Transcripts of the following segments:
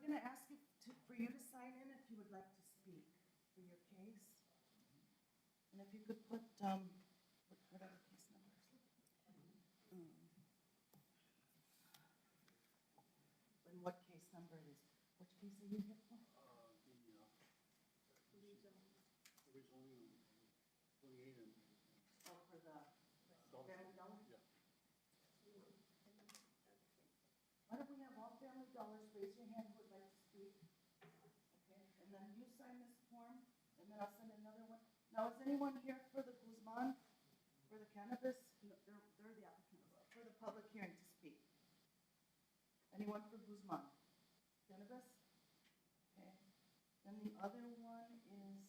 going to ask you for you to sign in if you would like to speak for your case. And if you could put, what are the case numbers? And what case number it is. Which case are you here for? Oh, for the Family Dollar? Why don't we have all Family Dollars, raise your hand who would like to speak? Okay, and then you sign this form, and then I'll send another one. Now, is anyone here for the Guzman, for the cannabis? No, they're the applicants, for the public hearing to speak. Anyone for Guzman? Cannabis? Okay, and the other one is,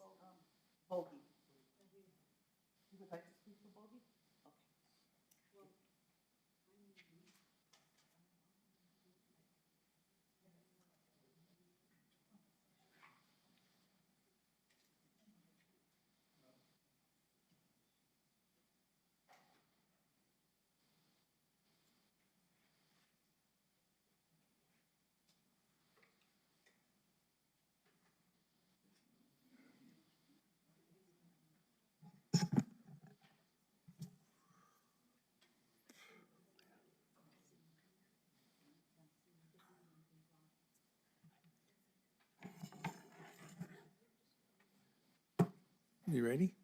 Bogey. You would like to speak for Bogey? Okay. You ready?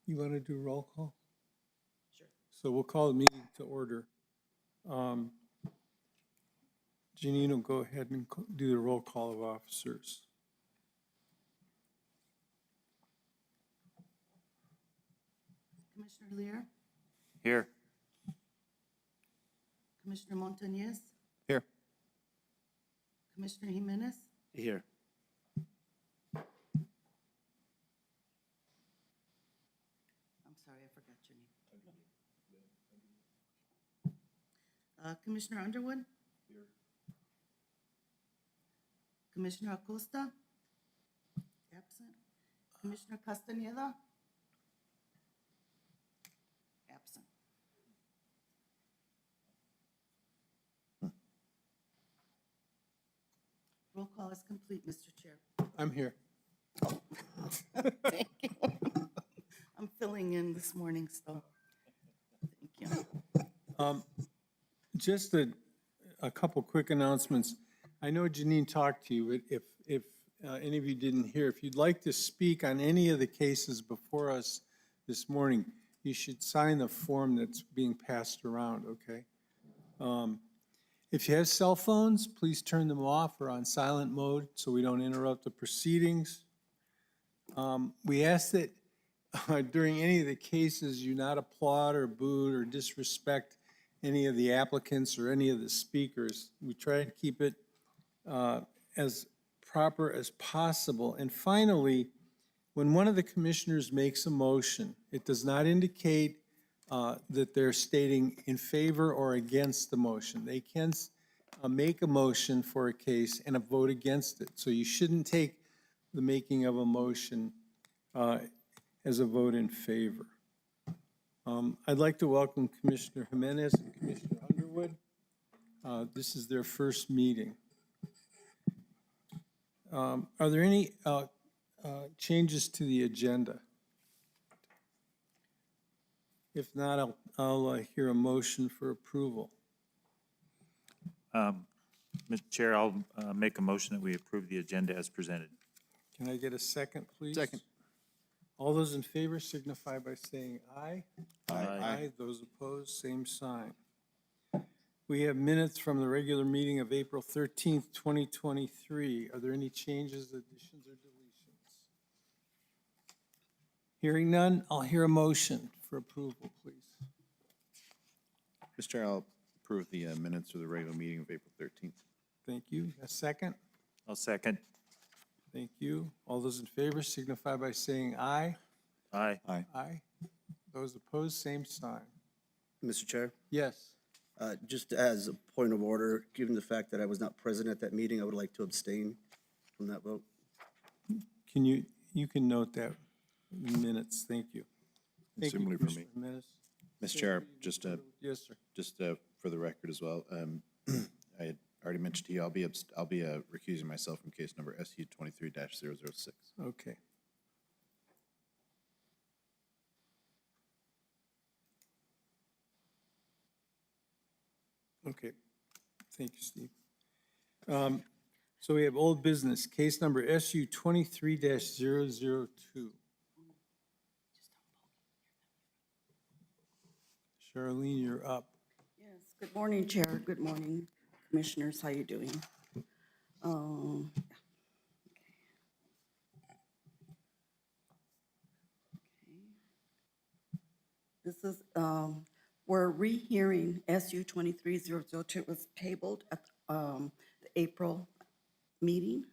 You want to do roll call? Sure. So we'll call the meeting to order. Janine will go ahead and do the roll call of officers. Commissioner Lear, Here. Commissioner Montañez, Here. Commissioner Jimenez, Here. I'm sorry, I forgot your name. Commissioner Underwood? Here. Commissioner Acosta? Absent. Commissioner Castañeda? Absent. Roll call is complete, Mr. Chair. I'm here. Thank you. I'm filling in this morning, so thank you. Just a couple quick announcements. I know Janine talked to you, but if any of you didn't hear, if you'd like to speak on any of the cases before us this morning, you should sign the form that's being passed around, okay? If you have cell phones, please turn them off or on silent mode so we don't interrupt the proceedings. We ask that during any of the cases, you not applaud or boo or disrespect any of the applicants or any of the speakers. We try to keep it as proper as possible. And finally, when one of the commissioners makes a motion, it does not indicate that they're stating in favor or against the motion. They can make a motion for a case and a vote against it. So you shouldn't take the making of a motion as a vote in favor. I'd like to welcome Commissioner Jimenez and Commissioner Underwood. This is their first meeting. Are there any changes to the agenda? If not, I'll hear a motion for approval. Mr. Chair, I'll make a motion that we approve the agenda as presented. Can I get a second, please? Second. All those in favor signify by saying aye. Aye. Those opposed, same sign. we have minutes from the regular meeting of April 13th, 2023. Are there any changes, additions, or deletions? Hearing none, I'll hear a motion for approval, please. Mr. Chair, I'll approve the minutes for the regular meeting of April 13th. Thank you. A second? I'll second. Thank you. All those in favor signify by saying aye. Aye. Aye. Aye. Those opposed, same sign. Mr. Chair, Yes. just as a point of order, given the fact that I was not present at that meeting, I would like to abstain from that vote. Can you can note that in minutes. Thank you. Thank you, Similarly for me. Commissioner Menace. Mr. Chair, just Yes, sir. for the record as well, I had already mentioned to you, I'll be recusing myself from case number SU 23-006. Okay. Okay, thank you, Steve. So we have old business, case number SU 23-002. Charlene, you're up. Yes, good morning, Chair. Good morning, Commissioners. How you doing? This is, we're rehearing SU 23-002. It was tabled at the April meeting.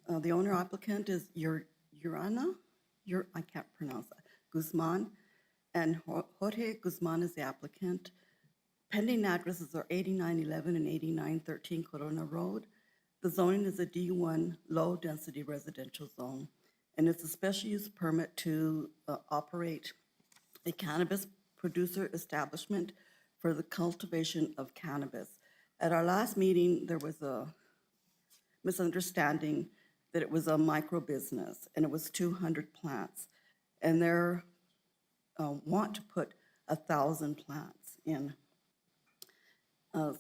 The owner applicant is Urana, I can't pronounce that, Guzman, and Jorge Guzman is the applicant. Pending addresses are 8911 and 8913 Corona Road. The zoning is a D1 low-density residential zone, and it's a special use permit to operate a cannabis producer establishment for the cultivation of cannabis. At our last meeting, there was a misunderstanding that it was a micro business, and it was 200 plants. And they're want to put 1,000 plants in.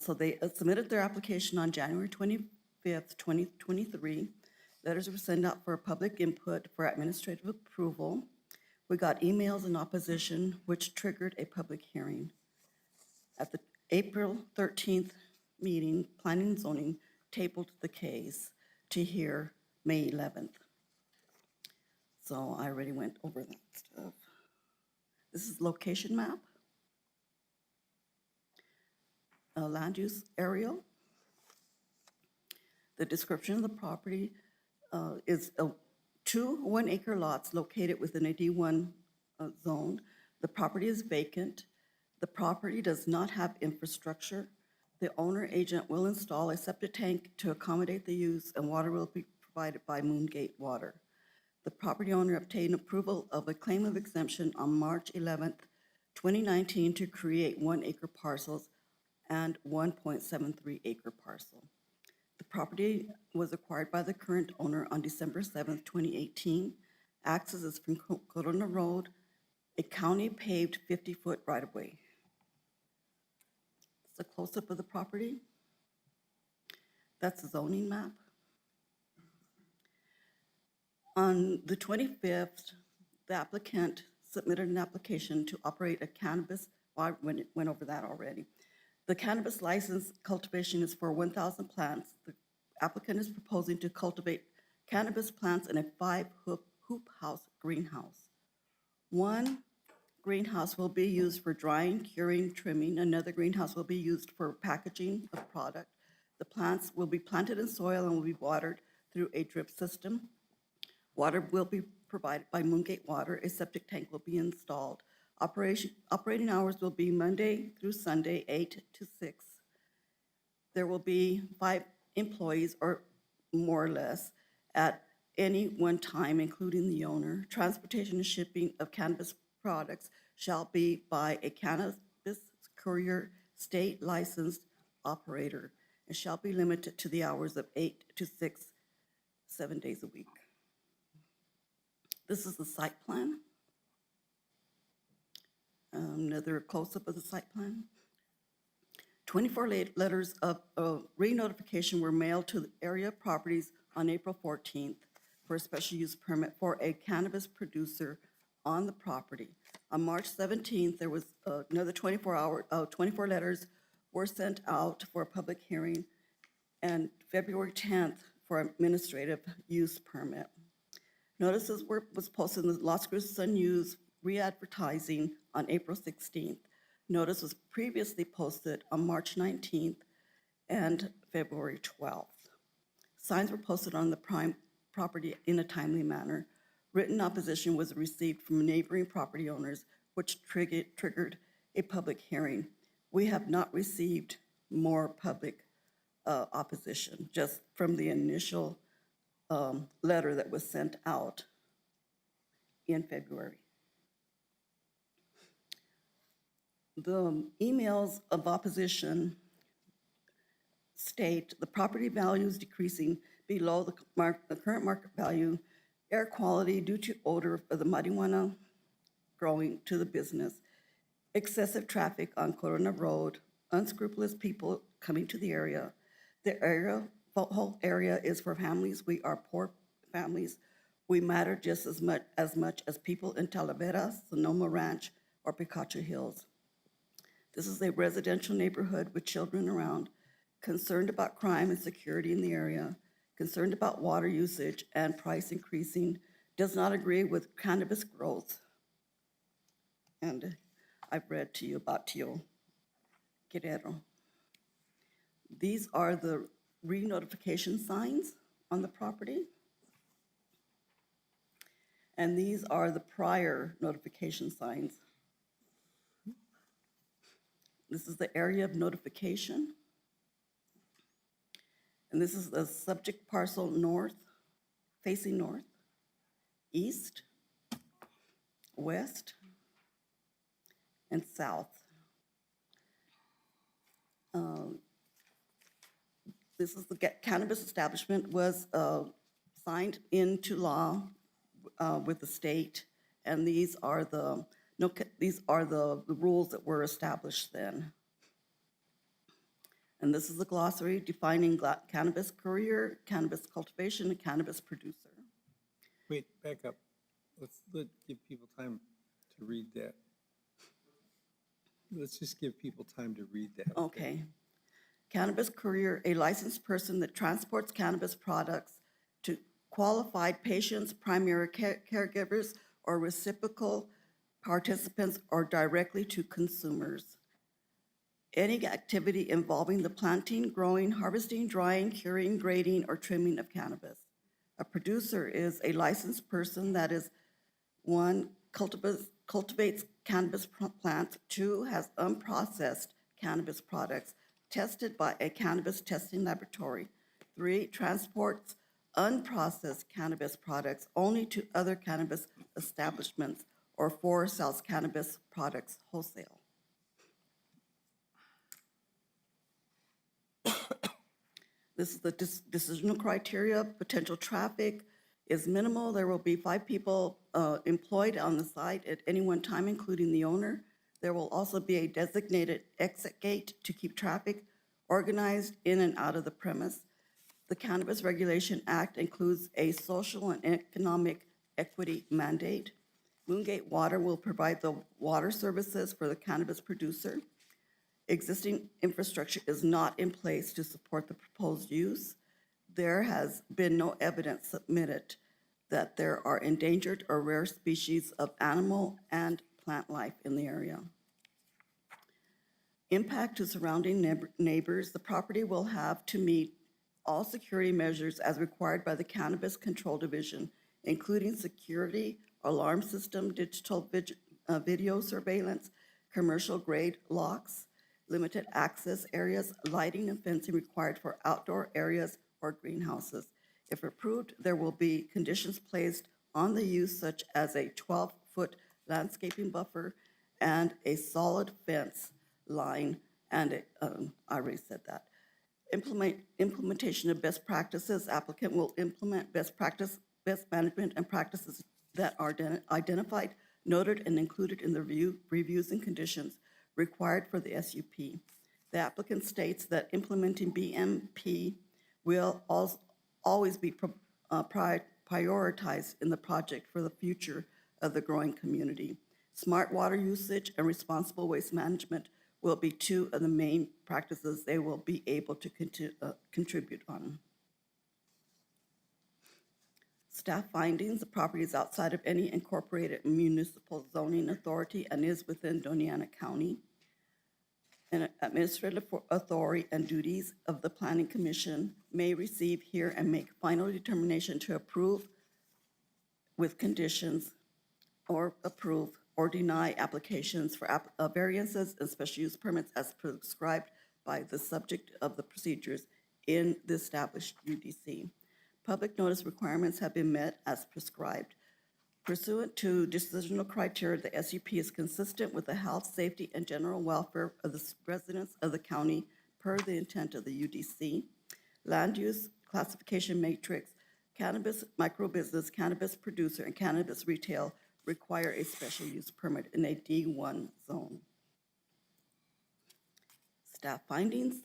So they submitted their application on January 25th, 2023. Letters were sent out for public input for administrative approval. We got emails in opposition, which triggered a public hearing. At the April 13th meeting, Planning and Zoning tabled the case to hear May 11th. So I already went over that stuff. This is location map. A land use aerial. The description of the property is two 1-acre lots located within a D1 zone. The property is vacant. The property does not have infrastructure. The owner agent will install a septic tank to accommodate the use, and water will be provided by Moongate Water. The property owner obtained approval of a claim of exemption on March 11th, 2019 to create 1-acre parcels and 1.73-acre parcel. The property was acquired by the current owner on December 7th, 2018. Access is from Corona Road, a county paved 50-foot right-of-way. It's a close-up of the property. That's the zoning map. On the 25th, the applicant submitted an application to operate a cannabis, well, I went over that already. The cannabis license cultivation is for 1,000 plants. The applicant is proposing to cultivate cannabis plants in a 5-hoop house greenhouse. One greenhouse will be used for drying, curing, trimming. Another greenhouse will be used for packaging of product. The plants will be planted in soil and will be watered through a drip system. Water will be provided by Moongate Water. A septic tank will be installed. Operating hours will be Monday through Sunday, 8 to 6. There will be 5 employees or more or less at any one time, including the owner. Transportation and shipping of cannabis products shall be by a cannabis courier state licensed operator and shall be limited to the hours of 8 to 6, 7 days a week. This is the site plan. Another close-up of the site plan. 24 letters of re-notification were mailed to the area properties on April 14th for a special use permit for a cannabis producer on the property. On March 17th, there was another 24 letters were sent out for a public hearing, and February 10th for administrative use permit. Notices was posted in the Las Cruces Sun-News re-advertising on April 16th. Notice was previously posted on March 19th and February 12th. Signs were posted on the prime property in a timely manner. Written opposition was received from neighboring property owners, which triggered a public hearing. We have not received more public opposition, just from the initial letter that was sent out in February. The emails of opposition state the property value is decreasing below the current market value, air quality due to odor of the marijuana growing to the business, excessive traffic on Corona Road, unscrupulous people coming to the area. The whole area is for families. We are poor families. We matter just as much as people in Talavera, Sonoma Ranch, or Picacho Hills. This is a residential neighborhood with children around, concerned about crime and security in the area, concerned about water usage and price increasing, does not agree with cannabis growth. And I've read to you about Tio Guerrero. These are the re-notification signs on the property. And these are the prior notification signs. This is the area of notification. And this is the subject parcel north, facing north, east, west, and south. This is the cannabis establishment was signed into law with the state, and these are the rules that were established then. And this is the glossary defining cannabis courier, cannabis cultivation, and cannabis producer. Wait, back up. Give people time to read that. Let's just give people time to read that. Okay. Cannabis courier, a licensed person that transports cannabis products to qualified patients, primary caregivers, or reciprocal participants, or directly to consumers. Any activity involving the planting, growing, harvesting, drying, curing, grading, or trimming of cannabis. A producer is a licensed person that is, 1, cultivates cannabis plants, 2, has unprocessed cannabis products tested by a cannabis testing laboratory, 3, transports unprocessed cannabis products only to other cannabis establishments, or 4, sells cannabis products wholesale. This is the decisional criteria. Potential traffic is minimal. There will be 5 people employed on the site at any one time, including the owner. There will also be a designated exit gate to keep traffic organized in and out of the premise. The Cannabis Regulation Act includes a social and economic equity mandate. Moongate Water will provide the water services for the cannabis producer. Existing infrastructure is not in place to support the proposed use. There has been no evidence submitted that there are endangered or rare species of animal and plant life in the area. Impact to surrounding neighbors. The property will have to meet all security measures as required by the Cannabis Control Division, including security, alarm system, digital video surveillance, commercial grade locks, limited access areas, lighting and fencing required for outdoor areas or greenhouses. If approved, there will be conditions placed on the use such as a 12-foot landscaping buffer and a solid fence line, and I already said that. Implementation of best practices. Applicant will implement best management and practices that are identified, noted, and included in the reviews and conditions required for the SUP. The applicant states that implementing BMP will always be prioritized in the project for the future of the growing community. Smart water usage and responsible waste management will be two of the main practices they will be able to contribute on. Staff findings: the property is outside of any incorporated municipal zoning authority and is within Doñana County. An administrative authority and duties of the Planning Commission may receive, hear, and make final determination to approve with conditions or approve or deny applications for variances and special use permits as prescribed by the subject of the procedures in the established UDC. Public notice requirements have been met as prescribed. Pursuant to decisional criteria, the SUP is consistent with the health, safety, and general welfare of the residents of the county per the intent of the UDC. Land use classification matrix, cannabis microbusiness, cannabis producer, and cannabis retail require a special use permit in a D1 zone. Staff findings: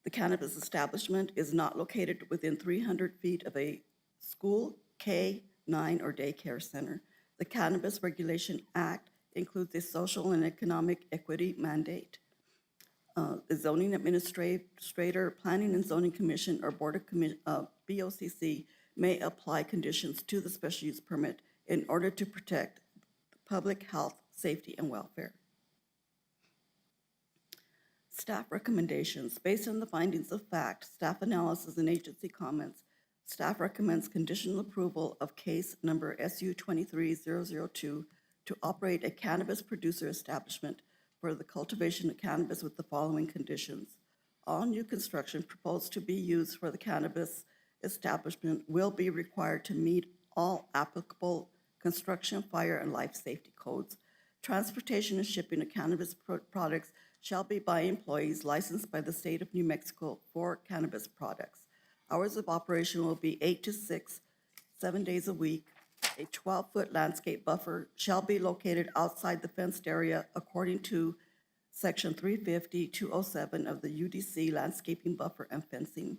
the cannabis establishment is not located within 300 feet of a school, K-9, or daycare center. The Cannabis Regulation Act includes a social and economic equity mandate. The zoning administrator, planning and zoning commission, or board of BOCC may apply conditions to the special use permit in order to protect public health, safety, and welfare. Staff recommendations: based on the findings of fact, staff analysis, and agency comments, staff recommends conditional approval of case number SU 23002 to operate a cannabis producer establishment for the cultivation of cannabis with the following conditions. All new construction proposed to be used for the cannabis establishment will be required to meet all applicable construction, fire, and life safety codes. Transportation and shipping of cannabis products shall be by employees licensed by the state of New Mexico for cannabis products. Hours of operation will be 8 to 6, 7 days a week. A 12-foot landscape buffer shall be located outside the fenced area according to Section 350-207 of the UDC landscaping buffer and fencing.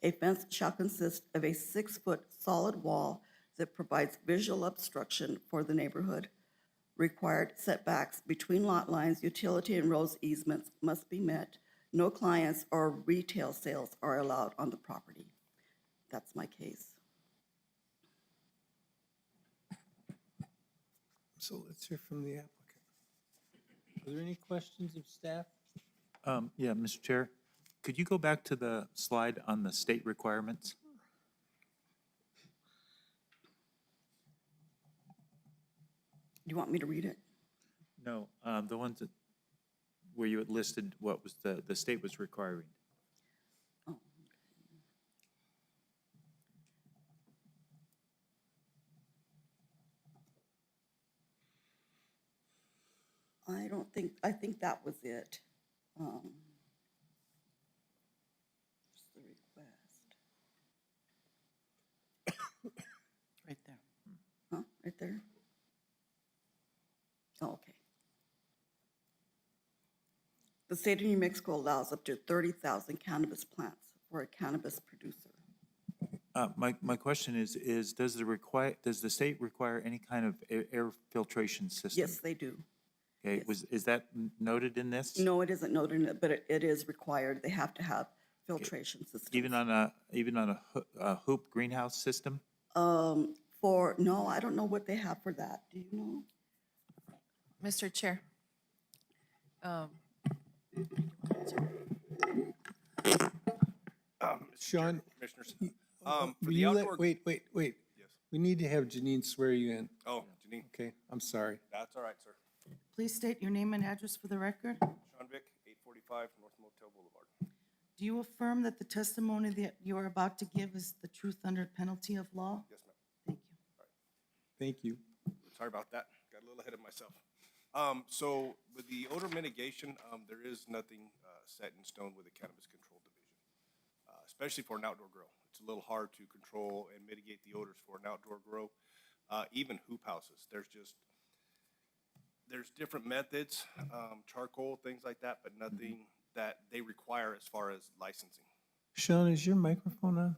A fence shall consist of a 6-foot solid wall that provides visual obstruction for the neighborhood. Required setbacks between lot lines, utility, and roads easements must be met. No clients or retail sales are allowed on the property. That's my case. So let's hear from the applicant. Are there any questions of staff? Yeah, Mr. Chair, could you go back to the slide on the state requirements? Do you want me to read it? No, the ones that, where you had listed what was the state was requiring. Oh. I think that was it. Just the request. Right there. Huh, right there? Oh, okay. The state of New Mexico allows up to 30,000 cannabis plants for a cannabis producer. My question is does the state require any kind of air filtration system? Yes, they do. Okay, yes. is that noted in this? No, it isn't noted in it, but it is required. They have to have filtration systems. Even on a hoop greenhouse system? No, I don't know what they have for that. Do you know? Mr. Chair. Sean, Commissioners. will For the you outdoor. wait. Yes. We need to have Janine swear you in. Oh, Janine, Okay, I'm sorry. that's all right, sir. Please state your name and address for the record. Sean Vick, 845 North Motel Boulevard. Do you affirm that the testimony that you are about to give is the truth under penalty of law? Yes, ma'am. Thank you. Thank you. Sorry about that. Got a little ahead of myself. So with the odor mitigation, there is nothing set in stone with the Cannabis Control Division, especially for an outdoor grow. It's a little hard to control and mitigate the odors for an outdoor grow. Even hoop houses, there's different methods, charcoal, things like that, but nothing that they require as far as licensing. Sean, is your microphone on?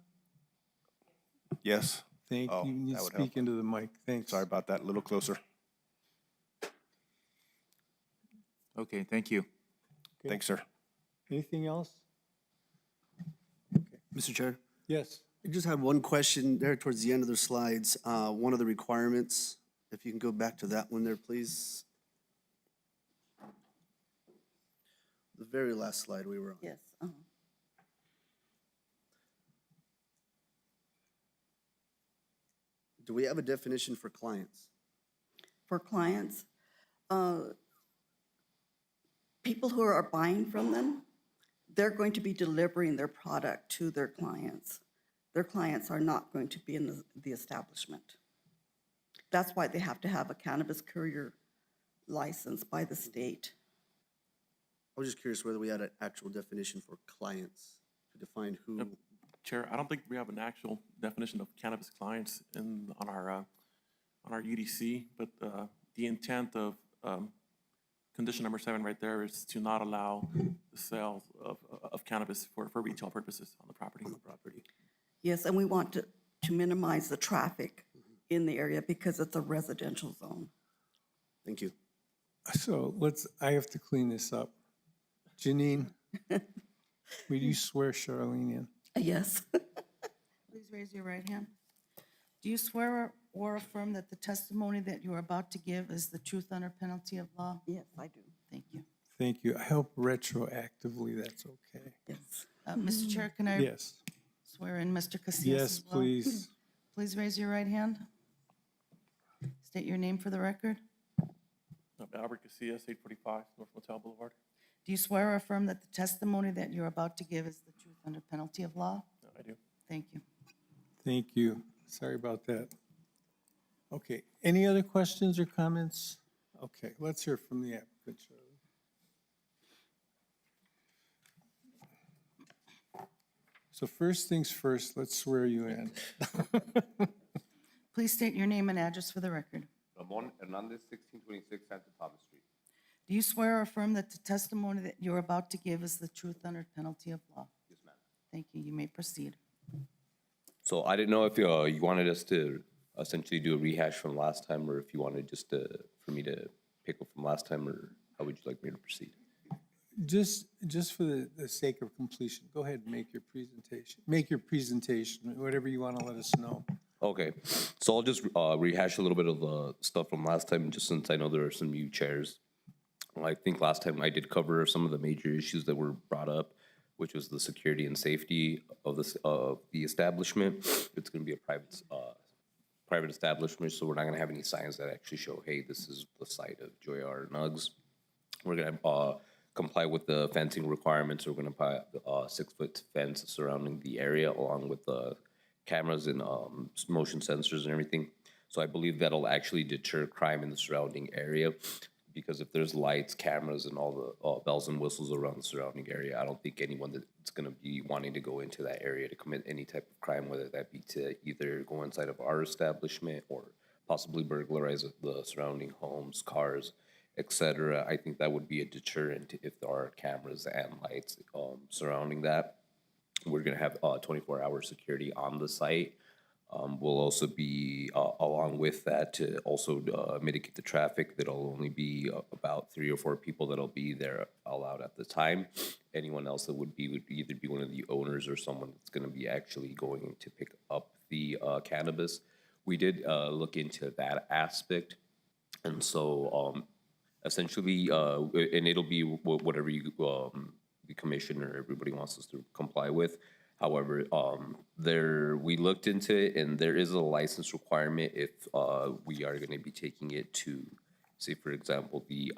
Yes. Thank Oh, you. You need that to would help. speak into the mic. Thanks. Sorry about that. A little closer. Okay, thank you. Thanks, sir. Anything else? Mr. Chair, Yes. I just have one question there towards the end of the slides. One of the requirements, if you can go back to that one there, please. The very last slide we were on. Yes. Do we have a definition for clients? For clients, people who are buying from them, they're going to be delivering their product to their clients. Their clients are not going to be in the establishment. That's why they have to have a cannabis courier license by the state. I was just curious whether we had an actual definition for clients to define who. Chair, I don't think we have an actual definition of cannabis clients on our UDC, but the intent of condition number 7 right there is to not allow the sale of cannabis for retail purposes on the property. Yes, and we want to minimize the traffic in the area because it's a residential zone. Thank you. So I have to clean this up. Janine, will you swear Charlene in? Yes. Please raise your right hand. Do you swear or affirm that the testimony that you are about to give is the truth under penalty of law? Yes, I do. Thank you. Thank you. I hope retroactively that's okay. Yes. Mr. Chair, can I Yes. swear in Mr. Casillas Yes, as well? please. Please raise your right hand. State your name for the record. Albert Casillas, 845 North Motel Boulevard. Do you swear or affirm that the testimony that you're about to give is the truth under penalty of law? I do. Thank you. Thank you. Sorry about that. Okay, any other questions or comments? Okay, let's hear from the applicant, Charlie. So first things first, let's swear you in. Please state your name and address for the record. Ramon Hernandez, 1626 Santa Thomas Street. Do you swear or affirm that the testimony that you're about to give is the truth under penalty of law? Yes, ma'am. Thank you. You may proceed. So I didn't know if you wanted us to essentially do a rehash from last time, or if you wanted just for me to pick up from last time, or how would you like me to proceed? Just for the sake of completion, go ahead and make your presentation. Make your presentation, whatever you want to let us know. Okay, so I'll just rehash a little bit of the stuff from last time, just since I know there are some new chairs. I think last time I did cover some of the major issues that were brought up, which was the security and safety of the establishment. It's going to be a private establishment, so we're not going to have any signs that actually show, hey, this is the site of Joy R. Nugs. We're going to comply with the fencing requirements. We're going to put a 6-foot fence surrounding the area, along with the cameras and motion sensors and everything. So I believe that'll actually deter crime in the surrounding area, because if there's lights, cameras, and all the bells and whistles around the surrounding area, I don't think anyone that's going to be wanting to go into that area to commit any type of crime, whether that be to either go inside of our establishment or possibly burglarize the surrounding homes, cars, etc. I think that would be a deterrent if there are cameras and lights surrounding that. We're going to have 24-hour security on the site. We'll also be, along with that, to also mitigate the traffic. That'll only be about 3 or 4 people that'll be there allowed at the time. Anyone else that would either be one of the owners or someone that's going to be actually going to pick up the cannabis. We did look into that aspect, and so essentially, and it'll be whatever you, the commission or everybody wants us to comply with. However, we looked into it, and there is a license requirement if we are going to be taking it to, say, for example, the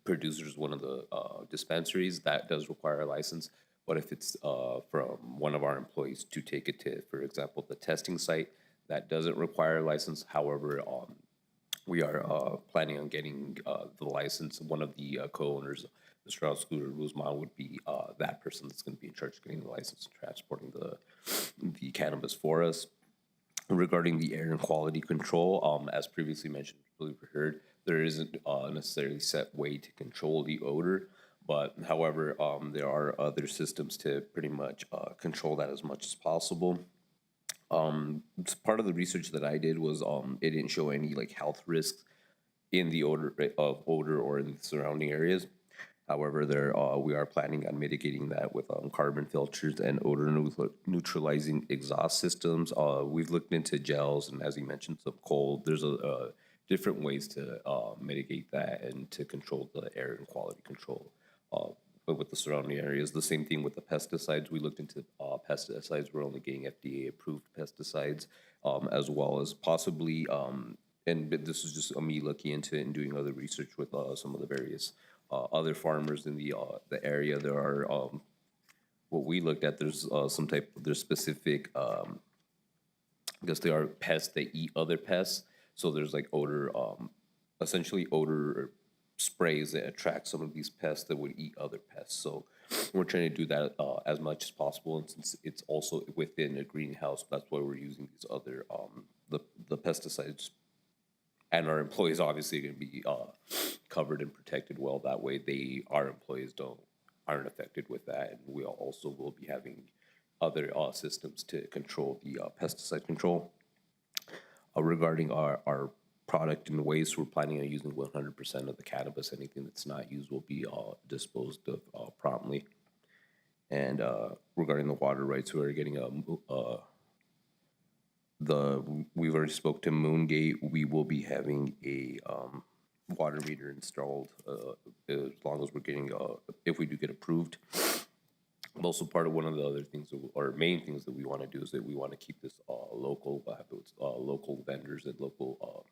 producers, one of the dispensaries, that does require a license. But if it's from one of our employees to take it to, for example, the testing site, that doesn't require a license. However, we are planning on getting the license. One of the co-owners, Mr. Oscar Guzman, would be that person that's going to be in charge of getting the license and transporting the cannabis for us. Regarding the air and quality control, as previously mentioned, we heard, there isn't a necessarily set way to control the odor, but however, there are other systems to pretty much control that as much as possible. Part of the research that I did was it didn't show any like health risks in the odor or in the surrounding areas. However, we are planning on mitigating that with carbon filters and odor neutralizing exhaust systems. We've looked into gels and, as you mentioned, some coal. There's different ways to mitigate that and to control the air and quality control. But with the surrounding areas, the same thing with the pesticides. We looked into pesticides. We're only getting FDA-approved pesticides, as well as possibly, and this is just me looking into it and doing other research with some of the various other farmers in the area. There are what we looked at. There's there's specific. I guess they are pests that eat other pests. So there's like odor, essentially odor sprays that attract some of these pests that would eat other pests. So we're trying to do that as much as possible. And since it's also within a greenhouse, that's why we're using these other the pesticides. And our employees obviously are going to be covered and protected well. That way, our employees aren't affected with that, and we also will be having other systems to control the pesticide control. Regarding our product and waste, we're planning on using 100% of the cannabis. Anything that's not used will be disposed of promptly. And regarding the water rights, we're getting we've already spoke to Moongate. We will be having a water meter installed as long as we're getting, if we do get approved. Also, part of one of the other things, or main things that we want to do is that we want to keep this local, local vendors and local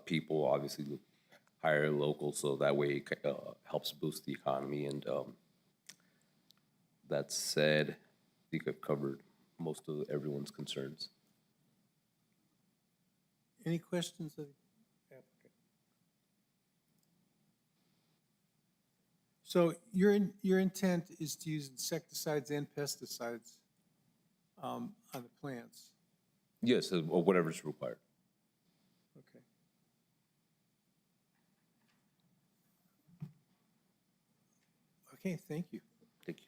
people, obviously hire local, so that way it helps boost the economy. And that said, I think I've covered most of everyone's concerns. Any questions of the applicant? So your intent is to use insecticides and pesticides on the plants? Yes, or whatever's required. Okay. Okay, thank you. Thank you.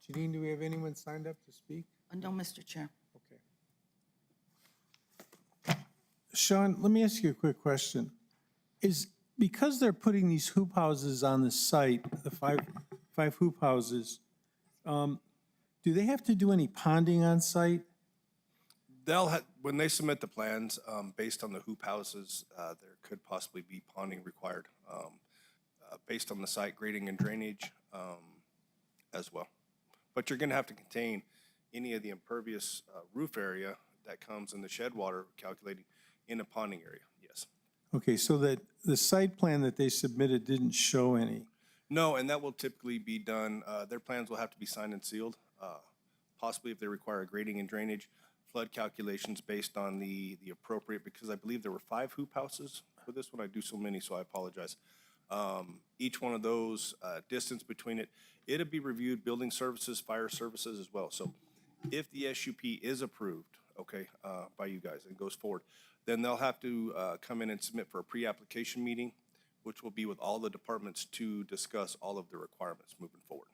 Janine, do we have anyone signed up to speak? No, Mr. Chair. Okay. Sean, let me ask you a quick question. Because they're putting these hoop houses on the site, the five hoop houses, do they have to do any ponding on site? When they submit the plans, based on the hoop houses, there could possibly be ponding required, based on the site grading and drainage, as well. But you're gonna have to contain any of the impervious roof area that comes in the shed water calculating in a ponding area, yes. Okay, so that the site plan that they submitted didn't show any. No, and that will typically be done, their plans will have to be signed and sealed, possibly if they require grading and drainage, flood calculations based on the appropriate, because I believe there were 5 hoop houses for this one. I do so many, so I apologize. Each one of those, distance between it, it'll be reviewed, building services, fire services as well. So if the SUP is approved, okay, by you guys and goes forward, then they'll have to come in and submit for a pre-application meeting, which will be with all the departments to discuss all of the requirements moving forward.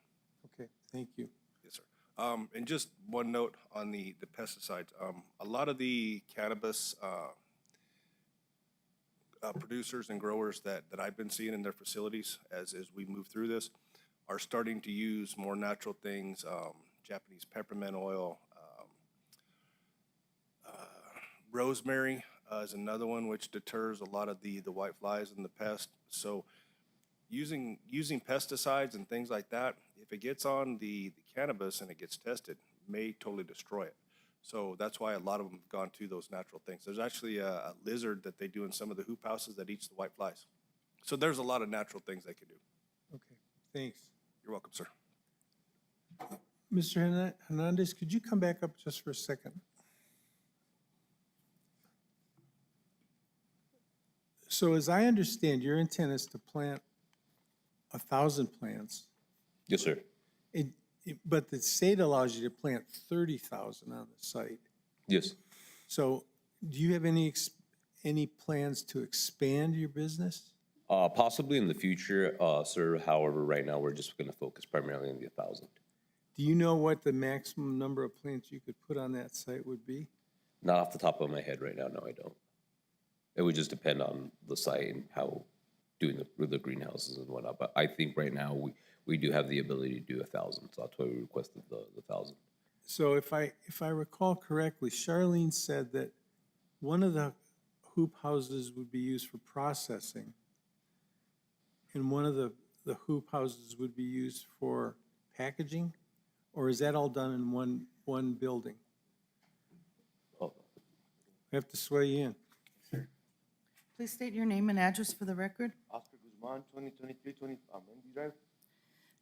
Okay, thank you. Yes, sir. And just one note on the pesticides. A lot of the cannabis producers and growers that I've been seeing in their facilities as we move through this are starting to use more natural things, Japanese peppermint oil, rosemary is another one which deters a lot of the white flies and the pest. So using pesticides and things like that, if it gets on the cannabis and it gets tested, may totally destroy it. So that's why a lot of them have gone to those natural things. There's actually a lizard that they do in some of the hoop houses that eats the white flies. So there's a lot of natural things they can do. Okay, thanks. You're welcome, sir. Mr. Hernandez, could you come back up just for a second? So as I understand, your intent is to plant 1,000 plants. Yes, sir. But the state allows you to plant 30,000 on the site. Yes. So do you have any plans to expand your business? Possibly in the future, sir. However, right now, we're just going to focus primarily on the 1,000. Do you know what the maximum number of plants you could put on that site would be? Not off the top of my head right now, no, I don't. It would just depend on the site and how doing the greenhouses and whatnot. But I think right now, we do have the ability to do 1,000, so that's why we requested the 1,000. So if I recall correctly, Charlene said that one of the hoop houses would be used for processing, and one of the hoop houses would be used for packaging? Or is that all done in one building? Oh, I have to swear you in. Please state your name and address for the record. Oscar Guzman, 2023 Mendy Drive.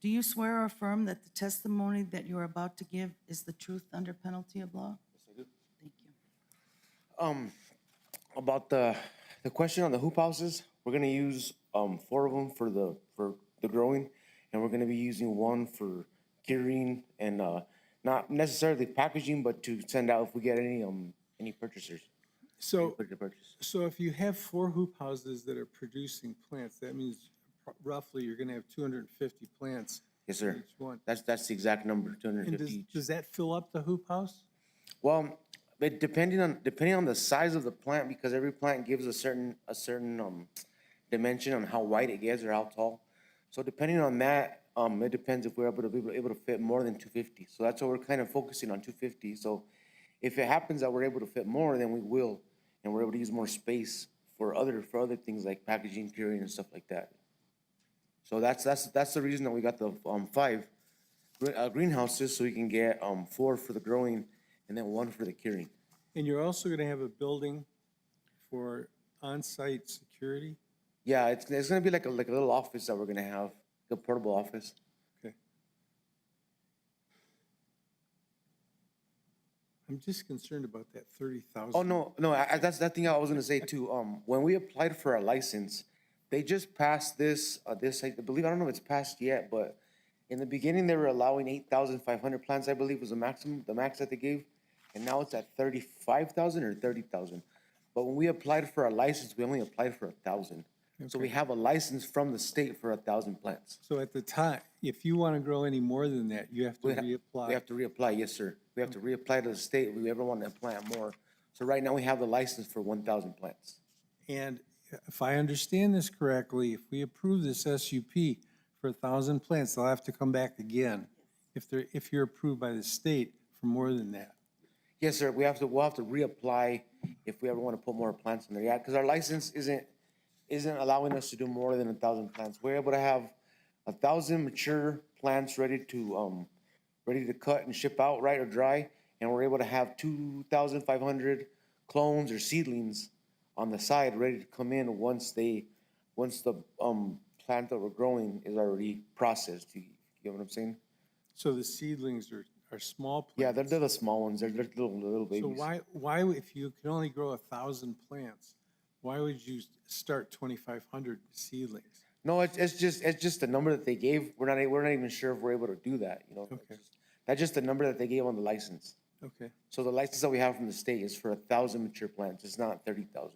Do you swear or affirm that the testimony that you are about to give is the truth under penalty of law? Yes, I do. Thank you. About the question on the hoop houses, we're gonna use 4 of them for the growing, and we're gonna be using 1 for curing and not necessarily packaging, but to send out if we get any purchasers. So, Put the purchase. so if you have 4 hoop houses that are producing plants, that means roughly you're gonna have 250 plants Yes, in sir. each one. That's the exact number, And 250 each. does that fill up the hoop house? Well, but depending on the size of the plant, because every plant gives a certain dimension on how wide it gets or how tall. So depending on that, it depends if we're able to fit more than 250. So that's why we're kind of focusing on 250. So if it happens that we're able to fit more, then we will, and we're able to use more space for other things like packaging, curing, and stuff like that. So that's the reason that we got the 5 greenhouses, so we can get 4 for the growing and then 1 for the curing. And you're also gonna have a building for on-site security? Yeah, it's gonna be like a little office that we're gonna have, a portable office. Okay. I'm just concerned about that 30,000. Oh, no, that's that thing I was gonna say too. When we applied for our license, they just passed this, I believe, I don't know if it's passed yet, but in the beginning, they were allowing 8,500 plants, I believe was the max that they gave. And now it's at 35,000 or 30,000. But when we applied for our license, we only applied for 1,000. So we have a license from the state for 1,000 plants. So at the time, if you wanna grow any more than that, you have to We reapply. have to reapply, yes, sir. We have to reapply to the state if we ever want to plant more. So right now, we have the license for 1,000 plants. And if I understand this correctly, if we approve this SUP for 1,000 plants, they'll have to come back again if you're approved by the state for more than that. Yes, sir, we'll have to reapply if we ever want to put more plants in there, yeah, because our license isn't allowing us to do more than 1,000 plants. We're able to have 1,000 mature plants ready to cut and ship out, right, or dry, and we're able to have 2,500 clones or seedlings on the side ready to come in once the plant that we're growing is already processed. You get what I'm saying? So the seedlings are small plants? Yeah, they're the small ones, they're little babies. So why, if you can only grow 1,000 plants, why would you start 2,500 seedlings? No, it's just the number that they gave. We're not even sure if we're able to do that, you know? Okay. That's just the number that they gave on the license. Okay, So the license that we have from the state is for 1,000 mature plants. It's not 30,000.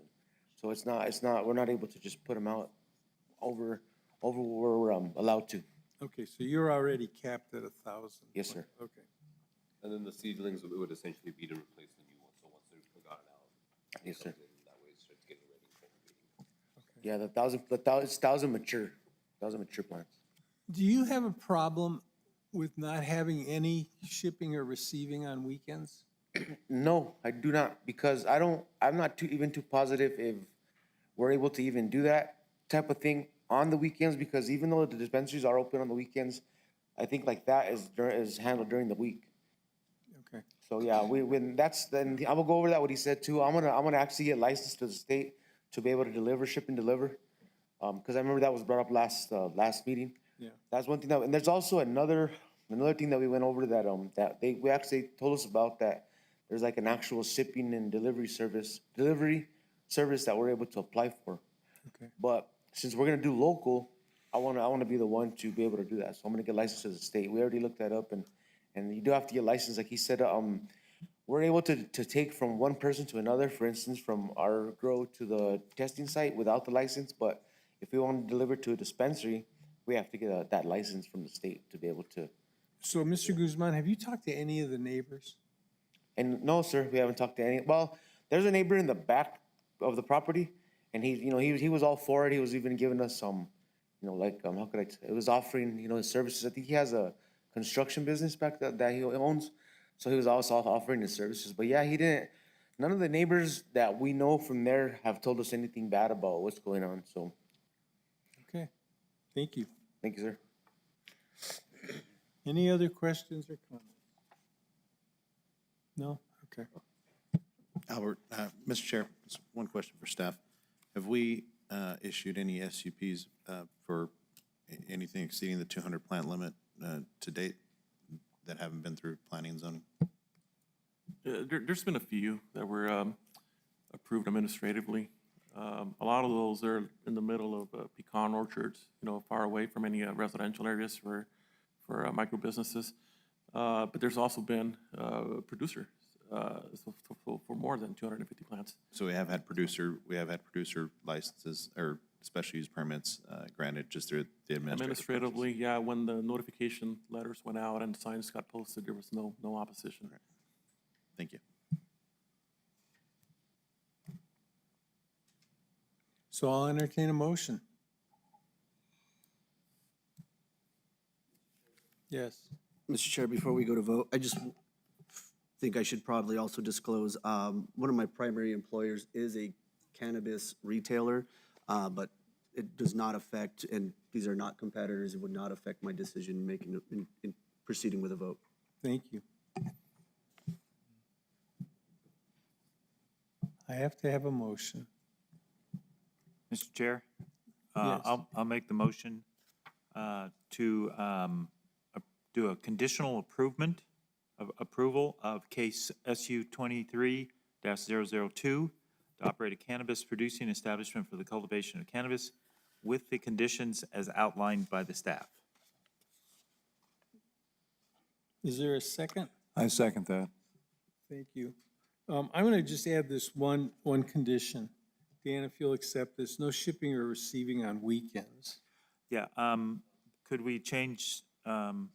So it's not, we're not able to just put them out over where we're allowed to. okay, so you're already capped at 1,000? Yes, sir. Okay, And then the seedlings would essentially be to replace the new ones, so once they're forgotten out. Yes, sir. That way it starts getting ready for cultivating. Yeah, it's 1,000 mature plants. do you have a problem with not having any shipping or receiving on weekends? No, I do not, because I'm not even too positive if we're able to even do that type of thing on the weekends, because even though the dispensaries are open on the weekends, I think like that is handled during the week. Okay, So yeah, then I will go over that, what he said too. I'm gonna actually get licensed to the state to be able to ship and deliver. Because I remember that was brought up last meeting. yeah. That's one thing and there's also another thing that we went over that we actually told us about, that there's like an actual shipping and delivery service that we're able to apply for. Okay. But since we're gonna do local, I wanna be the one to be able to do that. So I'm gonna get licensed to the state. We already looked that up, and you do have to get licensed, like he said. We're able to take from one person to another, for instance, from our grow to the testing site without the license. But if we want to deliver to a dispensary, we have to get that license from the state to be able to. So, Mr. Guzman, have you talked to any of the neighbors? And no, sir, we haven't talked to any, well, there's a neighbor in the back of the property, and he was all for it. He was even giving us some, how could I, it was offering, his services. I think he has a construction business back that he owns. So he was also offering his services. But yeah, none of the neighbors that we know from there have told us anything bad about what's going on. So, Okay, thank you. thank you, sir. Any other questions or comments? No? Okay. Albert, Mr. Chair, just one question for staff. Have we issued any SUPs for anything exceeding the 200 plant limit to date that haven't been through planning and zoning? There's been a few that were approved administratively. A lot of those are in the middle of pecan orchards, far away from any residential areas for micro businesses. But there's also been producers for more than 250 plants. So we have had producer licenses or special use permits granted just through the Administratively, yeah, when the notification letters went out and signs got posted, there was no opposition. Thank you. So I'll entertain a motion. Yes. Mr. Chair, before we go to vote, I just think I should probably also disclose, one of my primary employers is a cannabis retailer, but it does not affect, and these are not competitors, it would not affect my decision-making in proceeding with a vote. Thank you. I have to have a motion. Mr. Chair? Yes. I'll make the motion to do a conditional approval of case SU 23-002 to operate a cannabis producing establishment for the cultivation of cannabis with the conditions as outlined by the staff. Is there a second? I second that. Thank you. I'm going to just add this one condition. Dan, if you'll accept this, no shipping or receiving on weekends. Yeah, could we change, do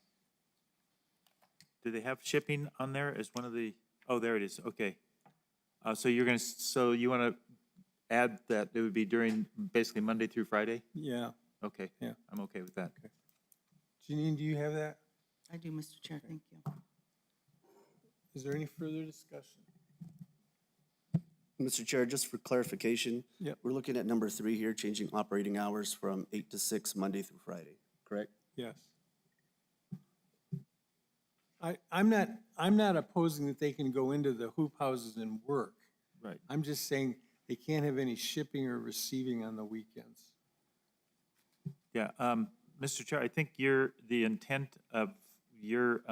they have shipping on there as one of the, oh, there it is, okay. So you want to add that it would be during basically Monday through Friday? Yeah. Okay. Yeah. I'm okay with that. Janine, do you have that? I do, Mr. Chair, thank you. Is there any further discussion? Mr. Chair, just for clarification, Yep. we're looking at number 3 here, changing operating hours from 8 to 6, Monday through Friday, correct? Yes. I'm not opposing that they can go into the hoop houses and work. Right. I'm just saying they can't have any shipping or receiving on the weekends. Yeah, Mr. Chair, I think the intent of your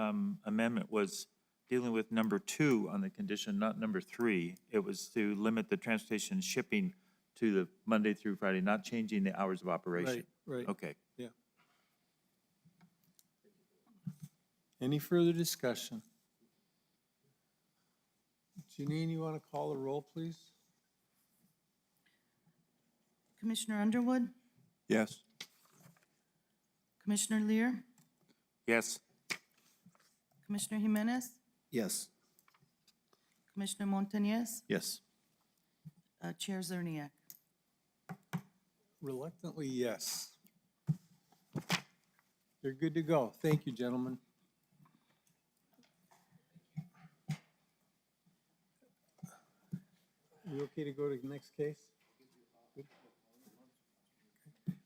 amendment was dealing with number 2 on the condition, not number 3. It was to limit the transportation and shipping to the Monday through Friday, not changing the hours of operation. Right. Okay. Yeah. Any further discussion? Janine, you want to call the roll, please? Commissioner Underwood, Yes. Commissioner Lear, Yes. Commissioner Jimenez, Yes. Commissioner Montañez, Yes. Chair Zerniak. Reluctantly, yes. You're good to go. Thank you, gentlemen. You okay to go to the next case?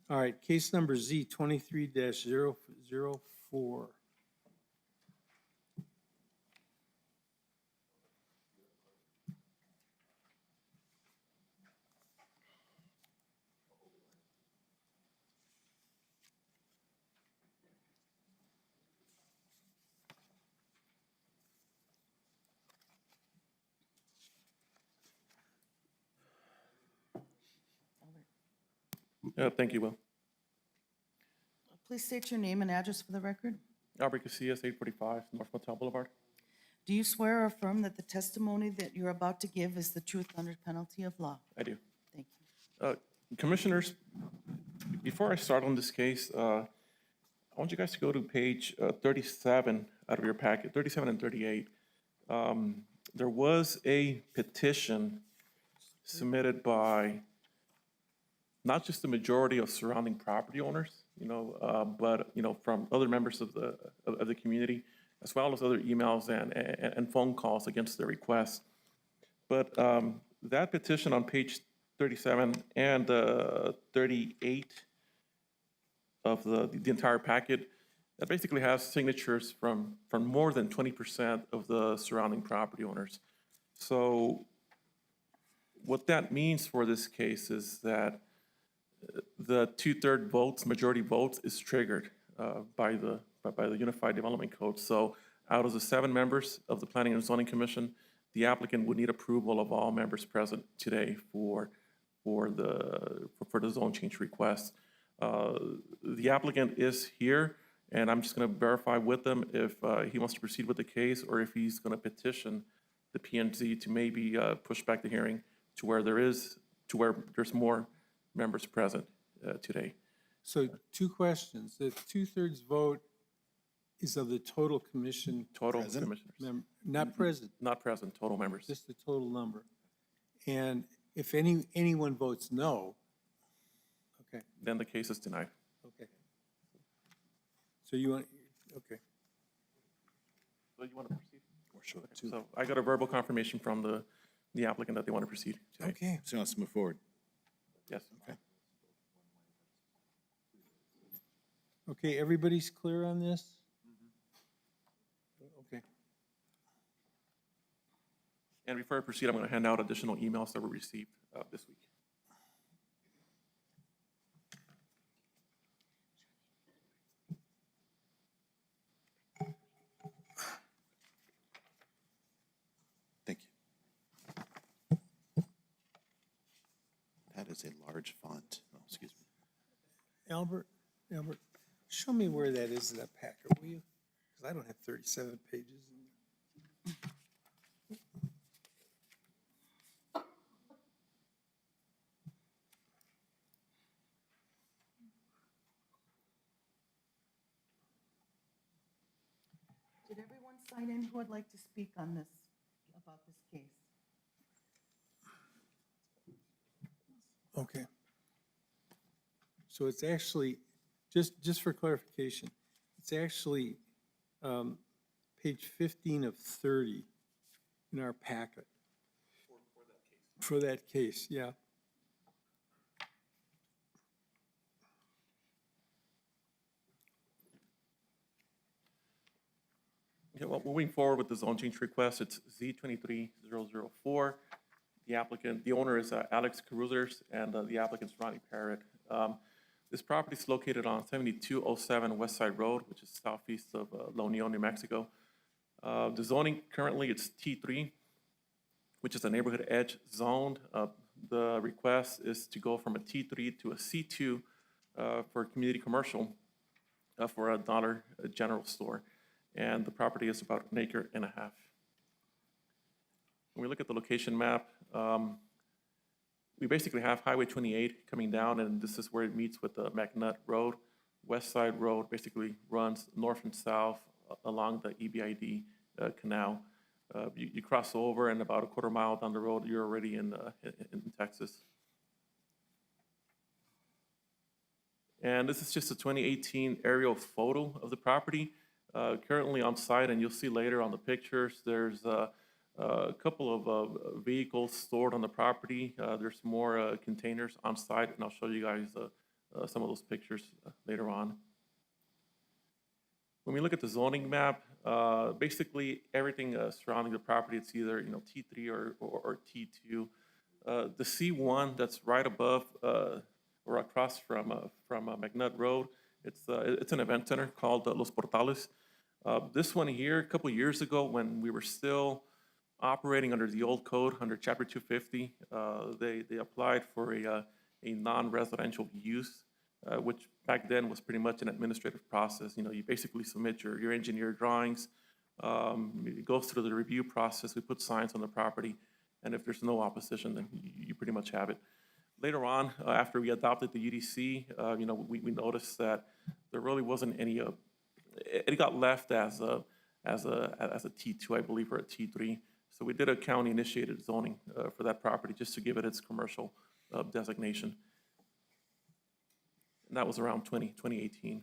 All right, case number Z 23-004. Thank you, Will. Please state your name and address for the record. Albert Casillas, 845 North Motel Boulevard. Do you swear or affirm that the testimony that you're about to give is the truth under penalty of law? I do. Thank you. Commissioners, before I start on this case, I want you guys to go to page 37 out of your packet, 37 and 38. there was a petition submitted by not just the majority of surrounding property owners, but, from other members of the community, as well as other emails and phone calls against the request. But that petition on page 37 and 38 of the entire packet, that basically has signatures from more than 20% of the surrounding property owners. So what that means for this case is that the 2/3 votes, majority votes, is triggered by the Unified Development Code. So out of the 7 members of the Planning and Zoning Commission, the applicant would need approval of all members present today for the zone change request. The applicant is here, and I'm just going to verify with him if he wants to proceed with the case or if he's going to petition the P&Z to maybe push back the hearing to where there's more members present today. So 2 questions. The 2/3 vote is of the total commission, Total commissioners, not present, not present, total members. just the total number. And if anyone votes no, okay, Then the case is denied. okay. So you want, okay. So you want to proceed? Or show it So I got a verbal confirmation from the applicant that they want to proceed today. Okay. So let's move forward. Yes. Okay, everybody's clear on this? Okay. And before I proceed, I'm going to hand out additional emails that were received this week. Thank you. That is a large font. Oh, excuse me. Albert, show me where that is in that packet, will you? Because I don't have 37 pages. Did everyone sign in who would like to speak on this, about this case? Okay. So it's actually, just for clarification, it's actually page 15 of 30 in our packet. For that case, yeah. Okay, well, moving forward with the zone change request, it's Z23004. The applicant, the owner is Alex Carruthers, and the applicant's Ronnie Parrott. This property is located on 7207 West Side Road, which is southeast of La Union, New Mexico. The zoning currently, it's T3, which is a neighborhood edge zoned. The request is to go from a T3 to a C2 for community commercial for a Dollar General store. And the property is about 1.5 acres. When we look at the location map, we basically have Highway 28 coming down, and this is where it meets with the McNutt Road. West Side Road basically runs north and south along the EBID canal. You cross over, and about a quarter mile down the road, you're already in Texas. And this is just a 2018 aerial photo of the property. Currently on site, and you'll see later on the pictures, there's a couple of vehicles stored on the property. There's more containers on site, and I'll show you guys some of those pictures later on. When we look at the zoning map, basically everything surrounding the property, it's either T3 or T2. The C1 that's right above or across from McNutt Road, it's an event center called Los Portales. This one here, a couple years ago, when we were still operating under the old code, under Chapter 250, they applied for a non-residential use, which back then was pretty much an administrative process. You basically submit your engineer drawings, it goes through the review process, we put signs on the property, and if there's no opposition, then you pretty much have it. Later on, after we adopted the UDC, we noticed that there really wasn't any. It got left as a T2, I believe, or a T3. So we did a county-initiated zoning for that property just to give it its commercial designation. And that was around 2018.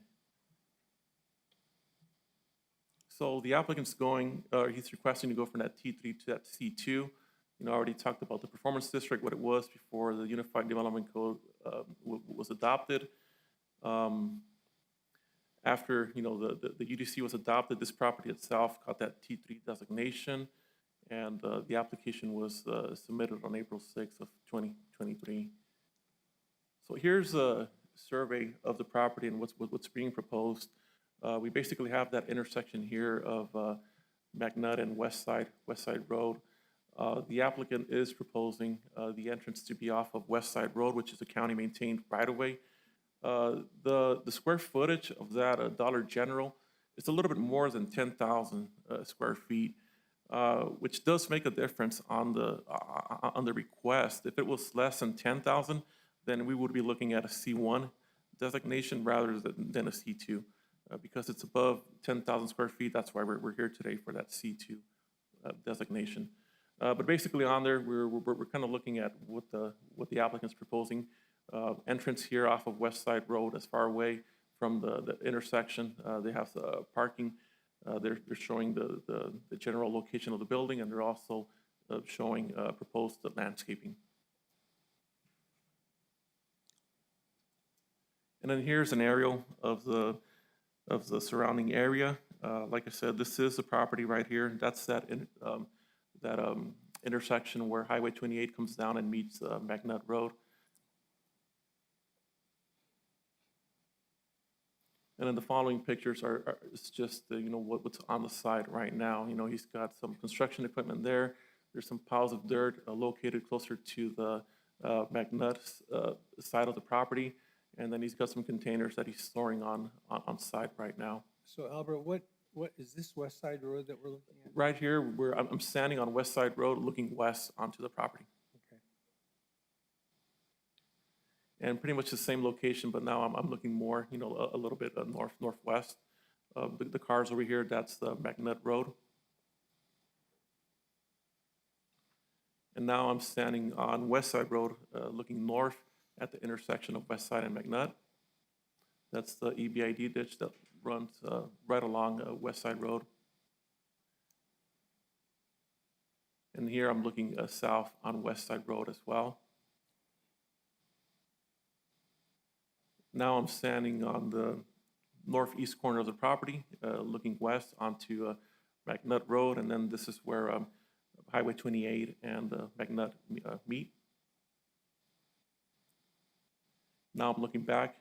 So the applicant's he's requesting to go from that T3 to that C2. You know, I already talked about the performance district, what it was before the Unified Development Code was adopted. After, you know, the UDC was adopted, this property itself got that T3 designation, and the application was submitted on April 6th of 2023. So here's a survey of the property and what's being proposed. We basically have that intersection here of McNutt and West Side Road. The applicant is proposing the entrance to be off of West Side Road, which is a county-maintained right-of-way. The square footage of that Dollar General is a little bit more than 10,000 square feet, which does make a difference on the request. If it was less than 10,000, then we would be looking at a C1 designation rather than a C2. Because it's above 10,000 square feet, that's why we're here today for that C2 designation. But basically on there, we're kind of looking at what the applicant's proposing. Entrance here off of West Side Road as far away from the intersection. They have parking. They're showing the general location of the building, and they're also showing proposed landscaping. And then here's an aerial of the surrounding area. Like I said, this is the property right here. That's that intersection where Highway 28 comes down and meets McNutt Road. And then the following pictures it's just you know what's on the side right now. You know, he's got some construction equipment there. There's some piles of dirt located closer to the McNutt side of the property. And then he's got some containers that he's storing on site right now. So Albert, what is this West Side Road that we're looking at? Right here, I'm standing on West Side Road, looking west onto the property. Okay. And pretty much the same location, but now I'm looking more, you know, a little bit northwest. The cars over here, that's the McNutt Road. And now I'm standing on West Side Road, looking north at the intersection of West Side and McNutt. That's the EBID ditch that runs right along West Side Road. And here I'm looking south on West Side Road as well. Now I'm standing on the northeast corner of the property, looking west onto McNutt Road, and then this is where Highway 28 and McNutt meet. Now I'm looking back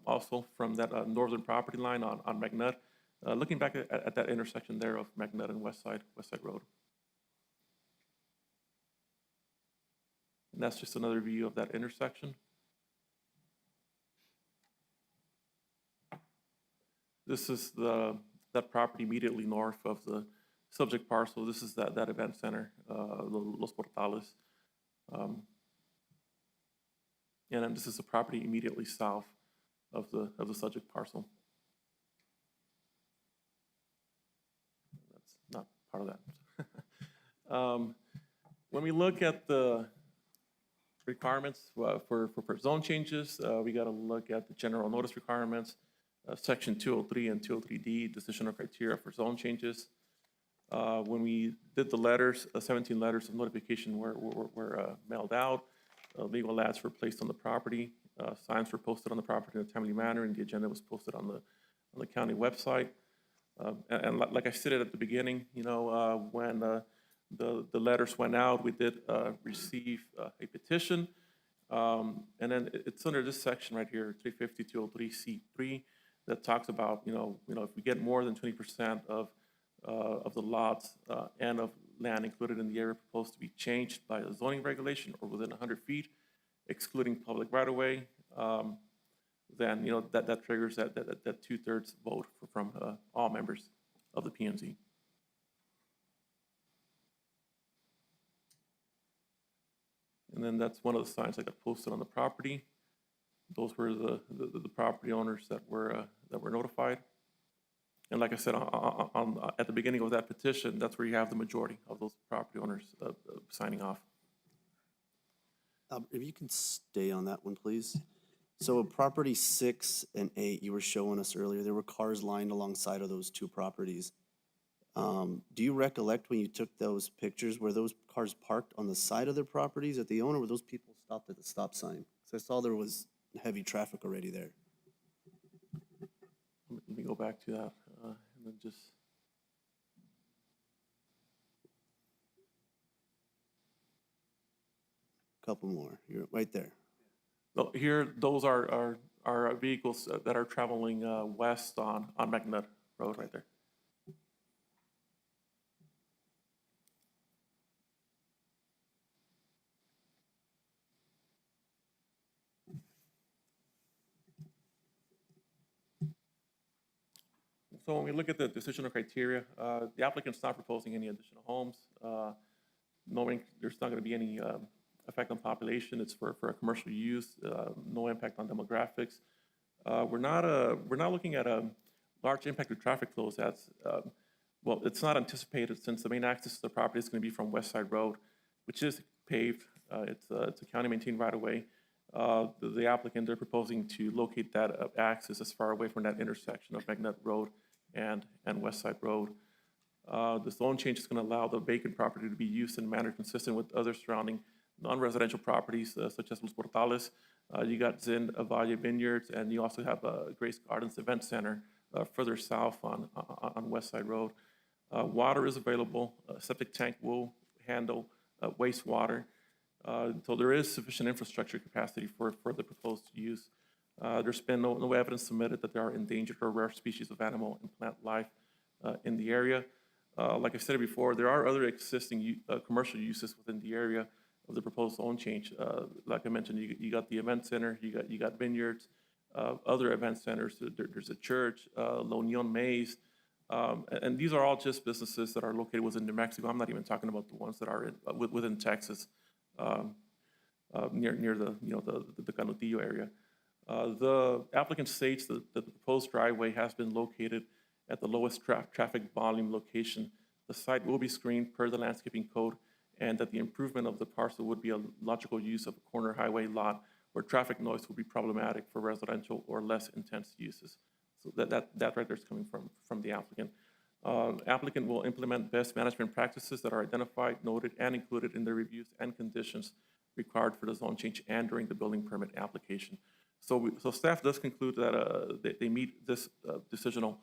also from that northern property line on McNutt, looking back at that intersection there of McNutt and West Side Road. And that's just another view of that intersection. This is that property immediately north of the subject parcel. This is that event center, Los Portales. And then this is the property immediately south of the subject parcel. That's not part of that. When we look at the requirements for zone changes, we got to look at the general notice requirements, section 203 and 203D, decisional criteria for zone changes. When we did the letters, 17 letters of notification were mailed out. Legal ads were placed on the property. Signs were posted on the property in a timely manner, and the agenda was posted on the county website. And like I stated at the beginning, you know, when the letters went out, we did receive a petition. And then it's under this section right here, 350-203C3, that talks about, you know, if we get more than 20% of the lots and of land included in the area proposed to be changed by a zoning regulation or within 100 feet, excluding public right-of-way, then, you know, that triggers that 2/3 vote from all members of the P&Z. And then that's one of the signs that got posted on the property. Those were the property owners that were notified. And like I said, at the beginning of that petition, that's where you have the majority of those property owners signing off. If you can stay on that one, please. So property 6 and 8, you were showing us earlier, there were cars lined alongside of those two properties. Do you recollect when you took those pictures, were those cars parked on the side of their properties at the owner, or were those people stopped at the stop sign? Because I saw there was heavy traffic already there. Let me go back to that, and then just. Couple more, you're right there. So here, those are vehicles that are traveling west on McNutt Road right there. So when we look at the decisional criteria, the applicant's not proposing any additional homes, knowing there's not going to be any effect on population. It's for a commercial use, no impact on demographics. We're not looking at a large impact to traffic flows. That's well, it's not anticipated since the main access to the property is going to be from West Side Road, which is paved. It's a county maintained right of way. The applicant, they're proposing to locate that access as far away from that intersection of McNutt Road and West Side Road. The zone change is going to allow the vacant property to be used in a manner consistent with other surrounding non-residential properties, such as Los Portales. You got Zin Valle Vineyards, and you also have Grace Gardens Event Center further south on West Side Road. Water is available. Septic tank will handle wastewater. So there is sufficient infrastructure capacity for the proposed use. There's been no evidence submitted that there are endangered or rare species of animal and plant life in the area. Like I said before, there are other existing commercial uses within the area of the proposed zone change. Like I mentioned, you got the event center, you got vineyards, other event centers. There's a church, La Union Maze, and these are all just businesses that are located within New Mexico. I'm not even talking about the ones that are within Texas, near the Canutillo area. The applicant states that the proposed driveway has been located at the lowest traffic volume location. The site will be screened per the landscaping code, and that the improvement of the parcel would be a logical use of a corner highway lot where traffic noise would be problematic for residential or less intense uses. So that right there is coming from the applicant. Applicant will implement best management practices that are identified, noted, and included in the reviews and conditions required for the zone change and during the building permit application. So staff does conclude that they meet this decisional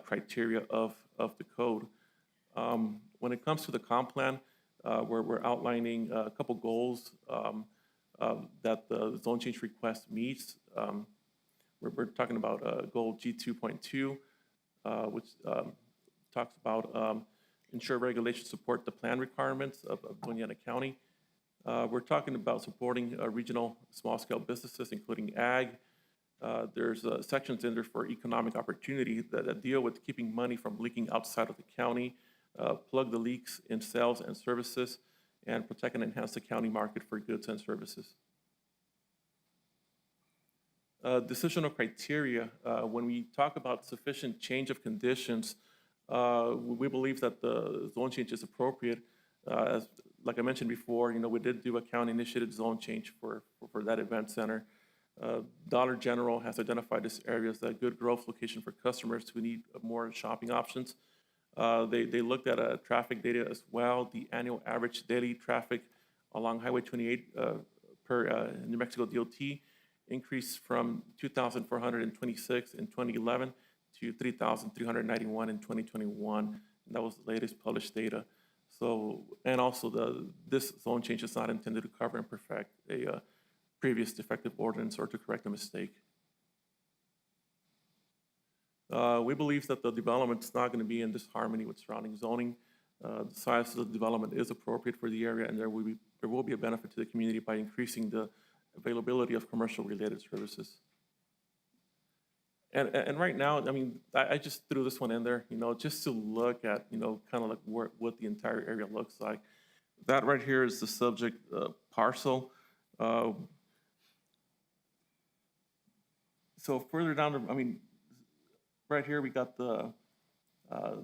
criteria of the code. When it comes to the comp plan, we're outlining a couple goals that the zone change request meets. We're talking about goal G2.2, which talks about ensure regulations support the plan requirements of Doña Ana County. We're talking about supporting regional small-scale businesses, including ag. There's sections in there for economic opportunity that deal with keeping money from leaking outside of the county, plug the leaks in sales and services, and protect and enhance the county market for goods and services. Decisional criteria, when we talk about sufficient change of conditions, we believe that the zone change is appropriate. Like I mentioned before, we did do a county-initiated zone change for that event center. Dollar General has identified this area as a good growth location for customers who need more shopping options. They looked at traffic data as well. The annual average daily traffic along Highway 28 per New Mexico DOT increased from 2,426 in 2011 to 3,391 in 2021. And that was the latest published data. So, and also this zone change is not intended to cover and perfect a previous defective ordinance or to correct a mistake. We believe that the development is not going to be in disharmony with surrounding zoning. The size of the development is appropriate for the area, and there will be a benefit to the community by increasing the availability of commercial related services. And right now, I mean, I just threw this one in there, just to look at, kind of like what the entire area looks like. That right here is the subject parcel. So further down, right here we got the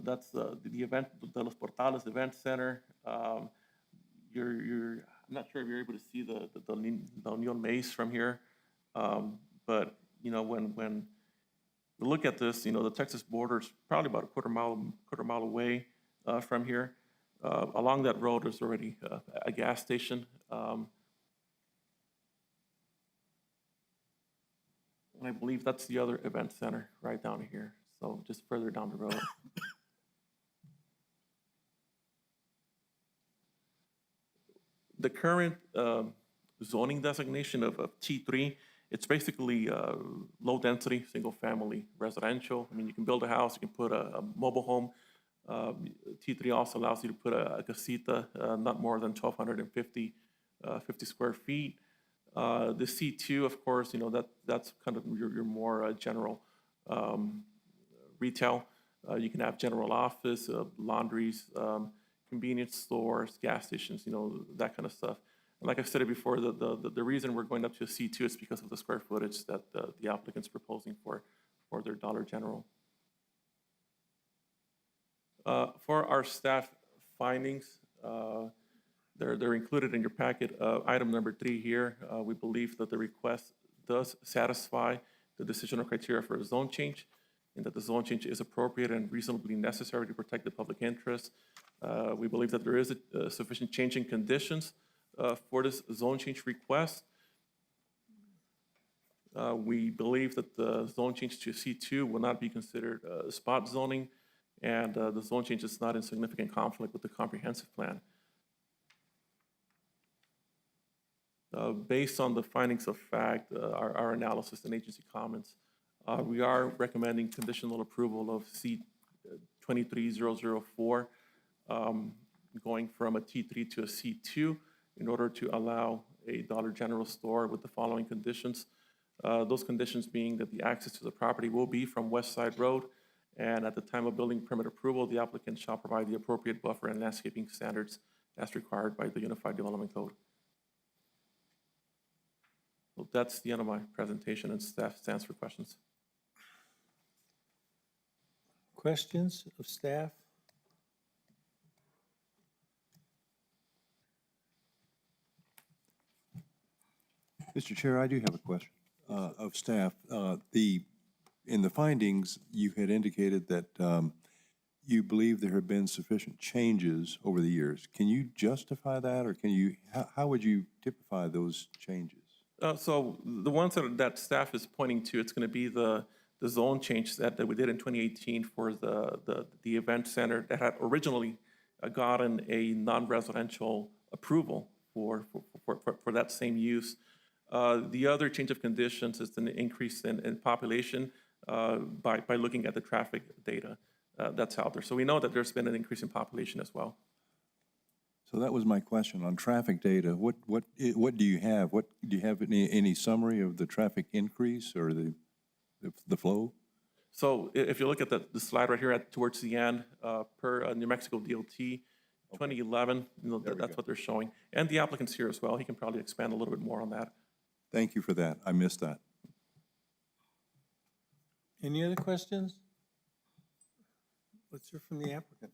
That's the event, the Los Portales Event Center. I'm not sure if you're able to see the Union Maze from here. But, you know, when we look at this, you know, the Texas border is probably about a quarter mile away from here. Along that road, there's already a gas station. And I believe that's the other event center right down here. So just further down the road. The current zoning designation of T3, it's basically low-density, single-family residential. I mean, you can build a house, you can put a mobile home. T3 also allows you to put a casita, not more than 1,250 square feet. The C2, of course, you know, that's kind of your more general retail. You can have general office, laundries, convenience stores, gas stations, you know, that kind of stuff. And like I said before, the reason we're going up to a C2 is because of the square footage that the applicant's proposing for their Dollar General. For our staff findings, they're included in your packet. Item number 3 here, we believe that the request does satisfy the decisional criteria for a zone change, and that the zone change is appropriate and reasonably necessary to protect the public interest. We believe that there is a sufficient change in conditions for this zone change request. We believe that the zone change to C2 will not be considered spot zoning, and the zone change is not in significant conflict with the comprehensive plan. Based on the findings of fact, our analysis and agency comments, we are recommending conditional approval of C23004, going from a T3 to a C2 in order to allow a Dollar General store with the following conditions. Those conditions being that the access to the property will be from West Side Road, and at the time of building permit approval, the applicant shall provide the appropriate buffer and landscaping standards as required by the Unified Development Code. So that's the end of my presentation, and staff stands for questions. Questions of staff? Mr. Chair, I do have a question of staff. In the findings, you had indicated that you believe there have been sufficient changes over the years. Can you justify that, or how would you typify those changes? So the ones that staff is pointing to, it's going to be the zone change that we did in 2018 for the event center that had originally gotten a non-residential approval for that same use. The other change of conditions is an increase in population by looking at the traffic data that's out there. So we know that there's been an increase in population as well. So that was my question on traffic data. What do you have? Do you have any summary of the traffic increase or the flow? So if you look at the slide right here towards the end, per New Mexico DOT, 2011, you know, that's what they're showing. And the applicant's here as well. He can probably expand a little bit more on that. Thank you for that. I missed that. Any other questions? Let's hear from the applicant.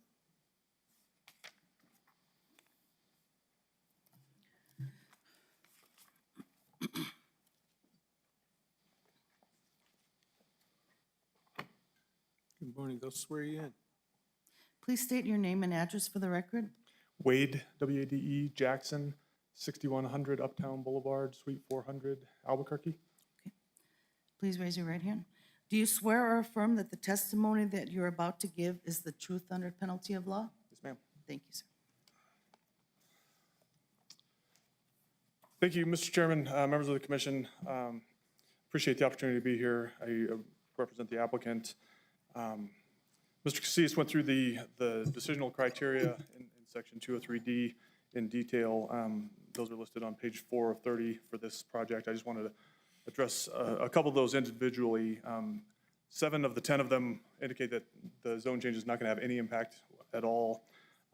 Good morning. They'll swear you in. Please state your name and address for the record. Wade, W-A-D-E, Jackson, 6100 Uptown Boulevard, Suite 400, Albuquerque. Please raise your right hand. Do you swear or affirm that the testimony that you're about to give is the truth under penalty of law? Yes, ma'am. Thank you, sir. Thank you, Mr. Chairman, members of the commission. Appreciate the opportunity to be here. I represent the applicant. Mr. Casillas went through the decisional criteria in section 203D in detail. Those are listed on page 4 of 30 for this project. I just wanted to address a couple of those individually. 7 of the 10 of them indicate that the zone change is not going to have any impact at all.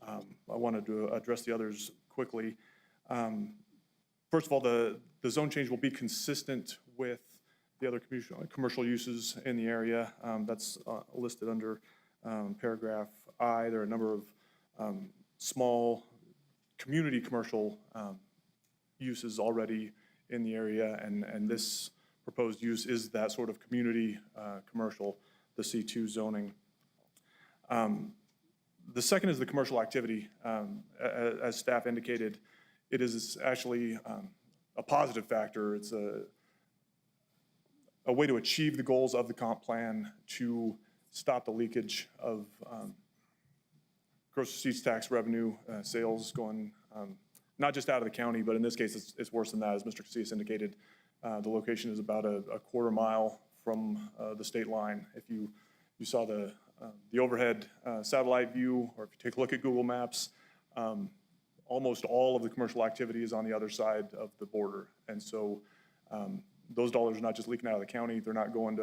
I wanted to address the others quickly. First of all, the zone change will be consistent with the other commercial uses in the area. That's listed under paragraph I, there are a number of small community commercial uses already in the area, and this proposed use is that sort of community commercial, the C2 zoning. The second is the commercial activity. As staff indicated, it is actually a positive factor. It's a way to achieve the goals of the comp plan to stop the leakage of gross receipts tax revenue, sales going not just out of the county, but in this case, it's worse than that. As Mr. Casillas indicated, the location is about a quarter mile from the state line. If you saw the overhead satellite view, or if you take a look at Google Maps, almost all of the commercial activity is on the other side of the border. And so those dollars are not just leaking out of the county, they're not going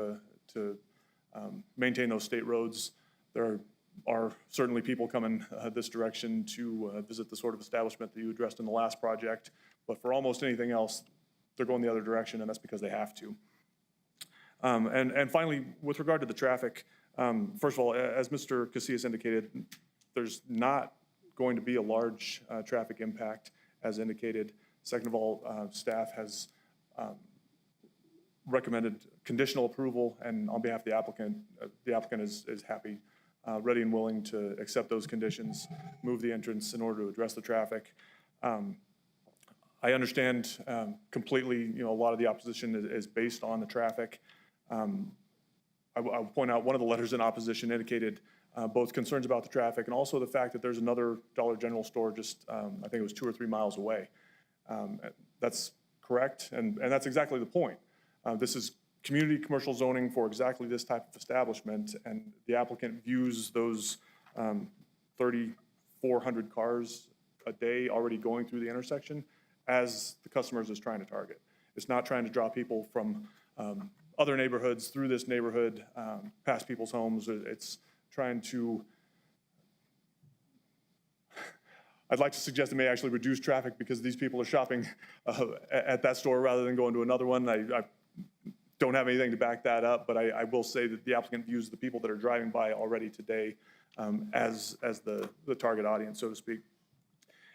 to maintain those state roads. There are certainly people coming this direction to visit the sort of establishment that you addressed in the last project, but for almost anything else, they're going the other direction, and that's because they have to. And finally, with regard to the traffic, first of all, as Mr. Casillas indicated, there's not going to be a large traffic impact as indicated. Second of all, staff has recommended conditional approval, and on behalf of the applicant is happy, ready and willing to accept those conditions, move the entrance in order to address the traffic. I understand completely, a lot of the opposition is based on the traffic. I'll point out one of the letters in opposition indicated both concerns about the traffic and also the fact that there's another Dollar General store just, I think it was 2 or 3 miles away. That's correct, and that's exactly the point. This is community commercial zoning for exactly this type of establishment, and the applicant views those 3,400 cars a day already going through the intersection as the customers is trying to target. It's not trying to draw people from other neighborhoods through this neighborhood, past people's homes. It's trying to, I'd like to suggest it may actually reduce traffic because these people are shopping at that store rather than going to another one. I don't have anything to back that up, but I will say that the applicant views the people that are driving by already today as the target audience, so to speak.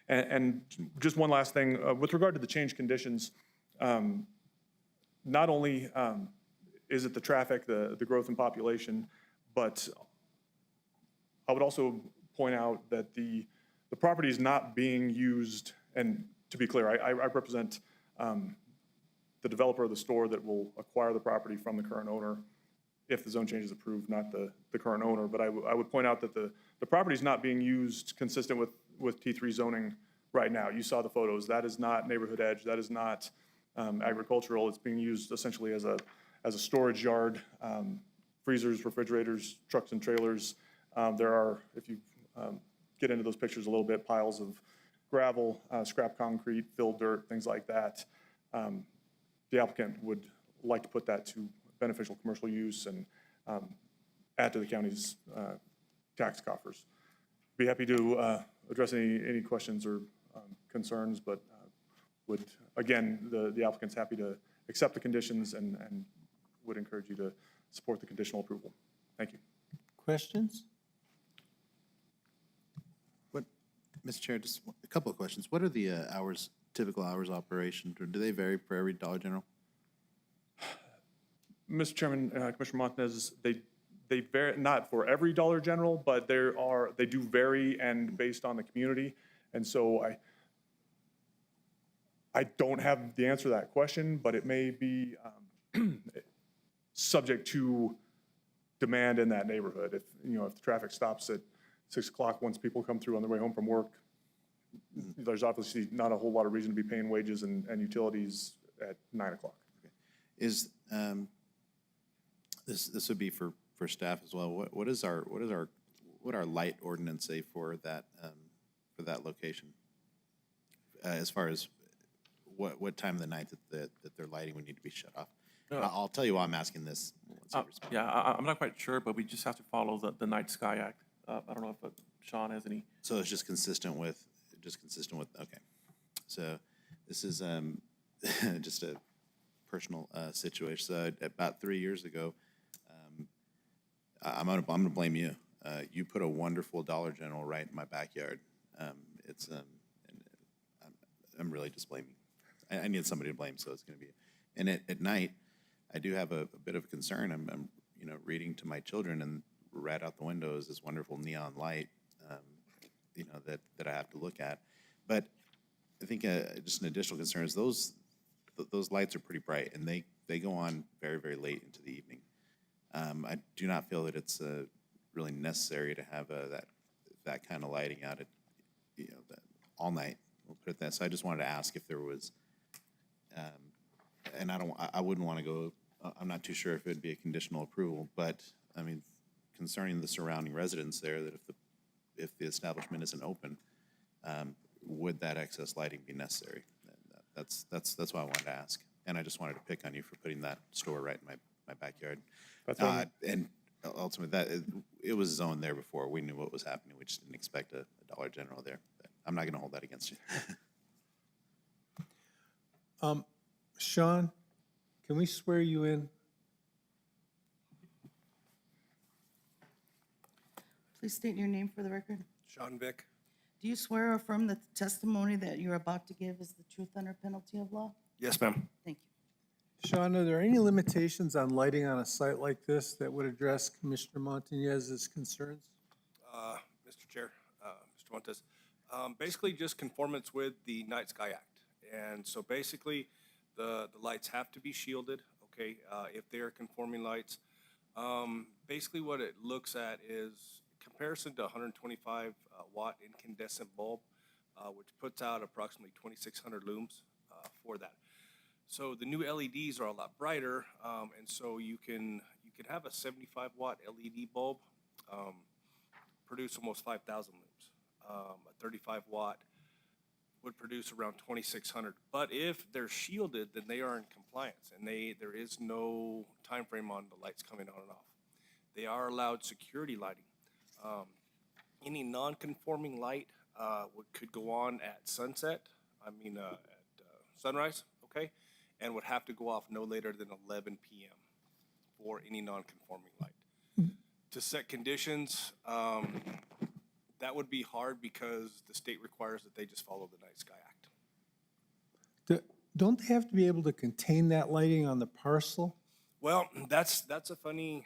And just one last thing, with regard to the change conditions, not only is it the traffic, the growth in population, but I would also point out that the property is not being used, and to be clear, I represent the developer of the store that will acquire the property from the current owner if the zone change is approved, not the current owner. But I would point out that the property is not being used consistent with T3 zoning right now. You saw the photos. That is not neighborhood edge. That is not agricultural. It's being used essentially as a storage yard, freezers, refrigerators, trucks and trailers. There are, if you get into those pictures a little bit, piles of gravel, scrap concrete, filled dirt, things like that. The applicant would like to put that to beneficial commercial use and add to the county's tax coffers. Be happy to address any questions or concerns, but would, again, the applicant's happy to accept the conditions and would encourage you to support the conditional approval. Thank you. Questions? Mr. Chair, just a couple of questions. What are the hours, typical hours of operation, or do they vary for every Dollar General? Mr. Chairman, Commissioner Montanez, they vary, not for every Dollar General, but they do vary and based on the community. And so I don't have the answer to that question, but it may be subject to demand in that neighborhood. If the traffic stops at 6 o'clock once people come through on their way home from work, there's obviously not a whole lot of reason to be paying wages and utilities at 9 o'clock. Is this would be for staff as well. What would our light ordinance say for that location? As far as what time of the night that their lighting would need to be shut off? I'll tell you why I'm asking this. Yeah, I'm not quite sure, but we just have to follow the Night Sky Act. I don't know if Sean has any. So it's just consistent with, okay. So this is just a personal situation. So about 3 years ago, I'm gonna blame you. You put a wonderful Dollar General right in my backyard. It's, and I'm really just blaming. I need somebody to blame, so it's gonna be, and at night, I do have a bit of a concern. I'm, you know, reading to my children, and right out the window is this wonderful neon light, you know, that I have to look at. But I think just an additional concern is those lights are pretty bright, and they go on very, very late into the evening. I do not feel that it's really necessary to have that kind of lighting out at, you know, all night. We'll put it that. So I just wanted to ask if there was, and I wouldn't want to go. I'm not too sure if it'd be a conditional approval, but I mean, concerning the surrounding residents there, that if the establishment isn't open, would that excess lighting be necessary? And that's why I wanted to ask. And I just wanted to pick on you for putting that store right in my backyard. And ultimately, it was zoned there before. We knew what was happening. We just didn't expect a Dollar General there. But I'm not going to hold that against you. Sean, can we swear you in? Please state your name for the record. Sean Vick? Do you swear or affirm that the testimony that you're about to give is the truth under penalty of law? Yes, ma'am. Thank you. Sean, are there any limitations on lighting on a site like this that would address Commissioner Montañez's concerns? Mr. Chair, Mr. Montes, basically just conformance with the Night Sky Act. And so basically, the lights have to be shielded, okay, if they are conforming lights. Basically what it looks at is comparison to 125 watt incandescent bulb, which puts out approximately 2,600 looms for that. So the new LEDs are a lot brighter, and so you can have a 75 watt LED bulb produce almost 5,000 looms. A 35 watt would produce around 2,600. But if they're shielded, then they are in compliance, and there is no time frame on the lights coming on and off. They are allowed security lighting. Any non-conforming light could go on at sunset, at sunrise, okay? And would have to go off no later than 11 p.m. for any non-conforming light. To set conditions, that would be hard because the state requires that they just follow the Night Sky Act. Don't they have to be able to contain that lighting on the parcel? Well, that's a funny,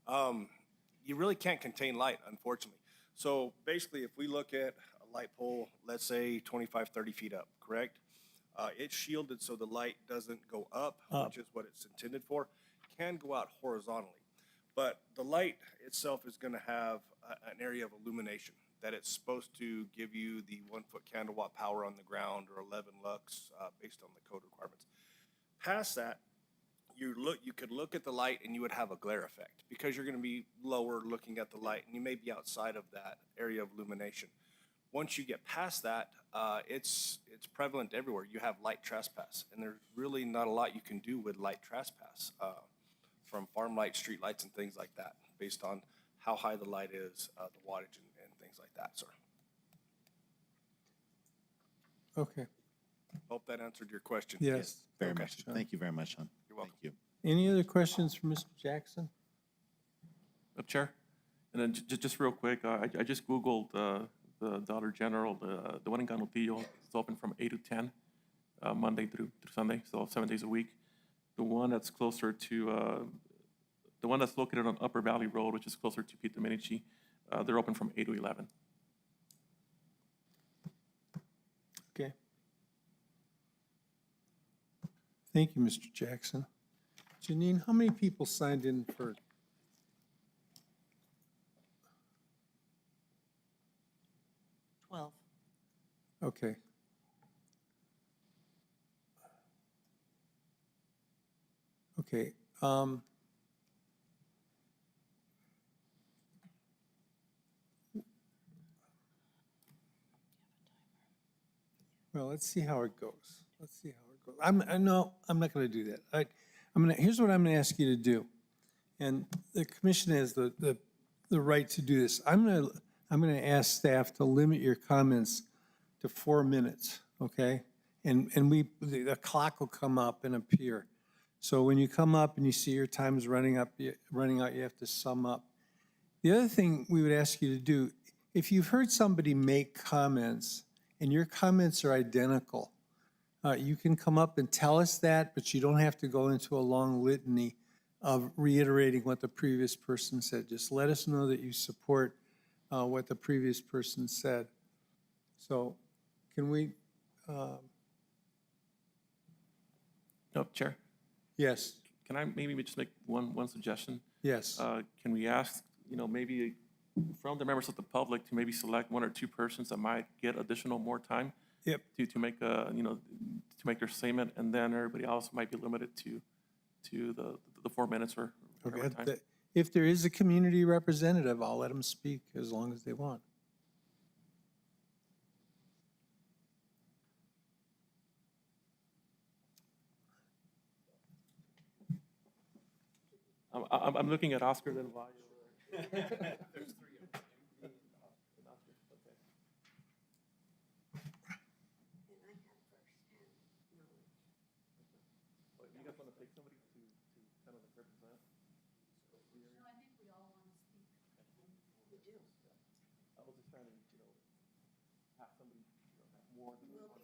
you really can't contain light, unfortunately. So basically, if we look at a light pole, let's say 25, 30 feet up, correct? It's shielded so the light doesn't go up, which is what it's intended for, can go out horizontally. But the light itself is going to have an area of illumination that it's supposed to give you the 1 foot candle watt power on the ground or 11 lux based on the code requirements. Past that, you could look at the light and you would have a glare effect because you're going to be lower looking at the light and you may be outside of that area of illumination. Once you get past that, it's prevalent everywhere. You have light trespass, and there's really not a lot you can do with light trespass from farm lights, street lights, and things like that, based on how high the light is, the wattage, and things like that, sir. Okay, Hope that answered your question. yes. Very Okay, much. Sean. Thank you very much, Sean. You're welcome. Thank you. Any other questions for Mr. Jackson? Chair, and then just real quick, I just Googled the Dollar General, the one in Ganutillo. It's open from 8 to 10, Monday through Sunday, so 7 days a week. The one that's closer to, the one that's located on Upper Valley Road, which is closer to Pete Domenici, they're open from 8 to 11. Okay. Thank you, Mr. Jackson. Janine, how many people signed in for? Okay. Okay. Well, let's see how it goes. Let's see how it goes. No, I'm not going to do that. Here's what I'm going to ask you to do. And the commission has the right to do this. I'm going to ask staff to limit your comments to 4 minutes, okay? And the clock will come up and appear. So when you come up and you see your time's running out, you have to sum up. The other thing we would ask you to do, if you've heard somebody make comments and your comments are identical, you can come up and tell us that, but you don't have to go into a long litany of reiterating what the previous person said. Just let us know that you support what the previous person said. So can we, No, Chair, yes, can I maybe just make one suggestion? yes. Can we ask, maybe from the members of the public to maybe select one or two persons that might get additional more time? Yep. To make to make their statement, and then everybody else might be limited to the 4 minutes or whatever Okay, time. if there is a community representative, I'll let them speak as long as they want. I'm looking at Oscar Del Valle. You guys want to take somebody to kind of represent? No, I think we all want to speak. We do. I was just trying to, have somebody, have more than one.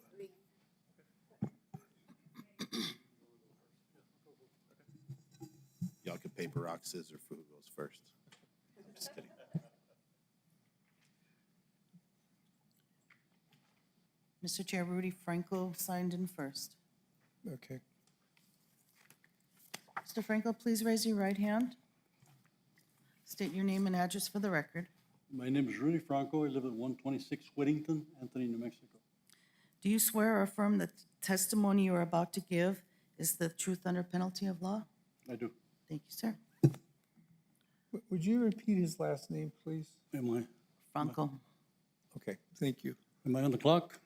Y'all can paper, rock, scissors for who goes first. I'm just kidding. Mr. Chair, Rudy Franco signed in first. Okay. Mr. Franco, please raise your right hand. State your name and address for the record. My name is Rudy Franco. I live at 126 Whittington, Anthony, New Mexico. Do you swear or affirm that the testimony you are about to give is the truth under penalty of law? I do. Thank you, sir. Would you repeat his last name, please? Am Franco. Okay, thank you. I on the clock?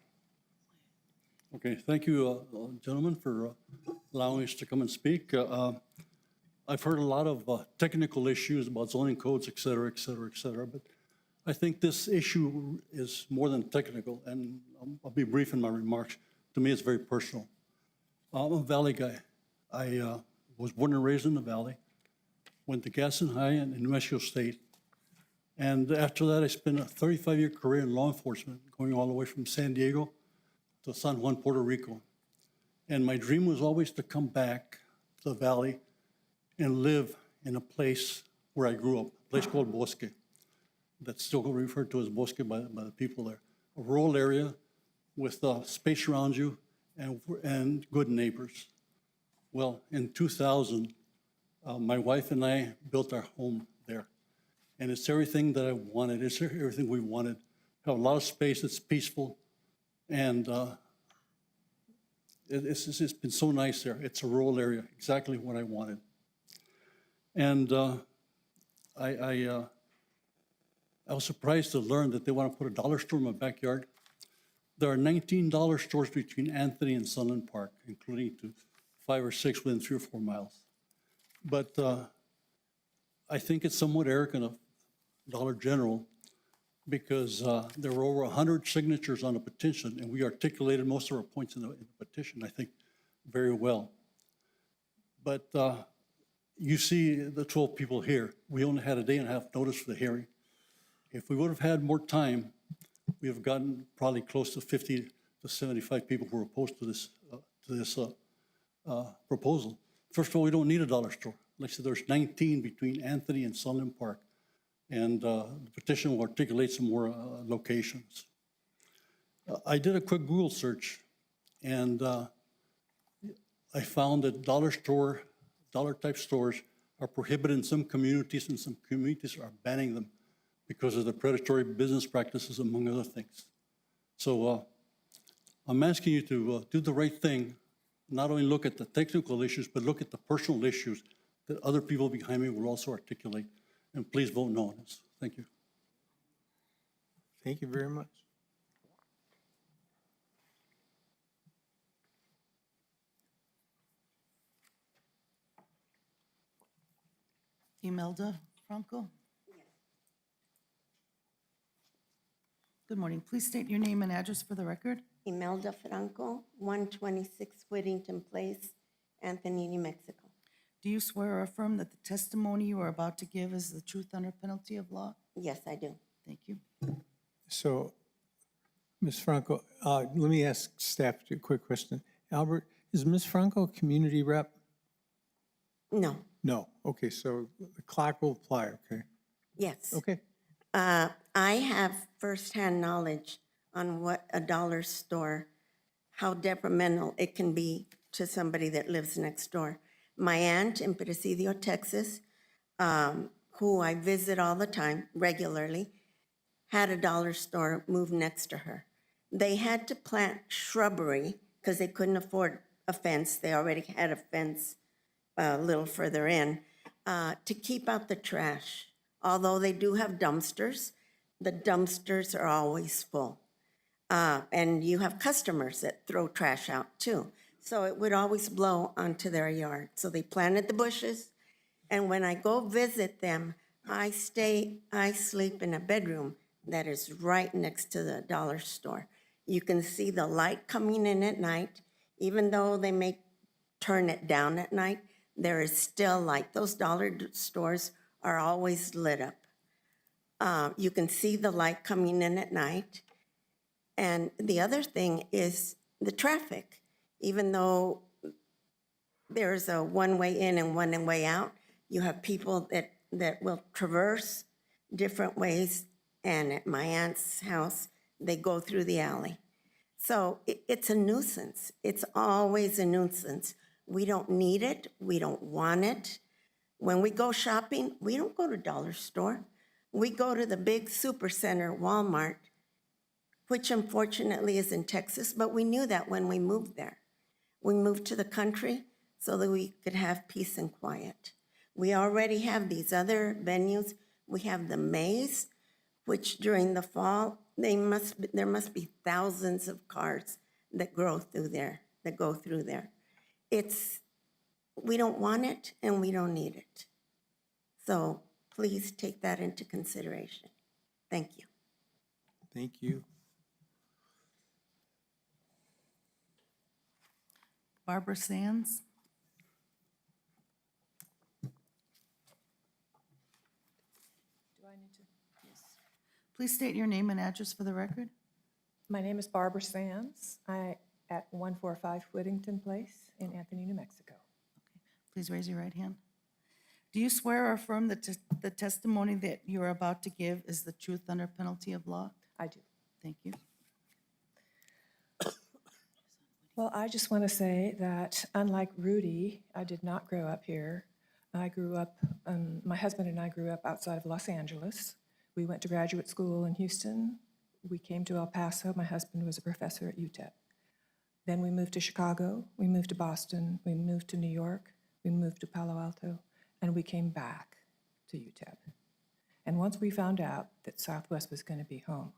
Okay, thank you, gentlemen, for allowing us to come and speak. I've heard a lot of technical issues about zoning codes, et cetera, et cetera, et cetera, but I think this issue is more than technical, and I'll be brief in my remarks. To me, it's very personal. I'm a Valley guy. I was born and raised in the Valley, went to Gaston High in New Mexico State, and after that, I spent a 35-year career in law enforcement, going all the way from San Diego to San Juan, Puerto Rico. And my dream was always to come back to the Valley and live in a place where I grew up, a place called Bosque. That's still referred to as Bosque by the people there. A rural area with space around you and good neighbors. Well, in 2000, my wife and I built our home there. And it's everything that I wanted. It's everything we wanted. Have a lot of space, it's peaceful. And it's been so nice there. It's a rural area, exactly what I wanted. And I was surprised to learn that they want to put a dollar store in my backyard. There are 19 dollar stores between Anthony and Sunland Park, including 5 or 6 within 3 or 4 miles. But I think it's somewhat arrogant of Dollar General because there were over 100 signatures on a petition, and we articulated most of our points in the petition, I think, very well. But you see the 12 people here. We only had a day and a half notice for the hearing. If we would have had more time, we have gotten probably close to 50 to 75 people who are opposed to this proposal. First of all, we don't need a dollar store. Like I said, there's 19 between Anthony and Sunland Park. And the petition will articulate some more locations. I did a quick Google search, and I found that dollar-type stores are prohibited in some communities, and some communities are banning them because of the predatory business practices, among other things. So I'm asking you to do the right thing, not only look at the technical issues, but look at the personal issues that other people behind me will also articulate. And please vote no on this. Thank you. Thank you very much. Imelda Franco? Good morning. Please state your name and address for the record. Imelda Franco, 126 Whittington Place, Anthony, New Mexico. Do you swear or affirm that the testimony you are about to give is the truth under penalty of law? Yes, I do. Thank you. So, Ms. Franco, let me ask staff a quick question. Albert, is Ms. Franco a community rep? No, No. Okay, so the clock will apply, okay? yes. Okay. I have firsthand knowledge on what a dollar store, how detrimental it can be to somebody that lives next door. My aunt in Presidio, Texas, who I visit all the time, regularly, had a dollar store move next to her. They had to plant shrubbery because they couldn't afford a fence. They already had a fence a little further in to keep out the trash. Although they do have dumpsters, the dumpsters are always full. And you have customers that throw trash out too. So it would always blow onto their yard. So they planted the bushes. And when I go visit them, I sleep in a bedroom that is right next to the dollar store. You can see the light coming in at night. Even though they may turn it down at night, there is still light. Those dollar stores are always lit up. You can see the light coming in at night. And the other thing is the traffic. Even though there's a one-way in and one-way out, you have people that will traverse different ways. And at my aunt's house, they go through the alley. So it's a nuisance. It's always a nuisance. We don't need it. We don't want it. When we go shopping, we don't go to dollar store. We go to the big supercenter, Walmart, which unfortunately is in Texas, but we knew that when we moved there. We moved to the country so that we could have peace and quiet. We already have these other venues. We have the maze, which during the fall, there must be thousands of cars that go through there. We don't want it and we don't need it. So please take that into consideration. Thank you. Thank you. Barbara Sands? Do I need to? Yes. Please state your name and address for the record. My name is Barbara Sands. At 145 Whittington Place in Anthony, New Mexico. Please raise your right hand. Do you swear or affirm that the testimony that you are about to give is the truth under penalty of law? I do. Thank you. Well, I just want to say that unlike Rudy, I did not grow up here. I grew up, my husband and I grew up outside of Los Angeles. We went to graduate school in Houston. We came to El Paso. My husband was a professor at UTEP. Then we moved to Chicago, we moved to Boston, we moved to New York, we moved to Palo Alto, and we came back to UTEP. And once we found out that Southwest was going to be home,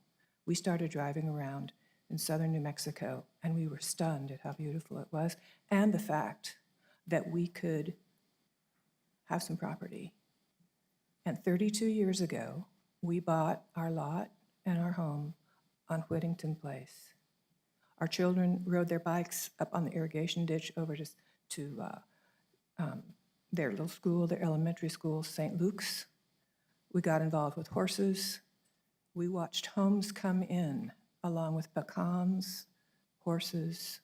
we started driving around in southern New Mexico, and we were stunned at how beautiful it was, and the fact that we could have some property. And 32 years ago, we bought our lot and our home on Whittington Place. Our children rode their bikes up on the irrigation ditch over to their little school, their elementary school, St. Luke's. We got involved with horses. We watched homes come in along with pecans, horses,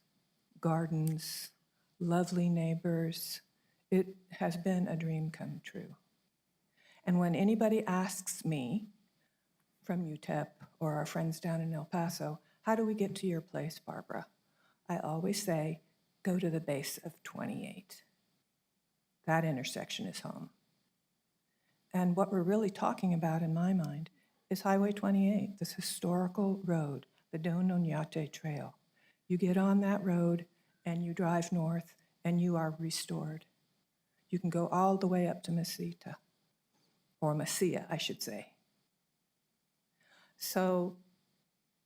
gardens, lovely neighbors. It has been a dream come true. And when anybody asks me from UTEP or our friends down in El Paso, how do we get to your place, Barbara? I always say, go to the base of 28. That intersection is home. And what we're really talking about in my mind is Highway 28, this historical road, the Don Oñate Trail. You get on that road and you drive north and you are restored. You can go all the way up to Mesita, or Mesilla, I should say. So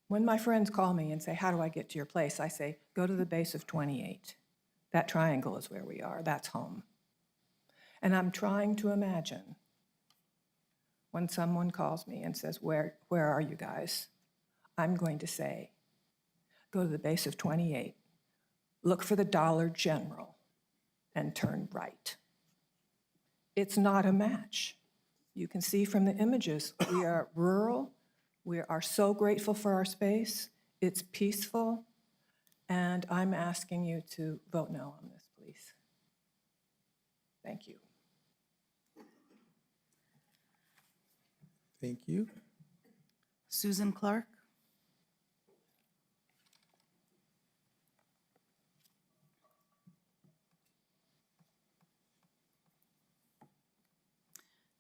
when my friends call me and say, how do I get to your place? I say, go to the base of 28. That triangle is where we are. That's home. And I'm trying to imagine when someone calls me and says, where are you guys? I'm going to say, go to the base of 28, look for the Dollar General, and turn right. it's not a match. You can see from the images, we are rural, we are so grateful for our space, it's peaceful, and I'm asking you to vote no on this, please. Thank you. Thank you. Susan Clark?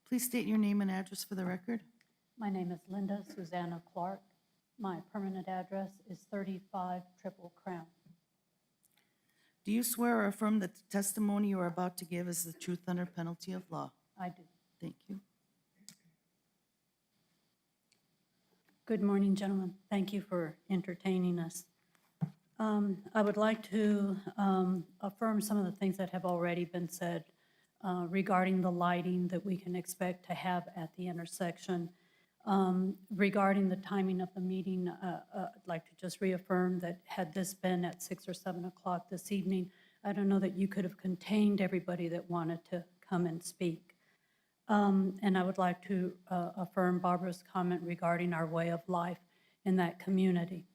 Please state your name and address for the record. My name is Linda Susanna Clark. My permanent address is 35 Triple Crown. Do you swear or affirm that the testimony you are about to give is the truth under penalty of law? I do. Thank you. Good morning, gentlemen. Thank you for entertaining us. I would like to affirm some of the things that have already been said regarding the lighting that we can expect to have at the intersection. Regarding the timing of the meeting, I'd like to just reaffirm that had this been at 6 or 7 o'clock this evening, I don't know that you could have contained everybody that wanted to come and speak. And I would like to affirm Barbara's comment regarding our way of life in that community.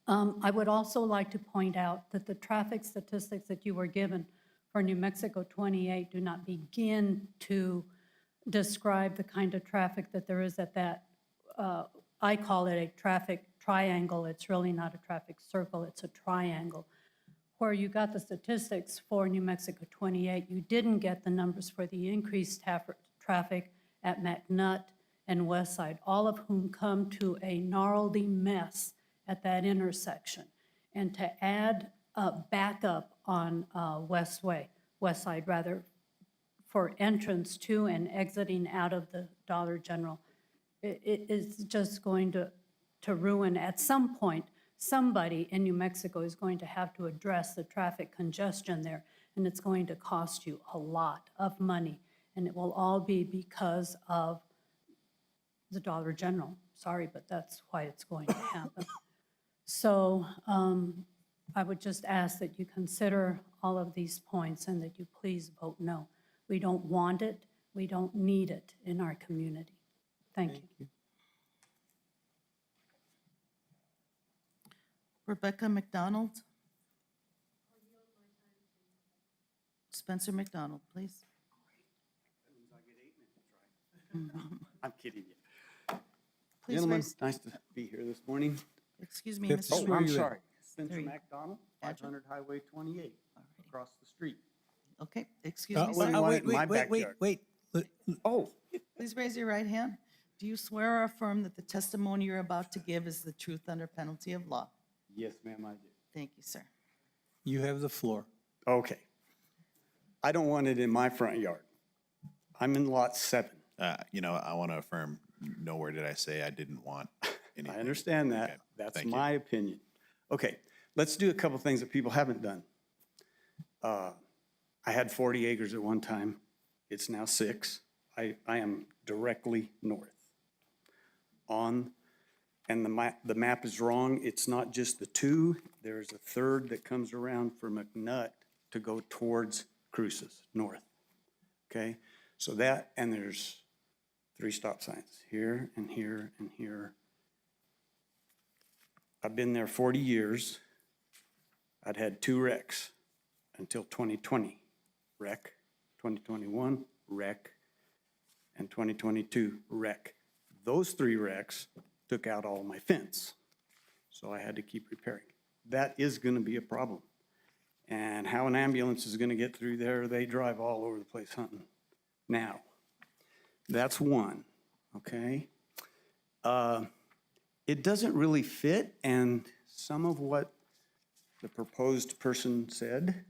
I would also like to point out that the traffic statistics that you were given for New Mexico 28 do not begin to describe the kind of traffic that there is at that, I call it a traffic triangle. It's really not a traffic circle, it's a triangle. Where you got the statistics for New Mexico 28, you didn't get the numbers for the increased traffic at McNutt and Westside, all of whom come to a gnarly mess at that intersection. And to add backup on Westside rather, for entrance to and exiting out of the Dollar General, it is just going to ruin. At some point, somebody in New Mexico is going to have to address the traffic congestion there, and it's going to cost you a lot of money, and it will all be because of the Dollar General. Sorry, but that's why it's going to happen. So I would just ask that you consider all of these points and that you please vote no. We don't want it, we don't need it in our community. Thank you. Rebecca McDonald? Spencer McDonald, please. I'm kidding you. Please Gentlemen, raise- nice to be here this morning. Excuse me, You have to Mr. swear I'm you in. sorry. There Spencer you go. McDonald, 500 Highway 28, across the street. Okay, excuse Uh, me, wait, sir. wait, in my backyard. wait. Oh, Please raise your right hand. Do you swear or affirm that the testimony you're about to give is the truth under penalty of law? yes, ma'am, I do. Thank you, sir. You have the floor. Okay. I don't want it in my front yard. I'm in lot 7. You know, I want to affirm, nowhere did I say I didn't want anything. I understand Okay, that. That's thank you. my opinion. Okay, let's do a couple things that people haven't done. I had 40 acres at one time. It's now 6. I am directly north. And the map is wrong. It's not just the 2. There's a 3rd that comes around from McNutt to go towards Cruces, north. Okay? So that, and there's 3 stop signs, here and here and here. I've been there 40 years. I'd had 2 wrecks until 2020. Wreck, 2021, wreck, and 2022, wreck. Those 3 wrecks took out all my fence, so I had to keep repairing. That is gonna be a problem. And how an ambulance is gonna get through there, they drive all over the place hunting. Now, that's one, okay? It doesn't really fit, and some of what the proposed person said,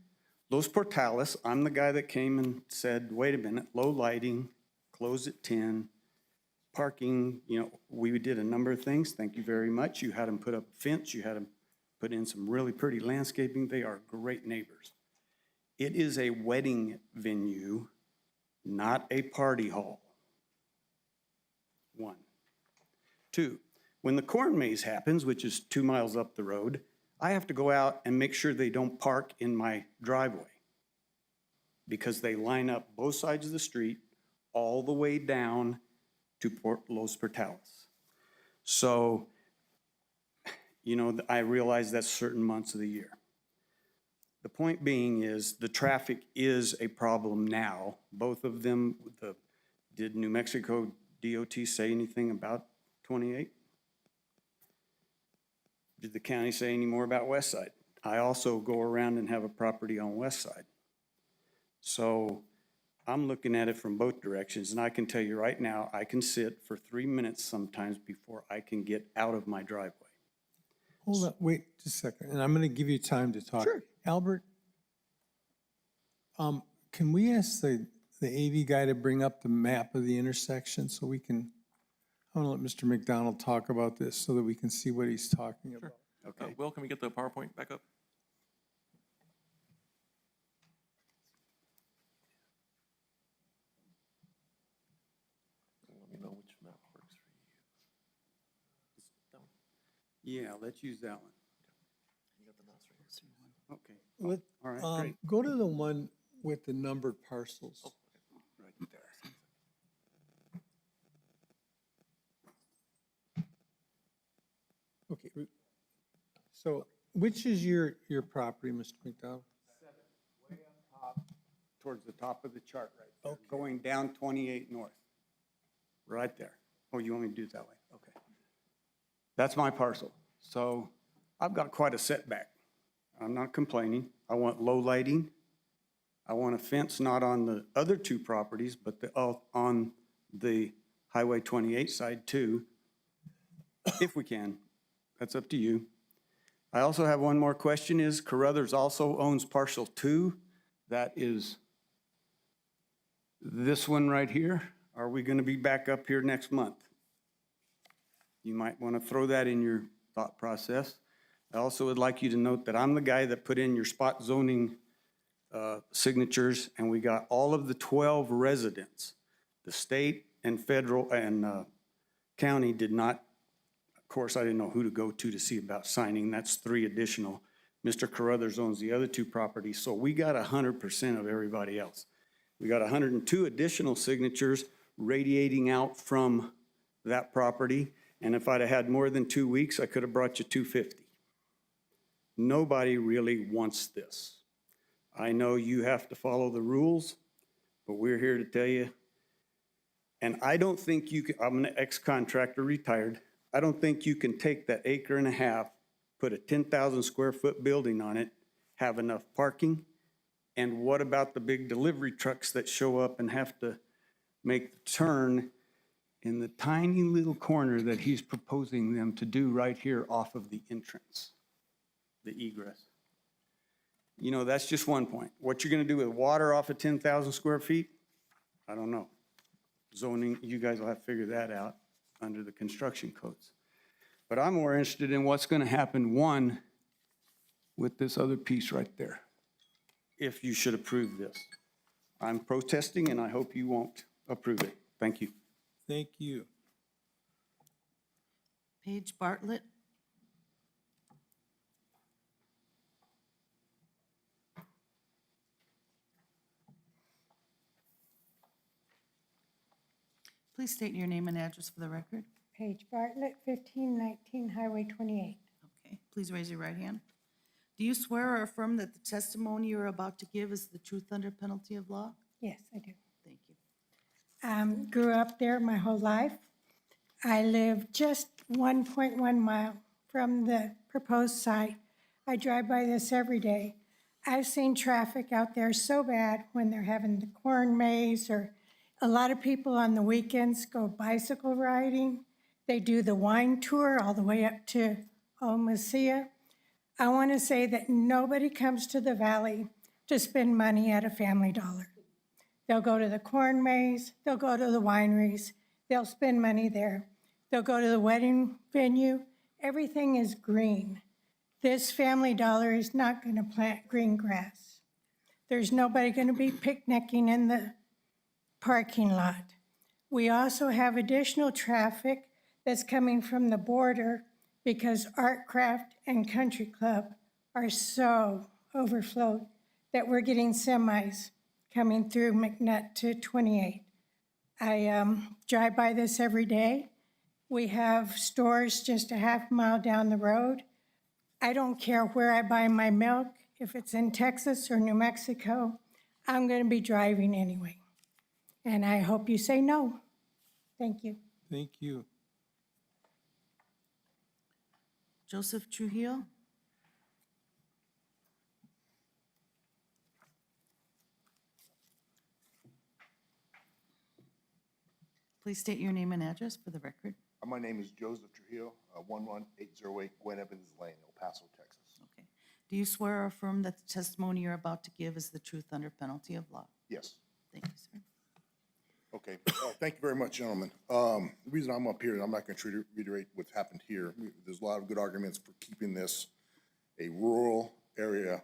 Los Portales, I'm the guy that came and said, wait a minute, low lighting, close at 10, parking, you know, we did a number of things. Thank you very much. You had them put up a fence, you had them put in some really pretty landscaping. They are great neighbors. It is a wedding venue, not a party hall. 1. 2, when the corn maze happens, which is 2 miles up the road, I have to go out and make sure they don't park in my driveway. because they line up both sides of the street all the way down to Los Portales. So, you know, I realize that's certain months of the year. The point being is the traffic is a problem now. Both of them, did New Mexico DOT say anything about 28? Did the county say any more about West Side? I also go around and have a property on West Side. So I'm looking at it from both directions, and I can tell you right now, I can sit for 3 minutes sometimes before I can get out of my driveway. Hold on, wait just a second, and I'm going to give you time to talk. Sure. Albert, can we ask the AV guy to bring up the map of the intersection so we can, I want to let Mr. McDonald talk about this so that we can see what he's talking about. Okay. Will, can we get the PowerPoint back up? Let me know which map works for you. That one? Yeah, let's use that one. You got the mouse right here. Okay. Let- All right, great. Go to the one with the numbered parcels. Right there. Okay, so which is your property, Mr. McDonald? Way up top, towards the top of the chart right there, going down 28 north. Right there. Oh, you want me to do it that way? Okay. That's my parcel. So I've got quite a setback. I'm not complaining. I want low lighting. I want a fence not on the other two properties, but on the Highway 28 side too, if we can. That's up to you. I also have one more question is Carruthers also owns parcel 2. That is this one right here. Are we going to be back up here next month? You might want to throw that in your thought process. I also would like you to note that I'm the guy that put in your spot zoning signatures, and we got all of the 12 residents. The state and federal and county did not. Of course, I didn't know who to go to see about signing. That's 3 additional. Mr. Carruthers owns the other 2 properties, so we got 100% of everybody else. We got 102 additional signatures radiating out from that property, and if I'd have had more than 2 weeks, I could have brought you 250. Nobody really wants this. I know you have to follow the rules, but we're here to tell you, and I don't think you can, I'm an ex-contractor retired, I don't think you can take that 1.5 acres, put a 10,000 square foot building on it, have enough parking, and what about the big delivery trucks that show up and have to make the turn in the tiny little corner that he's proposing them to do right here off of the entrance, the egress? You know, that's just one point. What you're gonna do with water off of 10,000 square feet, I don't know. Zoning, you guys will have to figure that out under the construction codes. But I'm more interested in what's gonna happen, one, with this other piece right there, if you should approve this. I'm protesting and I hope you won't approve it. Thank you. Thank you. Paige Bartlett. Please state your name and address for the record. Paige Bartlett, 1519 Highway 28. Okay, please raise your right hand. Do you swear or affirm that the testimony you are about to give is the truth under penalty of law? Yes, I do. Thank you. Grew up there my whole life. I live just 1.1 mile from the proposed site. I drive by this every day. I've seen traffic out there so bad when they're having the corn maze, or a lot of people on the weekends go bicycle riding. They do the wine tour all the way up to Omasea. I want to say that nobody comes to the valley to spend money at a Family Dollar. They'll go to the corn maze, they'll go to the wineries, they'll spend money there. They'll go to the wedding venue. Everything is green. This Family Dollar is not going to plant green grass. There's nobody going to be picnicking in the parking lot. We also have additional traffic that's coming from the border because Art Craft and Country Club are so overflowed that we're getting semis coming through McNutt to 28. I drive by this every day. We have stores just a half mile down the road. I don't care where I buy my milk, if it's in Texas or New Mexico, I'm going to be driving anyway. And I hope you say no. Thank you. Thank you. Joseph Trujillo? Please state your name and address for the record. My name is Joseph Trujillo, 11808 Gwen Evans Lane, El Paso, Texas. Okay. Do you swear or affirm that the testimony you're about to give is the truth under penalty of law? Yes. Thank you, sir. Okay. Thank you very much, gentlemen. The reason I'm up here, and I'm not going to reiterate what's happened here. There's a lot of good arguments for keeping this a rural area.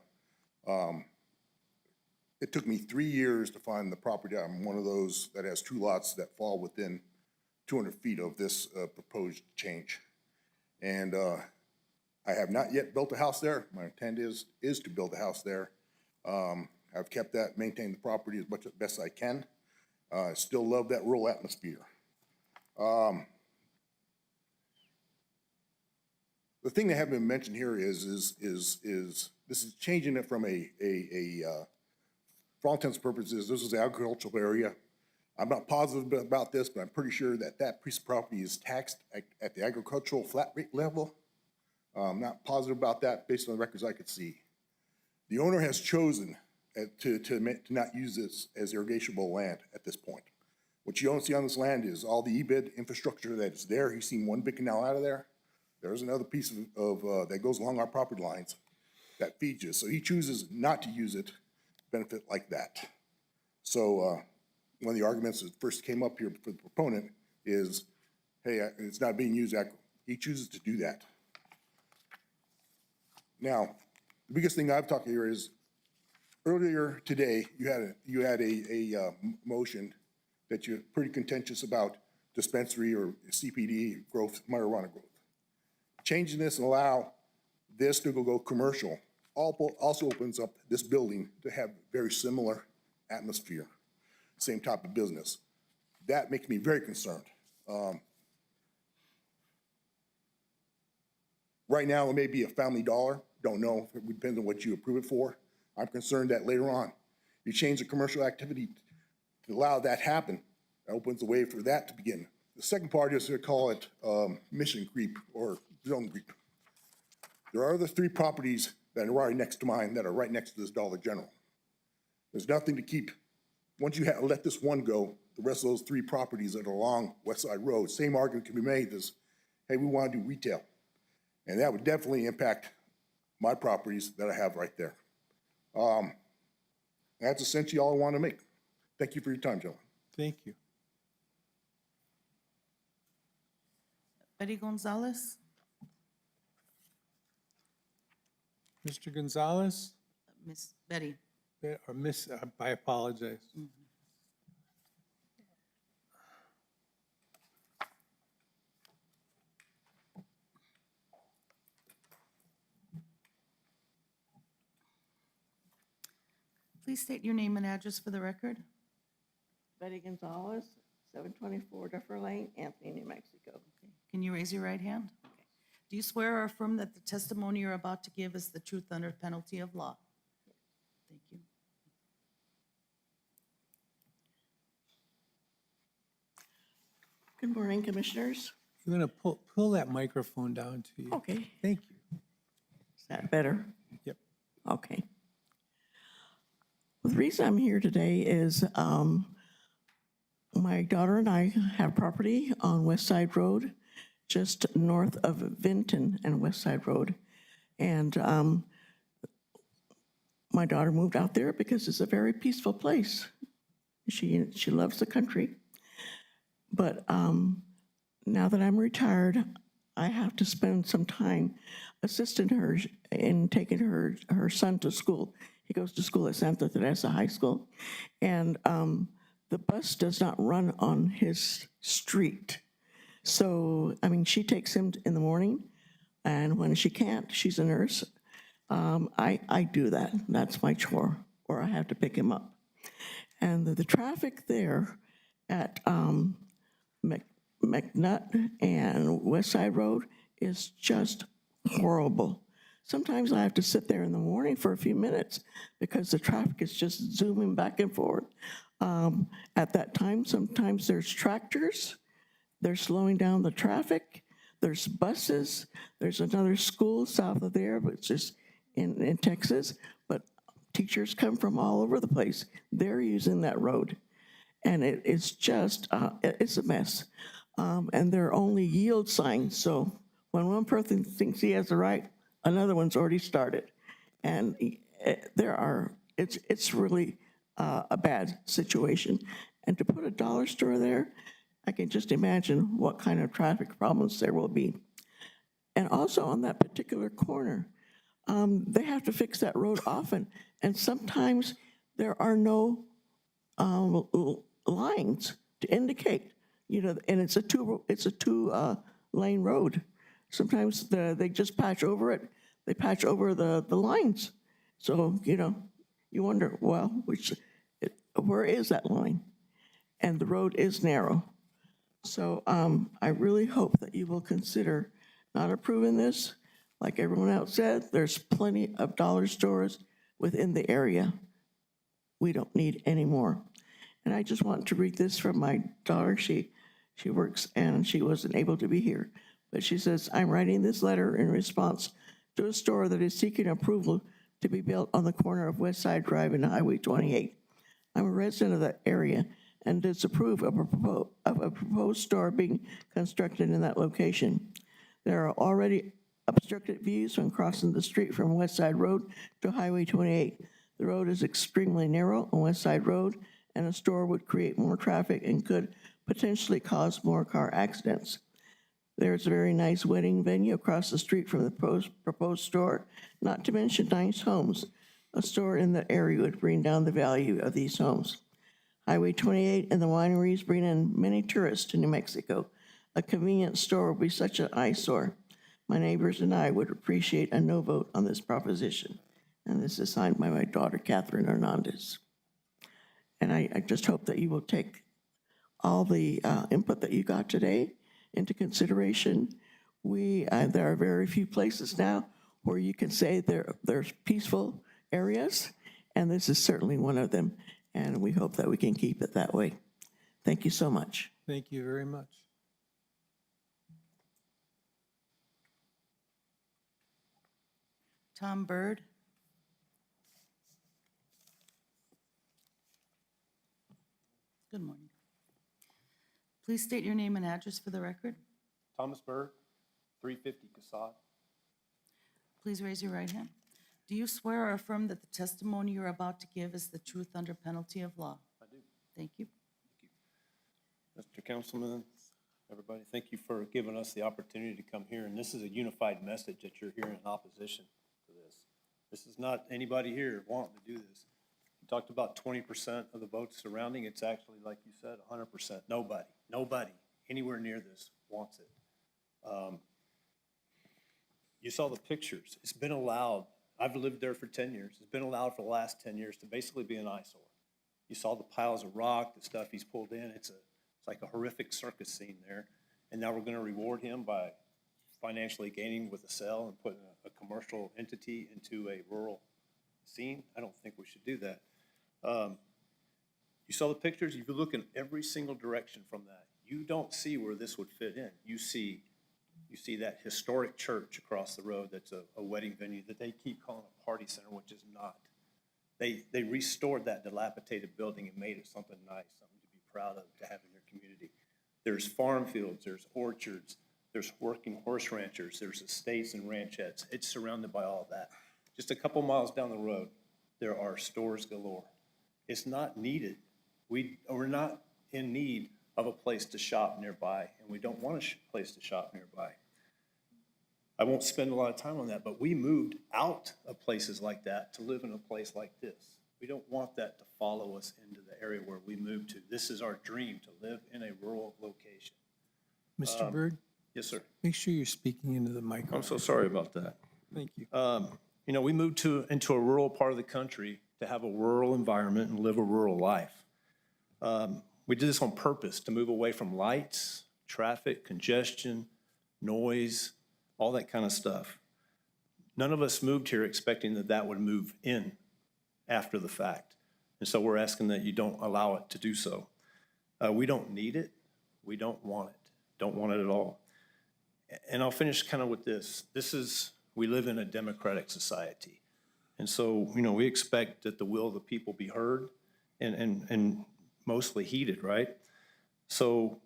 It took me 3 years to find the property. I'm one of those that has 2 lots that fall within 200 feet of this proposed change. And I have not yet built a house there. My intent is to build a house there. I've kept that, maintained the property as much as best I can. I still love that rural atmosphere. The thing that haven't been mentioned here is this is changing it from for all intents and purposes, this is an agricultural area. I'm not positive about this, but I'm pretty sure that that piece of property is taxed at the agricultural flat rate level. I'm not positive about that based on the records I could see. The owner has chosen to not use this as irrigatable land at this point. What you don't see on this land is all the EBID infrastructure that is there. He's seen one big canal out of there. There's another piece of that goes along our property lines that feeds you. So he chooses not to use it, benefit like that. So one of the arguments that first came up here for the proponent is, hey, it's not being used. He chooses to do that. Now, the biggest thing I've talked here is earlier today you had a motion that you're pretty contentious about dispensary or CPD growth, marijuana growth. Changing this and allow this to go commercial also opens up this building to have very similar atmosphere, same type of business. That makes me very concerned. Right now, it may be a Family Dollar. Don't know. It depends on what you approve it for. I'm concerned that later on, you change the commercial activity to allow that happen. That opens the way for that to begin. The second part is to call it mission creep or zone creep. There are the 3 properties that are right next to mine that are right next to this Dollar General. There's nothing to keep. Once you let this one go, the rest of those 3 properties that are along West Side Road, same argument can be made as, hey, we want to do retail. And that would definitely impact my properties that I have right there. That's essentially all I want to make. Thank you for your time, gentlemen. Thank you. Betty Gonzalez? Mr. Gonzalez? Miss Betty? Or Miss, I apologize. Please state your name and address for the record. Betty Gonzalez, 724 Duffer Lane, Anthony, New Mexico. Can you raise your right hand? Okay. Do you swear or affirm that the testimony you're about to give is the truth under penalty of law? Thank you. Good morning, Commissioners. You're going to pull that microphone down to you. Okay. Thank you. Is that better? Yep. Okay. The reason I'm here today is my daughter and I have property on West Side Road, just north of Vinton and West Side Road. And my daughter moved out there because it's a very peaceful place. She loves the country. But now that I'm retired, I have to spend some time assisting her in taking her son to school. He goes to school at Santa Teresa High School. And the bus does not run on his street. So, I mean, she takes him in the morning, and when she can't, she's a nurse. I do that. That's my chore, or I have to pick him up. And the traffic there at McNutt and West Side Road is just horrible. Sometimes I have to sit there in the morning for a few minutes because the traffic is just zooming back and forth. At that time, sometimes there's tractors, they're slowing down the traffic, there's buses, there's another school south of there, which is in Texas, but teachers come from all over the place. They're using that road. And it's just, it's a mess. And there are only yield signs, so when one person thinks he has the right, another one's already started. And it's really a bad situation. And to put a dollar store there, I can just imagine what kind of traffic problems there will be. And also on that particular corner, they have to fix that road often. And sometimes there are no lines to indicate, and it's a two lane road. Sometimes they just patch over it. They patch over the lines. So, you wonder, well, where is that line? And the road is narrow. So I really hope that you will consider not approving this. Like everyone else said, there's plenty of dollar stores within the area. We don't need any more. And I just want to read this from my daughter. She works and she wasn't able to be here. But she says, I'm writing this letter in response to a store that is seeking approval to be built on the corner of West Side Drive and Highway 28. I'm a resident of that area and disapprove of a proposed store being constructed in that location. There are already obstructed views when crossing the street from West Side Road to Highway 28. The road is extremely narrow on West Side Road, and a store would create more traffic and could potentially cause more car accidents. There's a very nice wedding venue across the street from the proposed store, not to mention nice homes. A store in the area would bring down the value of these homes. Highway 28 and the wineries bring in many tourists to New Mexico. A convenience store would be such an eyesore. My neighbors and I would appreciate a no vote on this proposition. And this is signed by my daughter, Catherine Hernandez. And I just hope that you will take all the input that you got today into consideration. There are very few places now where you can say there's peaceful areas, and this is certainly one of them. And we hope that we can keep it that way. Thank you so much. Thank you very much. Tom Byrd. Good morning. Please state your name and address for the record. Thomas Byrd, 350 Casad. Please raise your right hand. Do you swear or affirm that the testimony you're about to give is the truth under penalty of law? I do. Thank you. Mr. Councilman, everybody, thank you for giving us the opportunity to come here. And this is a unified message that you're hearing in opposition to this. This is not anybody here wanting to do this. You talked about 20% of the votes surrounding. It's actually, like you said, 100%. Nobody anywhere near this wants it. You saw the pictures. It's been allowed. I've lived there for 10 years. It's been allowed for the last 10 years to basically be an eyesore. You saw the piles of rock, the stuff he's pulled in. It's like a horrific circus scene there. And now we're going to reward him by financially gaining with a sale and putting a commercial entity into a rural scene. I don't think we should do that. You saw the pictures. If you look in every single direction from that, you don't see where this would fit in. You see that historic church across the road that's a wedding venue that they keep calling a party center, which is not. They restored that dilapidated building and made it something nice, something to be proud of, to have in your community. There's farm fields, there's orchards, there's working horse ranchers, there's estates and ranchettes. It's surrounded by all that. Just a couple miles down the road, there are stores galore. It's not needed. We're not in need of a place to shop nearby, and we don't want a place to shop nearby. I won't spend a lot of time on that, but we moved out of places like that to live in a place like this. We don't want that to follow us into the area where we moved to. This is our dream, to live in a rural location. Mr. Byrd? Yes, sir. Make sure you're speaking into the microphone. I'm so sorry about that. Thank you. We moved into a rural part of the country to have a rural environment and live a rural life. We did this on purpose to move away from lights, traffic, congestion, noise, all that kind of stuff. None of us moved here expecting that that would move in after the fact. And so we're asking that you don't allow it to do so. We don't need it. We don't want it. Don't want it at all. And I'll finish kind of with this. We live in a democratic society. And so, we expect that the will of the people be heard and mostly heeded, right? So,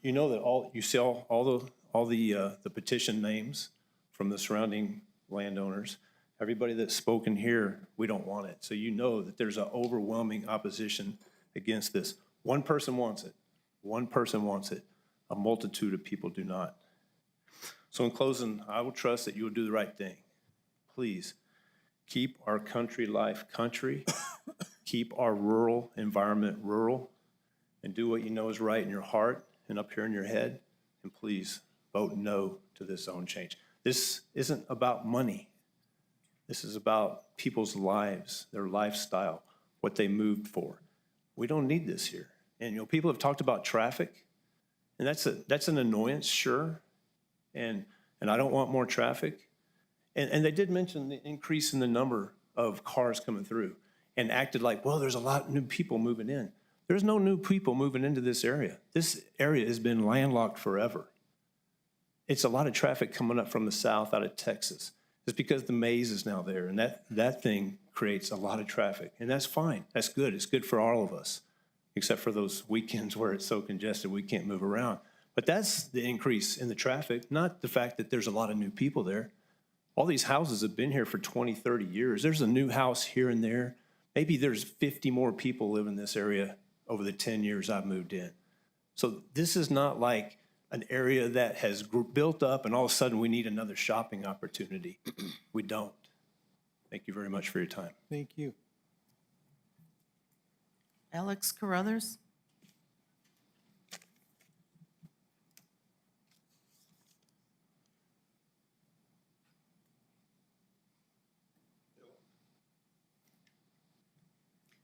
that you see all the petition names from the surrounding landowners. Everybody that's spoken here, we don't want it. So that there's an overwhelming opposition against this. One person wants it. One person wants it. A multitude of people do not. So in closing, I will trust that you will do the right thing. Please, keep our country life country. Keep our rural environment rural. And do what you know is right in your heart and up here in your head. And please, vote no to this zone change. This isn't about money. This is about people's lives, their lifestyle, what they moved for. We don't need this here. And, people have talked about traffic, and that's an annoyance, sure. And I don't want more traffic. And they did mention the increase in the number of cars coming through and acted like, well, there's a lot of new people moving in. There's no new people moving into this area. This area has been landlocked forever. It's a lot of traffic coming up from the south out of Texas. It's because the maze is now there, and that thing creates a lot of traffic. And that's fine. That's good. It's good for all of us, except for those weekends where it's so congested we can't move around. But that's the increase in the traffic, not the fact that there's a lot of new people there. All these houses have been here for 20, 30 years. There's a new house here and there. Maybe there's 50 more people live in this area over the 10 years I've moved in. So this is not like an area that has built up and all of a sudden we need another shopping opportunity. We don't. Thank you very much for your time. Thank you. Alex Carruthers?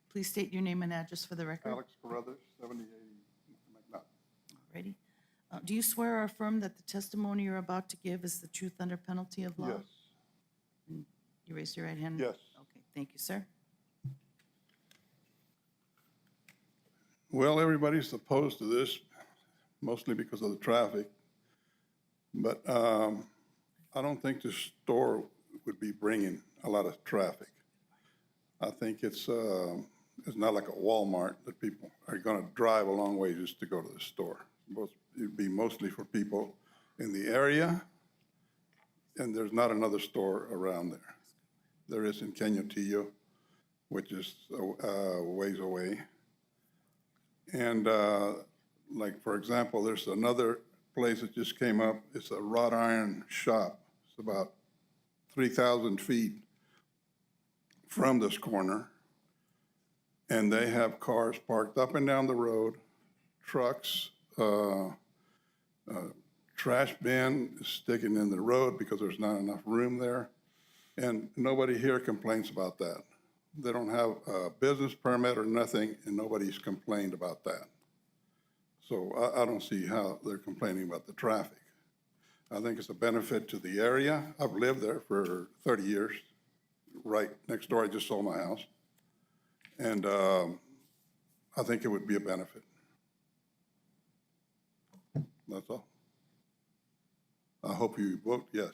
Please state your name and address for the record. Alex Carruthers, 7080 McNutt. Alrighty. Do you swear or affirm that the testimony you're about to give is the truth under penalty of law? Yes. And you raised your right hand? Yes. Okay, thank you, sir. Well, everybody's opposed to this, mostly because of the traffic. But I don't think the store would be bringing a lot of traffic. I think it's not like a Walmart that people are going to drive a long way just to go to the store. It'd be mostly for people in the area, and there's not another store around there. There is in Cañotillo, which is a ways away. And like, for example, there's another place that just came up. It's a wrought iron shop. It's about 3,000 feet from this corner. And they have cars parked up and down the road, trucks, trash bin is sticking in the road because there's not enough room there. And nobody here complains about that. They don't have a business permit or nothing, and nobody's complained about that. So I don't see how they're complaining about the traffic. I think it's a benefit to the area. I've lived there for 30 years. Right next door, I just sold my house. And I think it would be a benefit. That's all. I hope you vote yes.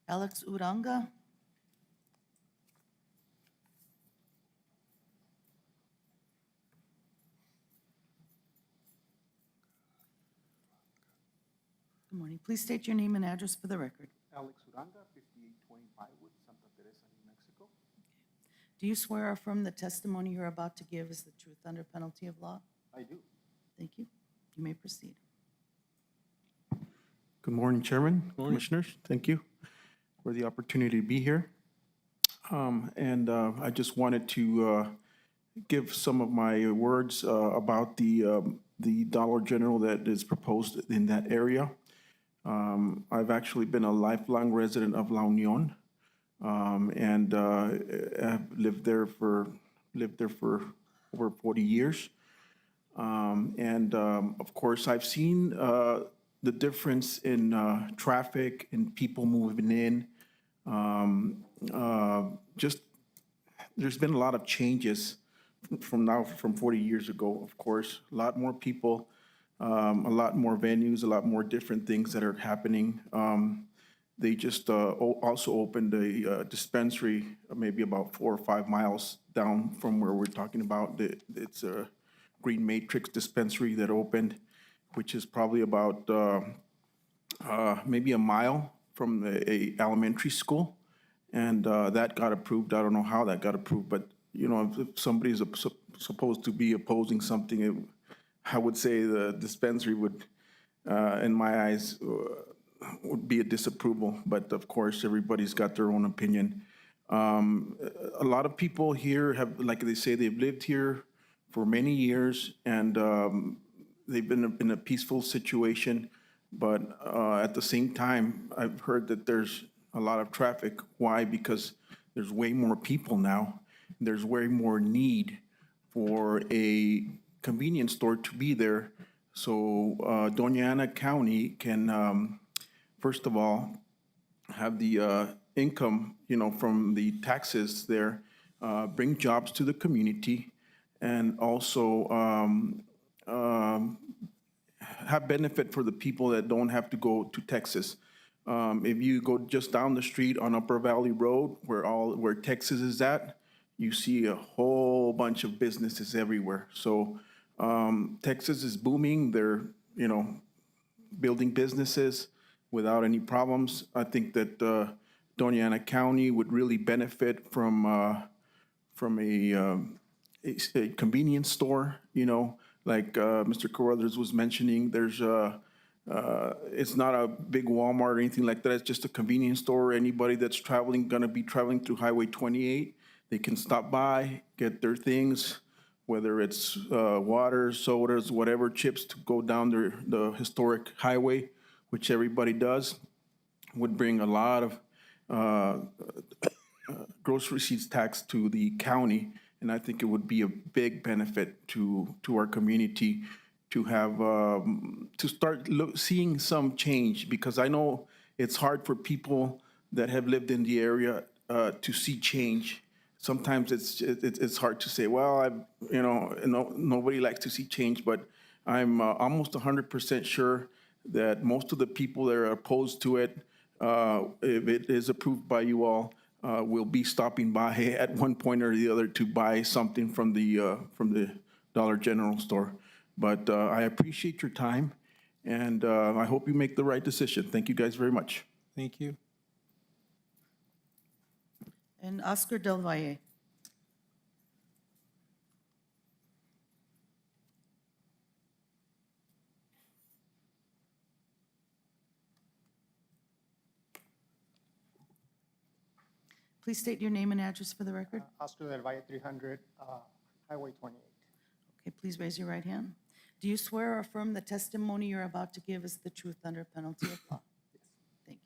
Alex Uranga? Good morning. Please state your name and address for the record. Alex Uranga, 5820 Bywood, Santa Teresa, New Mexico. Do you swear or affirm the testimony you're about to give is the truth under penalty of law? I do. Thank you. You may proceed. Good morning, Chairman, Commissioners. Thank you for the opportunity to be here. I just wanted to give some of my words about the Dollar General that is proposed in that area. I've actually been a lifelong resident of La Union. and have lived there for over 40 years. Of course, I've seen the difference in traffic and people moving in. Just there's been a lot of changes from 40 years ago, of course. A lot more people, a lot more venues, a lot more different things that are happening. They just also opened a dispensary maybe about 4 or 5 miles down from where we're talking about. It's a Green Matrix dispensary that opened, which is probably about maybe a mile from a elementary school. And that got approved. I don't know how that got approved, but you know, if somebody's supposed to be opposing something, I would say the dispensary would, in my eyes, would be a disapproval. But of course, everybody's got their own opinion. A lot of people here have, like they say, they've lived here for many years, and they've been in a peaceful situation. But at the same time, I've heard that there's a lot of traffic. Why? Because there's way more people now. There's way more need for a convenience store to be there. So Doña Ana County can, first of all, have the income, you know, from the taxes there, bring jobs to the community, and also have benefit for the people that don't have to go to Texas. If you go just down the street on Upper Valley Road, where Texas is at, you see a whole bunch of businesses everywhere. So Texas is booming. They're, you know, building businesses without any problems. I think that Doña Ana County would really benefit from a convenience store, you know, like Mr. Carruthers was mentioning. There's it's not a big Walmart or anything like that. It's just a convenience store. Anybody that's gonna be traveling through Highway 28, they can stop by, get their things, whether it's water, sodas, whatever, chips, to go down the historic highway, which everybody does, would bring a lot of gross receipts tax to the county. And I think it would be a big benefit to our community to have, to start seeing some change, because I know it's hard for people that have lived in the area to see change. Sometimes it's hard to say, well, nobody likes to see change, but I'm almost 100% sure that most of the people that are opposed to it, if it is approved by you all, will be stopping by at one point or the other to buy something from the Dollar General store. But I appreciate your time, and I hope you make the right decision. Thank you guys very much. Thank you. And Oscar Del Valle. Please state your name and address for the record. Oscar Del Valle, 300 Highway 28. Okay, please raise your right hand. Do you swear or affirm the testimony you're about to give is the truth under penalty of law? Thank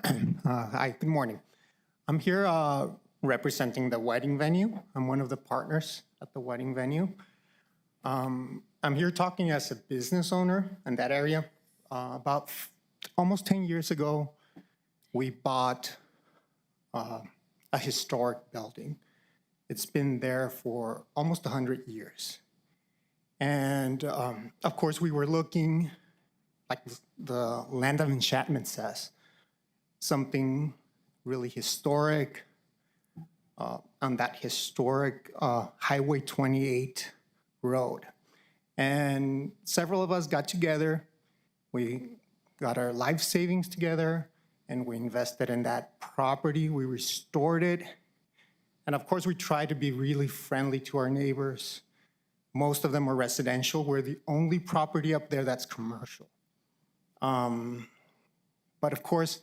you. Hi, good morning. I'm here representing the wedding venue. I'm one of the partners at the wedding venue. I'm here talking as a business owner in that area. About almost 10 years ago, we bought a historic building. It's been there for almost 100 years. And of course, we were looking, like the Land of Enchantment says, something really historic on that historic Highway 28 road. And several of us got together. We got our life savings together, and we invested in that property. We restored it. And of course, we tried to be really friendly to our neighbors. Most of them were residential. We're the only property up there that's commercial. But of course,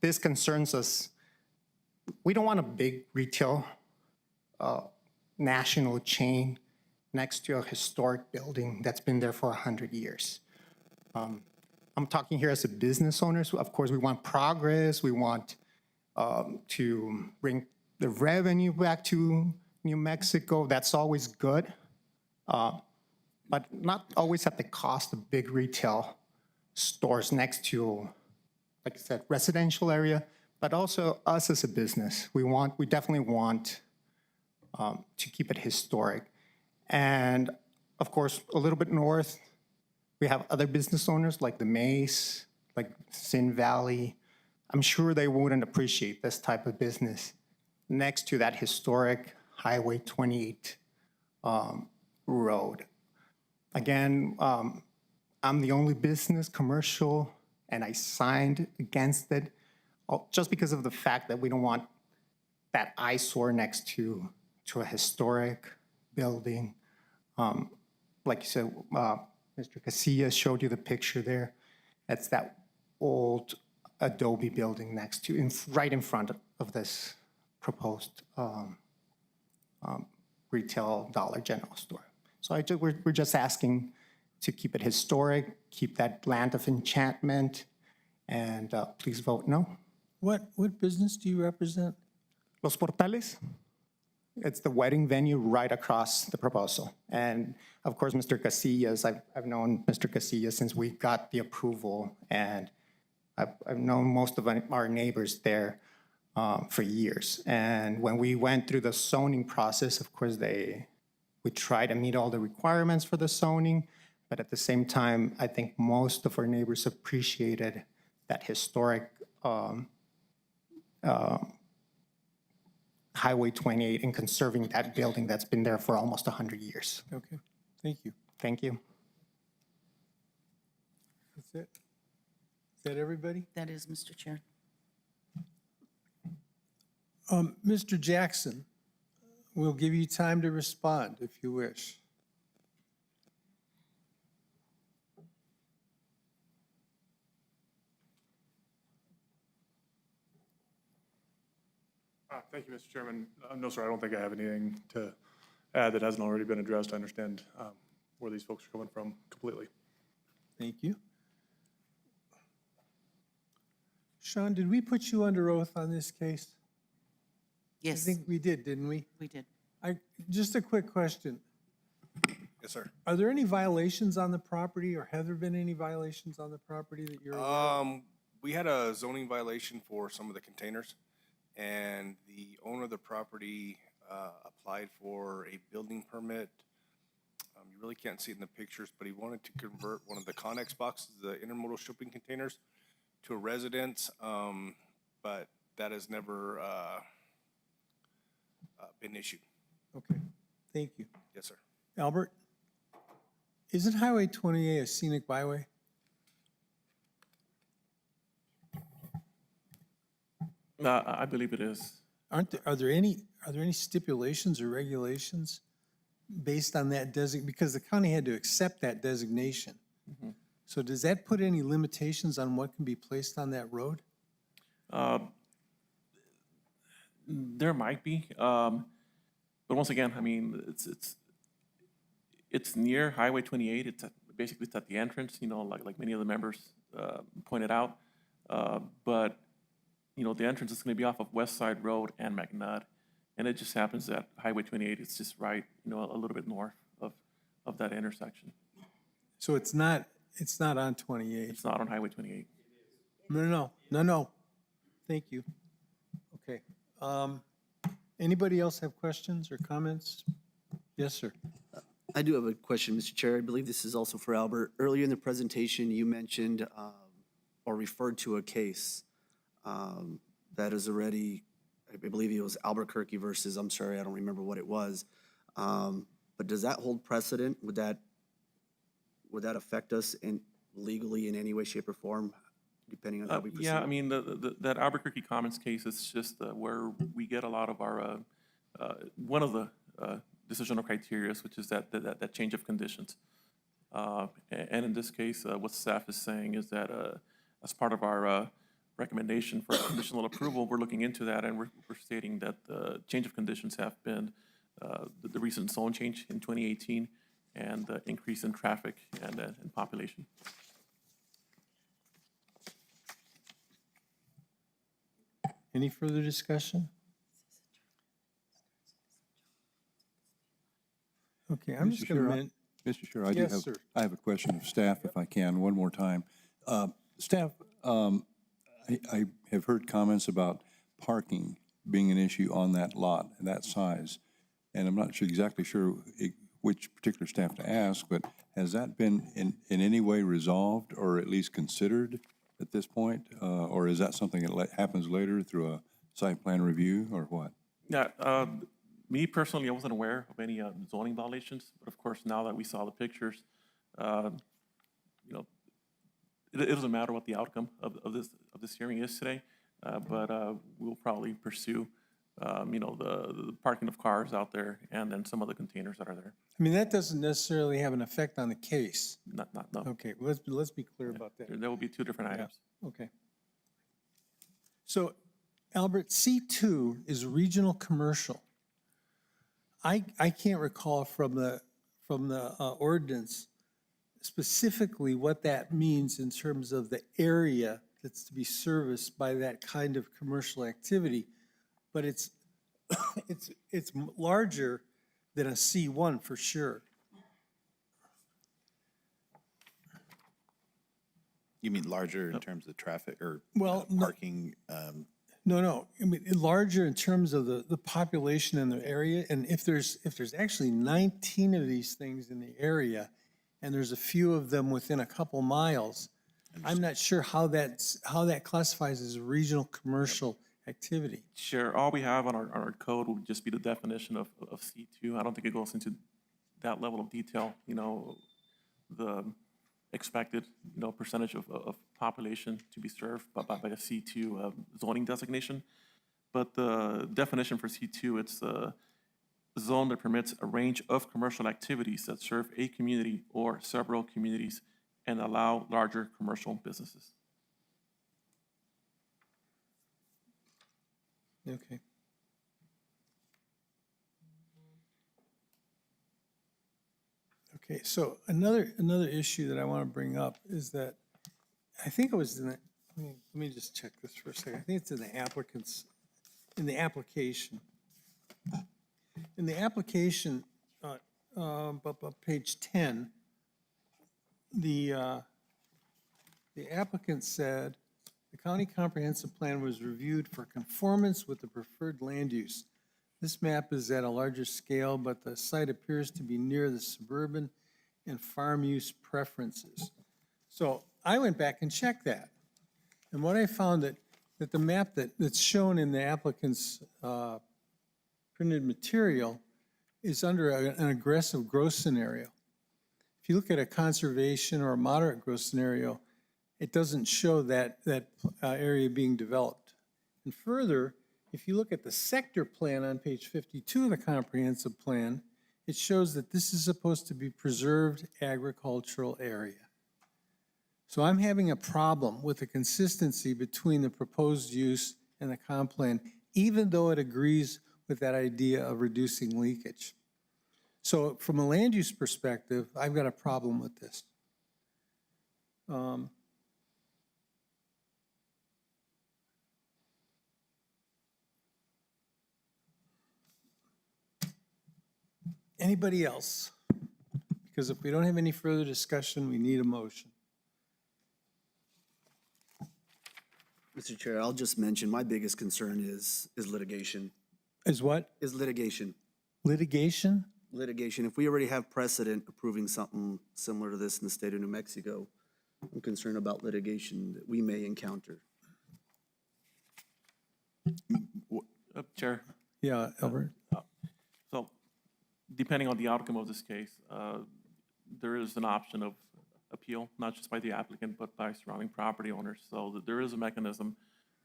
this concerns us. We don't want a big retail national chain next to a historic building that's been there for 100 years. I'm talking here as a business owner. So of course, we want progress. We want to bring the revenue back to New Mexico. That's always good, but not always at the cost of big retail stores next to, like I said, residential area, but also us as a business. We definitely want to keep it historic. And of course, a little bit north, we have other business owners like the Mace, like Sin Valley. I'm sure they wouldn't appreciate this type of business next to that historic Highway 28 road. Again, I'm the only business, commercial, and I signed against it just because of the fact that we don't want that eyesore next to a historic building. Like you said, Mr. Casillas showed you the picture there. That's that old adobe building next to, right in front of this proposed retail Dollar General store. So we're just asking to keep it historic, keep that land of enchantment, and please vote no. What business do you represent? Los Portales. It's the wedding venue right across the proposal. And of course, Mr. Casillas, I've known Mr. Casillas since we got the approval, and I've known most of our neighbors there for years. And when we went through the zoning process, of course, we tried to meet all the requirements for the zoning, but at the same time, I think most of our neighbors appreciated that historic Highway 28 and conserving that building that's been there for almost 100 years. Okay, thank you. Thank you. That's it? Is that everybody? That is, Mr. Chair. Mr. Jackson, we'll give you time to respond if you wish. Thank you, Mr. Chairman. No, sir, I don't think I have anything to add that hasn't already been addressed. I understand where these folks are coming from completely. Thank you. Sean, did we put you under oath on this case? Yes, I think we did, didn't we? we did. Just a quick question. Yes, sir. Are there any violations on the property, or have there been any violations on the property that you're aware of? We had a zoning violation for some of the containers, and the owner of the property applied for a building permit. You really can't see it in the pictures, but he wanted to convert one of the Connex boxes, the intermodal shipping containers, to a residence, but that has never been issued. Okay, thank you. Yes, sir. Albert, isn't Highway 28 a scenic byway? I believe it is. Are there any stipulations or regulations based on that because the county had to accept that designation? So does that put any limitations on what can be placed on that road? There might be, but once again, I mean, it's near Highway 28. It's basically at the entrance, like many of the members pointed out. But the entrance is going to be off of West Side Road and McNutt, and it just happens that Highway 28 is just right, a little bit north of that intersection. So it's not on 28? It's not on Highway 28. No. Thank you. Okay. Anybody else have questions or comments? Yes, sir. I do have a question, Mr. Chair. I believe this is also for Albert. Earlier in the presentation, you mentioned or referred to a case that is already, I believe it was Albuquerque versus, I'm sorry, I don't remember what it was. But does that hold precedent? Would that affect us legally in any way, shape, or form, depending on how we proceed? Yeah, I mean, that Albuquerque Commons case is just where we get a lot of our, one of the decisional criteria, which is that change of conditions. And in this case, what staff is saying is that as part of our recommendation for conditional approval, we're looking into that, and we're stating that the change of conditions have been the recent zone change in 2018 and the increase in traffic and in population. Any further discussion? Okay, I'm just going to. Mr. Chair, I do Yes, have, sir. I have a question of staff, if I can, one more time. Staff, I have heard comments about parking being an issue on that lot, that size. And I'm not sure exactly sure which particular staff to ask, but has that been in any way resolved or at least considered at this point? Or is that something that happens later through a site plan review or what? Yeah, me personally, I wasn't aware of any zoning violations, but of course, now that we saw the pictures, you know, it doesn't matter what the outcome of this hearing is today, but we'll probably pursue, you know, the parking of cars out there and then some of the containers that are there. I mean, that doesn't necessarily have an effect on the case. No. Okay, let's be clear about that. There will be two different items. Okay. So, Albert, C2 is regional commercial. I can't recall from the ordinance specifically what that means in terms of the area that's to be serviced by that kind of commercial activity, but it's larger than a C1 for sure. You mean larger in terms of traffic or Well, no. parking? No. I mean, larger in terms of the population in the area. And if there's actually 19 of these things in the area, and there's a few of them within a couple miles, I'm not sure how that classifies as a regional commercial activity. Sure, all we have on our code would just be the definition of C2. I don't think it goes into that level of detail, you know, the expected, you know, percentage of population to be served by a C2 zoning designation. But the definition for C2, it's a zone that permits a range of commercial activities that serve a community or several communities and allow larger commercial businesses. Okay. Okay, so another issue that I want to bring up is that I think it was in the, let me just check this for a second. I think it's in the application. In the application, page 10, the applicant said, the county comprehensive plan was reviewed for conformance with the preferred land use. This map is at a larger scale, but the site appears to be near the suburban and farm use preferences. So I went back and checked that. And what I found that the map that's shown in the applicant's printed material is under an aggressive growth scenario. If you look at a conservation or a moderate growth scenario, it doesn't show that area being developed. And further, if you look at the sector plan on page 52 of the comprehensive plan, it shows that this is supposed to be preserved agricultural area. So I'm having a problem with the consistency between the proposed use and the comp plan, even though it agrees with that idea of reducing leakage. So from a land use perspective, I've got a problem with this. Anybody else? Because if we don't have any further discussion, we need a motion. Mr. Chair, I'll just mention, my biggest concern is litigation. Is what? Is litigation. Litigation? Litigation. If we already have precedent approving something similar to this in the state of New Mexico, I'm concerned about litigation that we may encounter. Chair? Yeah, Albert. So depending on the outcome of this case, there is an option of appeal, not just by the applicant, but by surrounding property owners. So there is a mechanism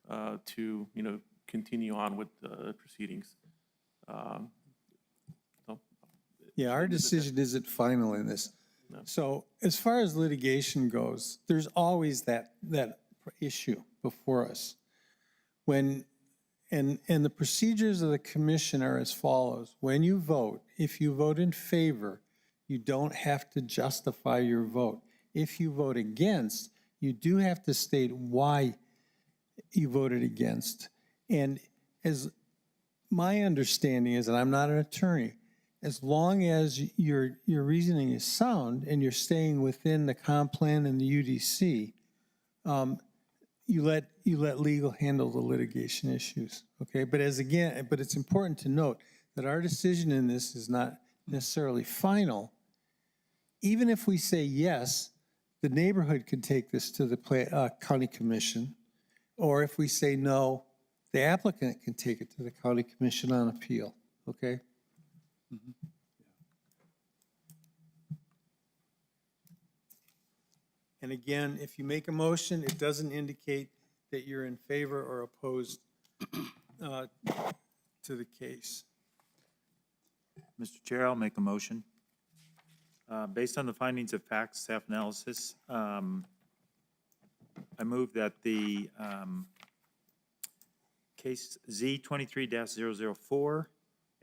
to, you know, continue on with the proceedings. Yeah, our decision isn't final in this. So as far as litigation goes, there's always that issue before us. And the procedures of the commission are as follows. When you vote, if you vote in favor, you don't have to justify your vote. If you vote against, you do have to state why you voted against. And as my understanding is, and I'm not an attorney, as long as your reasoning is sound and you're staying within the comp plan and the UDC, you let legal handle the litigation issues, okay? But it's important to note that our decision in this is not necessarily final. Even if we say yes, the neighborhood can take this to the county commission, or if we say no, the applicant can take it to the county commission on appeal, okay? And again, if you make a motion, it doesn't indicate that you're in favor or opposed to the case. Mr. Chair, I'll make a motion. Based on the findings of fact, staff analysis, I move that the case Z 23-004,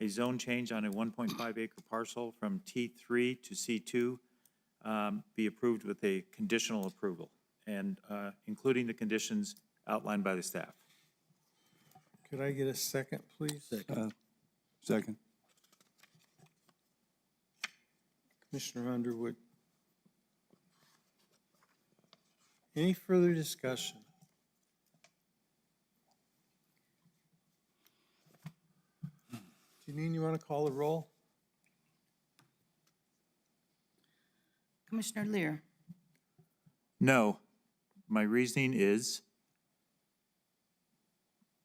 a zone change on a 1.5 acre parcel from T3 to C2, be approved with a conditional approval, and including the conditions outlined by the staff. Could I get a second, please? Second. Commissioner Underwood. Any further discussion? Janine, you want to call the roll? Commissioner Lear, No. My reasoning is,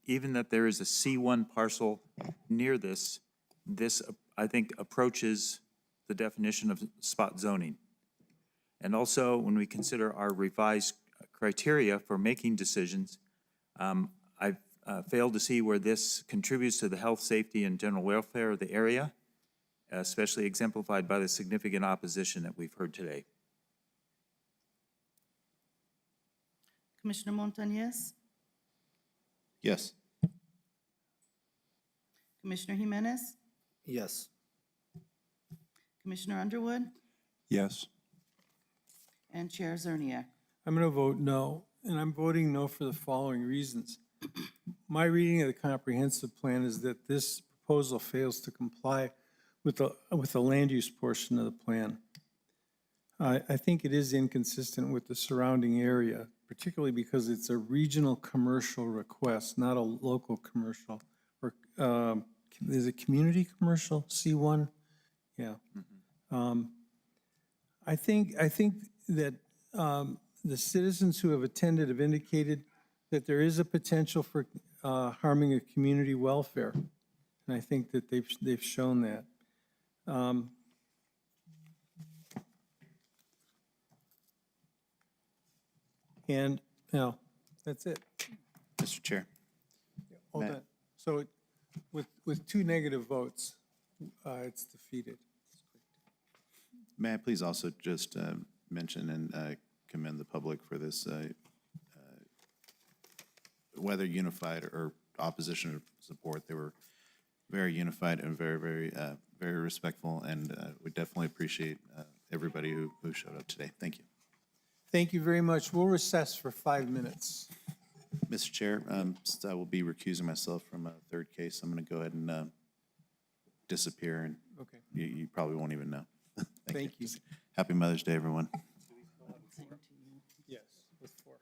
even that there is a C1 parcel near this, I think approaches the definition of spot zoning. And also, when we consider our revised criteria for making decisions, I've failed to see where this contributes to the health, safety, and general welfare of the area, especially exemplified by the significant opposition that we've heard today. Commissioner Montañez, Yes. Commissioner Jimenez, Yes. Commissioner Underwood, Yes. and Chair Zerniak. I'm going to vote no, and I'm voting no for the following reasons. My reading of the comprehensive plan is that this proposal fails to comply with the land use portion of the plan. I think it is inconsistent with the surrounding area, particularly because it's a regional commercial request, not a local commercial. Or is it community commercial, C1? Yeah. I think that the citizens who have attended have indicated that there is a potential for harming a community welfare, and I think that they've shown that. And now, that's it. Mr. Chair. Hold Matt. on. So with two negative votes, it's defeated. May I please also just mention and commend the public for this, whether unified or opposition or support, they were very unified and very respectful, and we definitely appreciate everybody who showed up today. Thank you. Thank you very much. We'll recess for 5 minutes. Mr. Chair, since I will be recusing myself from a third case, I'm going to go ahead and disappear, and Okay. you probably won't even know. Thank you. Happy Mother's Day, everyone. Yes, with 4.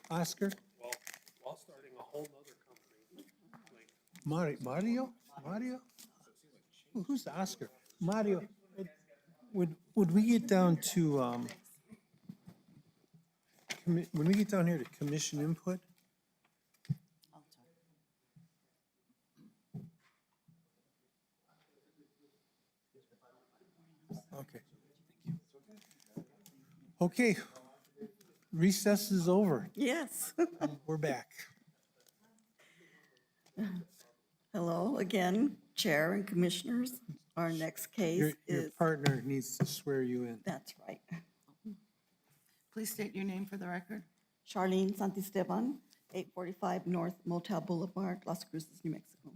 Oscar? While starting a whole nother company. Mario? Who's Oscar? Mario, would we get down to, when we get down here to commission input? Okay. Okay, recess is over. Yes. We're back. Hello again, Chair and Commissioners. Our next case Your is, partner needs to swear you in. that's right, Please state your name for the record. Charlene Santisteban, 845 North Motel Boulevard, Las Cruces, New Mexico.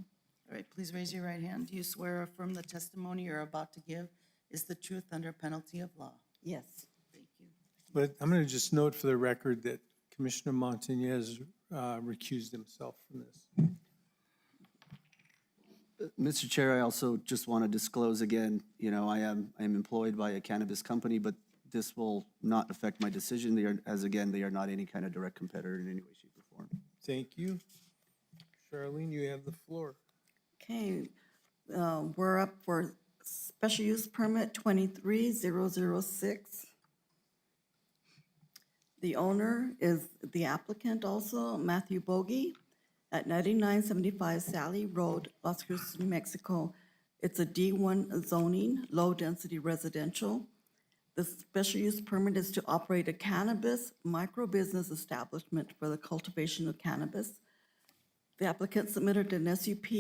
All right, please raise your right hand. Do you swear or affirm the testimony you're about to give is the truth under penalty of law? Yes. Thank you. But I'm going to just note for the record that Commissioner Montañez recused himself from this. Mr. Chair, I also just want to disclose again, I am employed by a cannabis company, but this will not affect my decision. They are not any kind of direct competitor in any way, shape, or form. Thank you. Charlene, you have the floor. Okay, we're up for special use permit 23006. The owner is the applicant also, Matthew Bogie, at 9975 Sally Road, Las Cruces, New Mexico. It's a D1 zoning, low-density residential. The special use permit is to operate a cannabis micro-business establishment for the cultivation of cannabis. The applicant submitted an SUP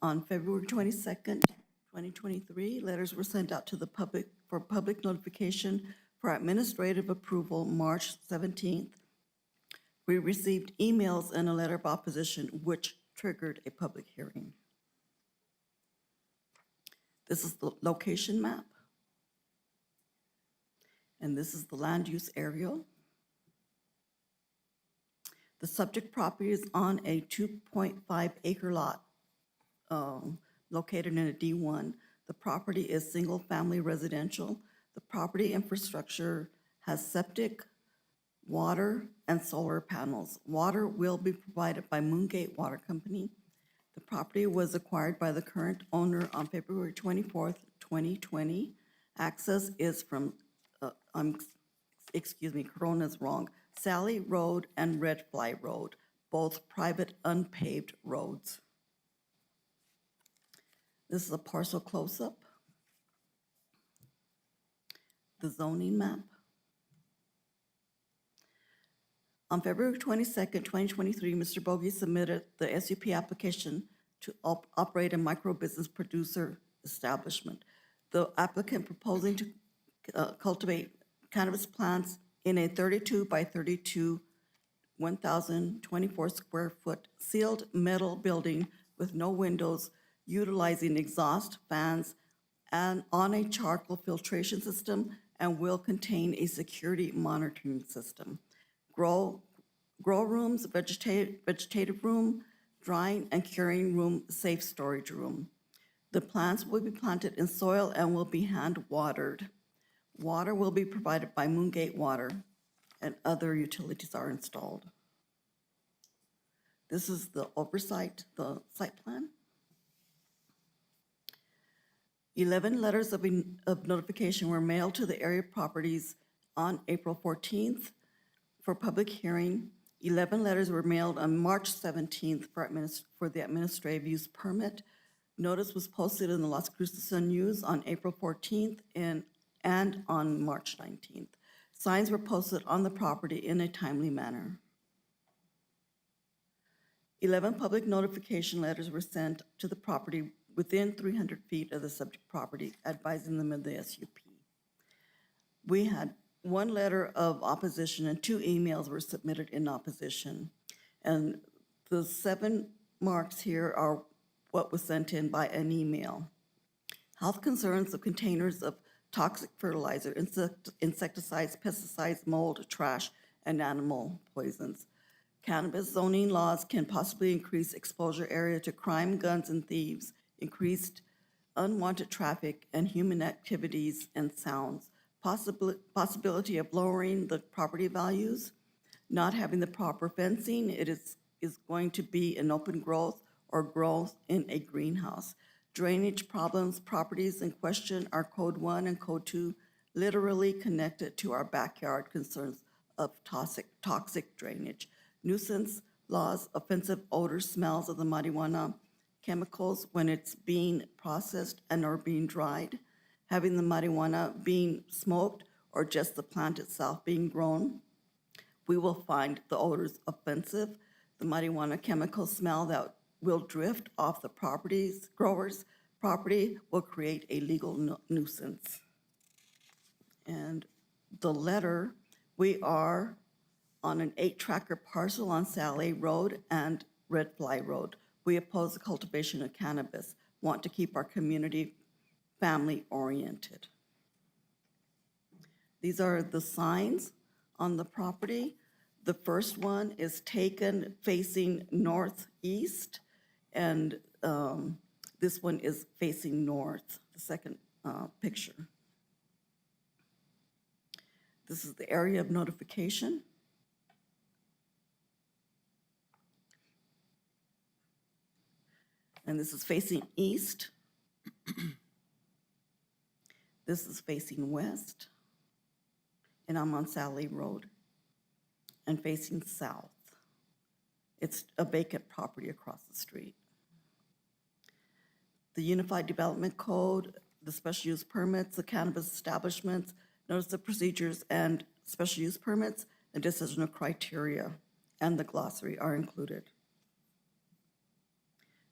on February 22nd, 2023. Letters were sent out to the public for public notification for administrative approval March 17th. We received emails and a letter of opposition, which triggered a public hearing. This is the location map. And this is the land use aerial. The subject property is on a 2.5 acre lot located in a D1. The property is single-family residential. The property infrastructure has septic, water, and solar panels. Water will be provided by Moongate Water Company. The property was acquired by the current owner on February 24th, 2020. Access is from, Corona's wrong, Sally Road and Red Fly Road, both private unpaved roads. This is a parcel close-up. The zoning map. On February 22nd, 2023, Mr. Bogie submitted the SUP application to operate a micro-business producer establishment. The applicant proposing to cultivate cannabis plants in a 32 by 32, 1,024 square foot sealed metal building with no windows, utilizing exhaust fans and on a charcoal filtration system, and will contain a security monitoring system. Grow rooms, vegetative room, drying and curing room, safe storage room. The plants will be planted in soil and will be hand watered. Water will be provided by Moongate Water, and other utilities are installed. This is the oversight, the site plan. 11 letters of notification were mailed to the area properties on April 14th for public hearing. 11 letters were mailed on March 17th for the administrative use permit. Notice was posted in the Las Cruces Sun News on April 14th and on March 19th. Signs were posted on the property in a timely manner. 11 public notification letters were sent to the property within 300 feet of the subject property, advising them of the SUP. We had one letter of opposition and 2 emails were submitted in opposition. And the 7 marks here are what was sent in by an email. Health concerns of containers of toxic fertilizer, insecticides, pesticides, mold, trash, and animal poisons. Cannabis zoning laws can possibly increase exposure area to crime, guns, and thieves, increased unwanted traffic, and human activities and sounds. possibility of lowering the property values, not having the proper fencing, it is going to be an open growth or growth in a greenhouse. Drainage problems, properties in question are Code 1 and Code 2, literally connected to our backyard concerns of toxic drainage. Nuisance laws, offensive odors, smells of the marijuana chemicals when it's being processed and or being dried, having the marijuana being smoked or just the plant itself being grown. We will find the odors offensive. The marijuana chemical smell that will drift off the grower's property will create a legal nuisance. And the letter, we are on an 8-tracker parcel on Sally Road and Red Fly Road. We oppose the cultivation of cannabis, want to keep our community family-oriented. These are the signs on the property. The first one is taken facing northeast, and this one is facing north, the second picture. This is the area of notification. And this is facing east. This is facing west. And I'm on Sally Road and facing south. It's a vacant property across the street. The Unified Development Code, the special use permits, the cannabis establishments, notice of procedures and special use permits, and decisional criteria, and the glossary are included.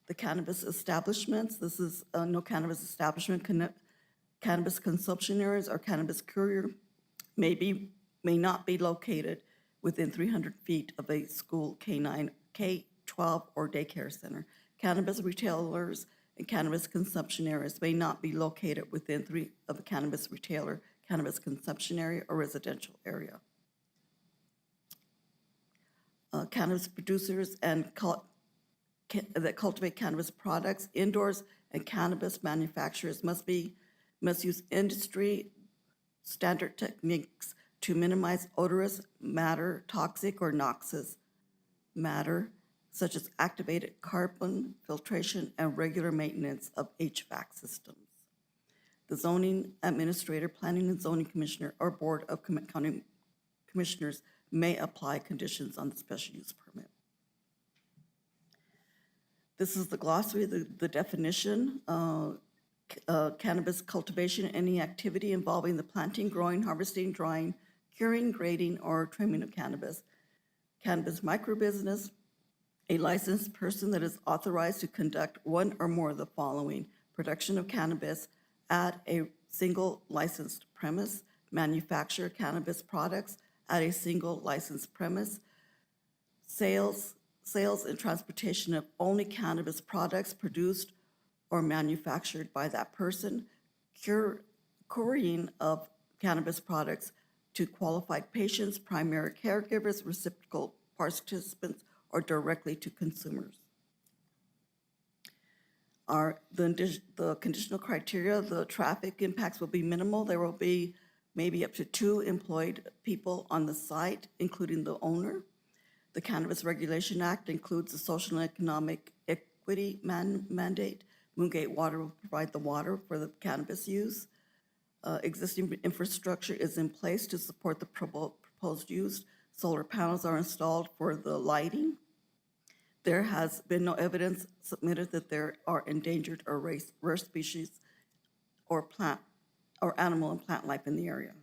The cannabis establishments, this is no cannabis establishment, cannabis consumption areas or cannabis courier may not be located within 300 feet of a school K-9, K-12, or daycare center. Cannabis retailers and cannabis consumption areas may not be located within 3 of a cannabis retailer, cannabis consumption area, or residential area. Cannabis producers and that cultivate cannabis products indoors and cannabis manufacturers must use industry standard techniques to minimize odorous matter, toxic or noxious matter, such as activated carbon filtration and regular maintenance of HVAC systems. The zoning administrator, planning and zoning commissioner, or board of county commissioners may apply conditions on the special use permit. This is the glossary, the definition. Cannabis cultivation, any activity involving the planting, growing, harvesting, drying, curing, grading, or trimming of cannabis. Cannabis microbusiness, a licensed person that is authorized to conduct one or more of the following: production of cannabis at a single licensed premise, manufacture cannabis products at a single licensed premise, sales and transportation of only cannabis products produced or manufactured by that person, couriering of cannabis products to qualified patients, primary caregivers, reciprocal participants, or directly to consumers. The conditional criteria, the traffic impacts will be minimal. There will be maybe up to 2 employed people on the site, including the owner. The Cannabis Regulation Act includes the social and economic equity mandate. Moongate Water will provide the water for the cannabis use. Existing infrastructure is in place to support the proposed use. Solar panels are installed for the lighting. There has been no evidence submitted that there are endangered or rare species or animal and plant life in the area.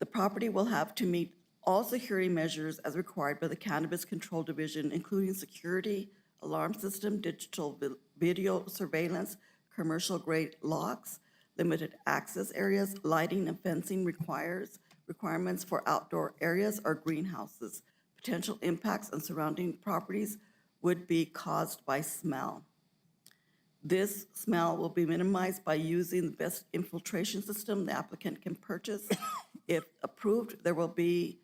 The property will have to meet all security measures as required by the Cannabis Control Division, including security, alarm system, digital video surveillance, commercial-grade locks, limited access areas, lighting and fencing requirements for outdoor areas or greenhouses. Potential impacts on surrounding properties would be caused by smell. This smell will be minimized by using the best infiltration system the applicant can purchase. If approved, there will be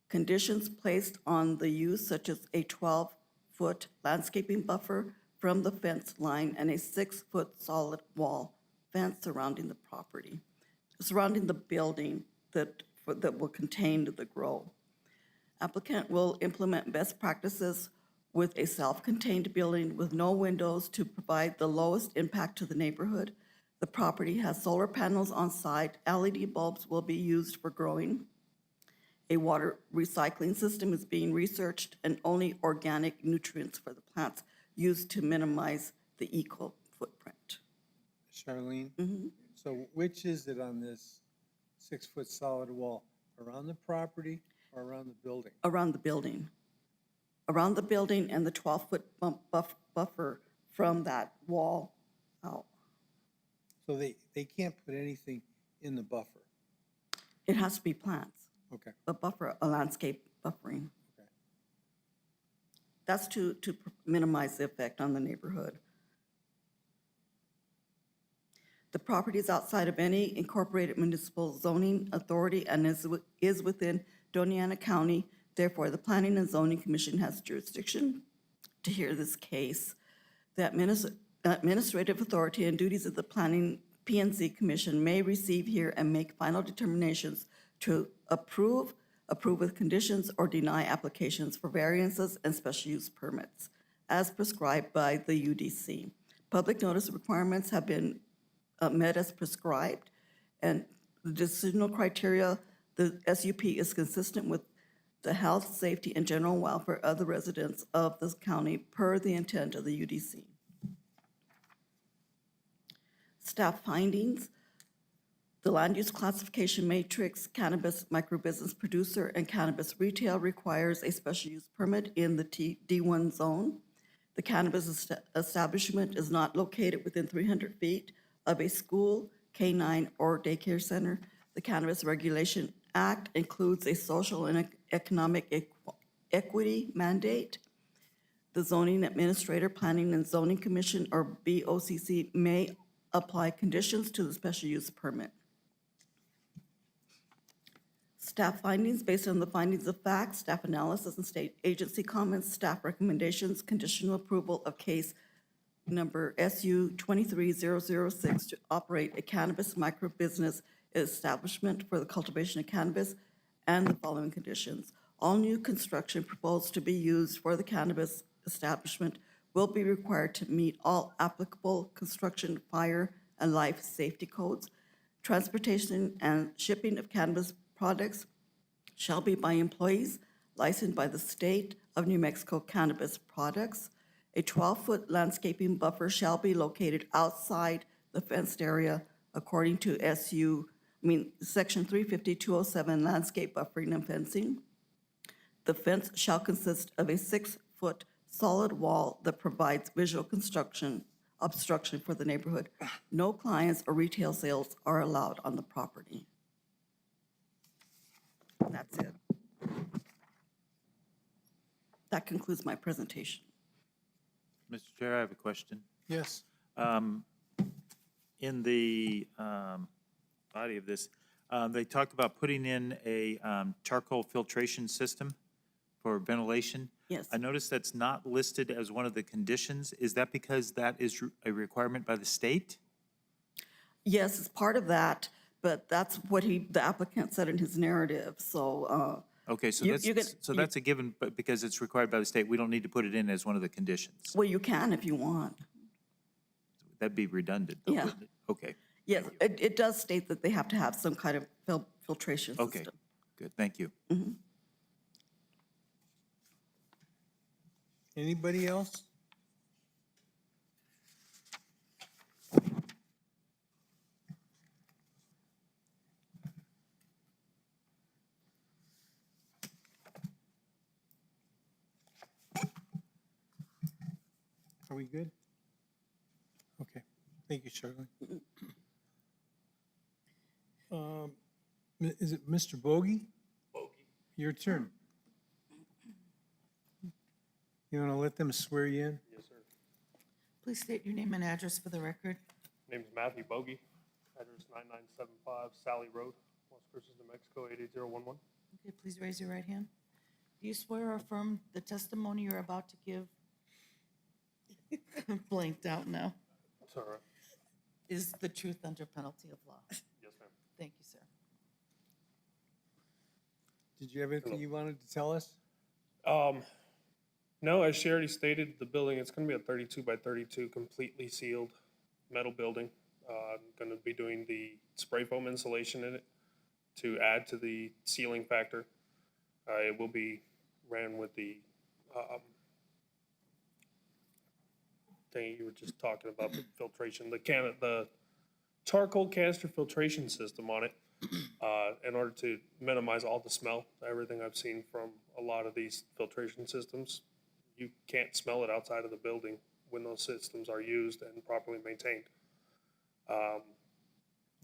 conditions placed on the use, such as a 12-foot landscaping buffer from the fence line and a 6-foot solid wall fence surrounding the property. surrounding the building that will contain the grow. Applicant will implement best practices with a self-contained building with no windows to provide the lowest impact to the neighborhood. The property has solar panels on site. LED bulbs will be used for growing. A water recycling system is being researched, and only organic nutrients for the plants used to minimize the eco footprint. Charlene? So which is it on this 6-foot solid wall? Around the property or around the building? Around the building. Around the building and the 12-foot buffer from that wall out. So they can't put anything in the buffer? It has to be plants. Okay. A landscape buffering. Okay. That's to minimize the effect on the neighborhood. The property is outside of any incorporated municipal zoning authority and is within Doña Ana County. Therefore, the Planning and Zoning Commission has jurisdiction to hear this case. The administrative authority and duties of the Planning P&Z Commission may receive, hear, and make final determinations to approve with conditions, or deny applications for variances and special use permits as prescribed by the UDC. Public notice requirements have been met as prescribed, and the decisional criteria, the SUP is consistent with the health, safety, and general welfare of the residents of this county per the intent of the UDC. Staff findings. The land use classification matrix, cannabis microbusiness producer and cannabis retail requires a special use permit in the D1 zone. The cannabis establishment is not located within 300 feet of a school, K-9, or daycare center. The Cannabis Regulation Act includes a social and economic equity mandate. The zoning administrator, Planning and Zoning Commission, or BOCC, may apply conditions to the special use permit. Staff findings. Based on the findings of fact, staff analysis, and state agency comments, staff recommendations, conditional approval of case number SU 23006 to operate a cannabis microbusiness establishment for the cultivation of cannabis, and the following conditions. All new construction proposed to be used for the cannabis establishment will be required to meet all applicable construction, fire, and life safety codes. Transportation and shipping of cannabis products shall be by employees licensed by the State of New Mexico Cannabis Products. A 12-foot landscaping buffer shall be located outside the fenced area according to Section 350-207 landscape buffering and fencing. The fence shall consist of a 6-foot solid wall that provides visual obstruction for the neighborhood. No clients or retail sales are allowed on the property. That's it. That concludes my presentation. Mr. Chair, I have a question. Yes. In the body of this, they talk about putting in a charcoal filtration system for ventilation. Yes. I noticed that's not listed as one of the conditions. Is that because that is a requirement by the state? Yes, it's part of that, but that's what the applicant said in his narrative, so. Okay, so You that's a given, but because it's required by the state, we don't need to put it in as one of the conditions. Well, you can if you want. That'd be redundant, though, Yeah. wouldn't it? Okay, Yes, it does state that they have to have some kind of filtration system. okay, good, thank you. Anybody else? Are we good? Okay, thank you, Charlie. Is it Mr. Bogey? Bogey. Your turn. You want to let them swear you in? Yes, sir. Please state your name and address for the record. Name's Matthew Bogey, address 9975 Sally Road, Las Cruces, New Mexico, 88011. Okay, please raise your right hand. Do you swear or affirm the testimony you're about to give? Blanked out now. It's all right. Is the truth under penalty of law? Yes, ma'am. Thank you, sir. Did you have anything you wanted to tell us? No, as she already stated, the building, it's gonna be a 32 by 32, completely sealed metal building. I'm gonna be doing the spray foam insulation in it to add to the sealing factor. It will be ran with the, thing you were just talking about, the filtration, the charcoal canister filtration system on it, in order to minimize all the smell, everything I've seen from a lot of these filtration systems. You can't smell it outside of the building when those systems are used and properly maintained.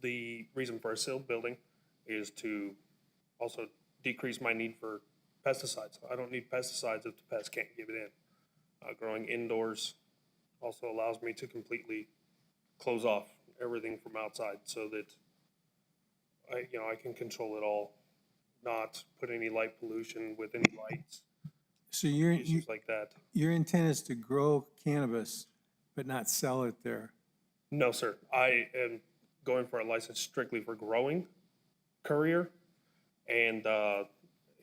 The reason for a sealed building is to also decrease my need for pesticides. I don't need pesticides if the pest can't give it in. Growing indoors also allows me to completely close off everything from outside so that I can control it all, not put any light pollution with any lights, So issues like that. your intent is to grow cannabis, but not sell it there? No, sir. I am going for a license strictly for growing courier, and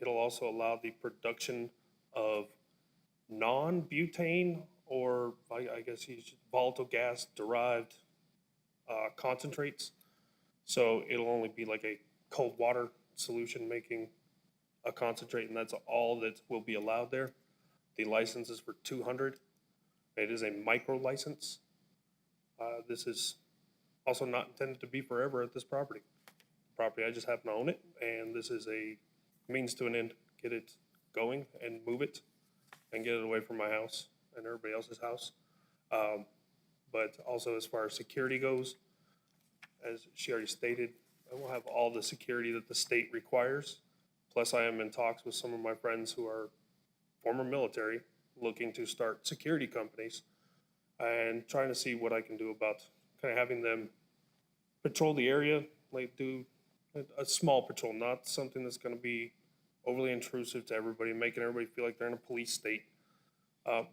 it'll also allow the production of non-butane or I guess volatile gas derived concentrates. So it'll only be like a cold water solution making a concentrate, and that's all that will be allowed there. The license is for 200. It is a micro license. This is also not intended to be forever at this property. I just happen to own it, and this is a means to an end. Get it going and move it and get it away from my house and everybody else's house. But also as far as security goes, as she already stated, I will have all the security that the state requires. Plus, I am in talks with some of my friends who are former military, looking to start security companies and trying to see what I can do about kind of having them patrol the area, like do a small patrol, not something that's going to be overly intrusive to everybody, making everybody feel like they're in a police state,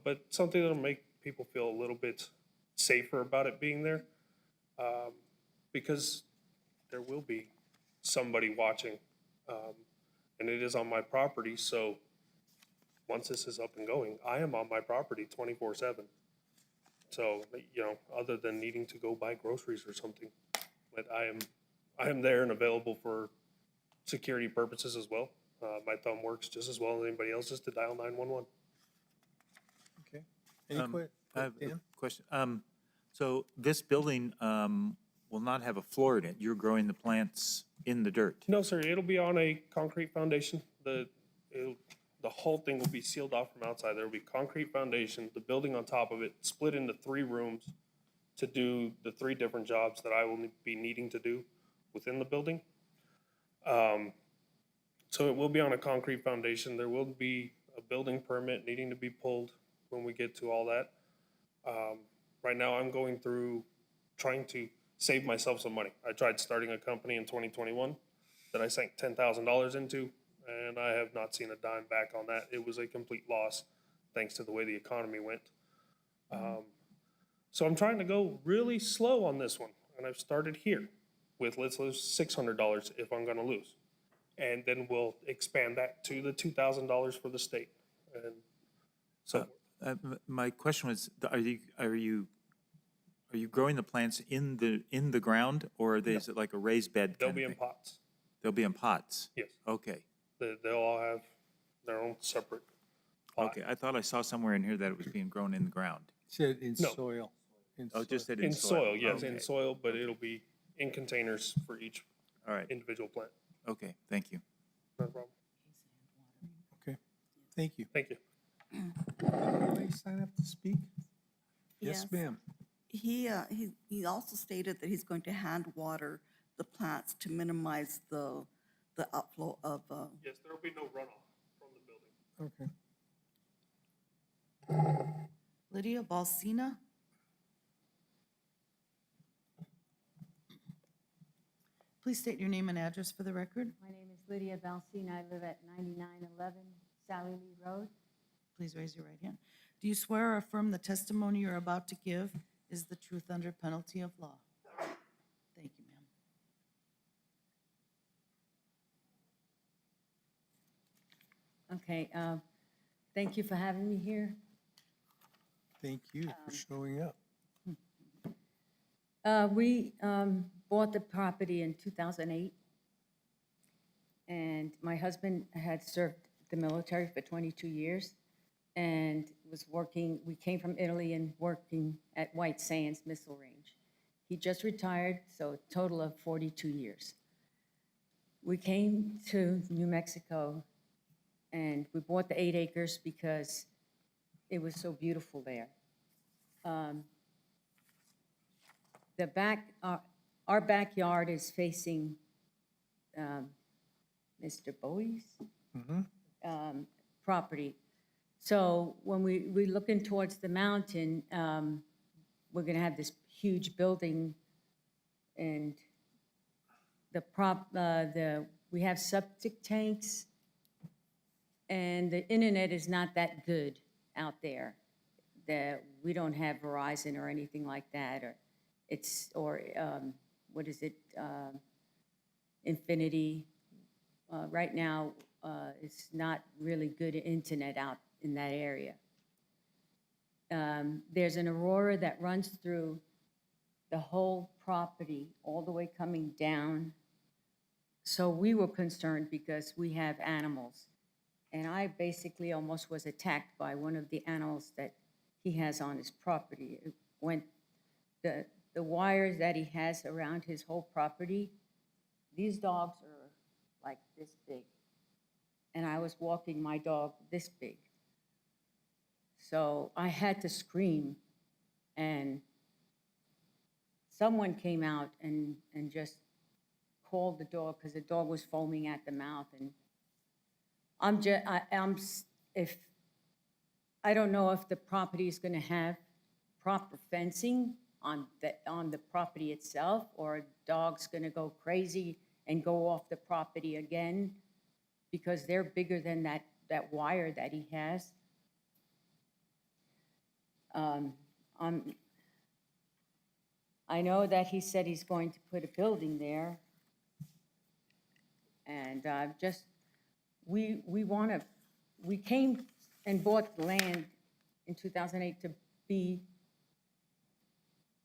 but something that'll make people feel a little bit safer about it being there, because there will be somebody watching, and it is on my property, so once this is up and going, I am on my property 24/7. So, other than needing to go buy groceries or something, but I am there and available for security purposes as well. My thumb works just as well as anybody else's to dial 911. Okay. Any I have a Dan? question. So this building will not have a floor in it. You're growing the plants in the dirt. No, sir, it'll be on a concrete foundation. The whole thing will be sealed off from outside. There will be concrete foundation, the building on top of it, split into 3 rooms to do the 3 different jobs that I will be needing to do within the building. So it will be on a concrete foundation. There will be a building permit needing to be pulled when we get to all that. Right now, I'm going through trying to save myself some money. I tried starting a company in 2021 that I sank $10,000 into, and I have not seen a dime back on that. It was a complete loss, thanks to the way the economy went. So I'm trying to go really slow on this one, and I've started here with let's lose $600 if I'm gonna lose. And then we'll expand that to the $2,000 for the state. And so My question was, are you growing the plants in the ground, or are they, is it like a raised bed? they'll kind be of in thing? pots. They'll be in pots? Yes. Okay, They'll all have their own separate pot. okay. I thought I saw somewhere in here that it was being grown in the ground. Said in No. soil. In Oh, it just soil. said In soil, yes, in Okay. soil, but it'll be in containers for each All right, individual plant. okay, thank you. No problem. Okay, thank you. Thank you. Anybody sign up to speak? Yes, Yes. ma'am. He also stated that he's going to hand water the plants to minimize the outflow of, Yes, there will be no runoff from the building. Okay. Lydia Balsina? Please state your name and address for the record. My name is Lydia Valsina. I live at 9911 Sally Lee Road. Please raise your right hand. Do you swear or affirm the testimony you're about to give is the truth under penalty of law? Thank you, ma'am. Okay, thank you for having me here. Thank you for showing up. We bought the property in 2008, and my husband had served the military for 22 years and was working, we came from Italy and working at White Sands Missile Range. He just retired, so a total of 42 years. We came to New Mexico, and we bought the 8 acres because it was so beautiful there. The back, our backyard is facing Mr. Bowie's property. So when we're looking towards the mountain, we're gonna have this huge building, and we have septic tanks, and the internet is not that good out there. We don't have Verizon or anything like that, what is it, Infinity. Right now, it's not really good internet out in that area. There's an aurora that runs through the whole property, all the way coming down. So we were concerned because we have animals. And I basically almost was attacked by one of the animals that he has on his property. It went, the wires that he has around his whole property, these dogs are like this big. And I was walking my dog this big. So I had to scream, and someone came out and just called the dog because the dog was foaming at the mouth. And I don't know if the property is going to have proper fencing on the property itself, or a dog's going to go crazy and go off the property again because they're bigger than that wire that he has. I know that he said he's going to put a building there, and we came and bought the land in 2008 to be,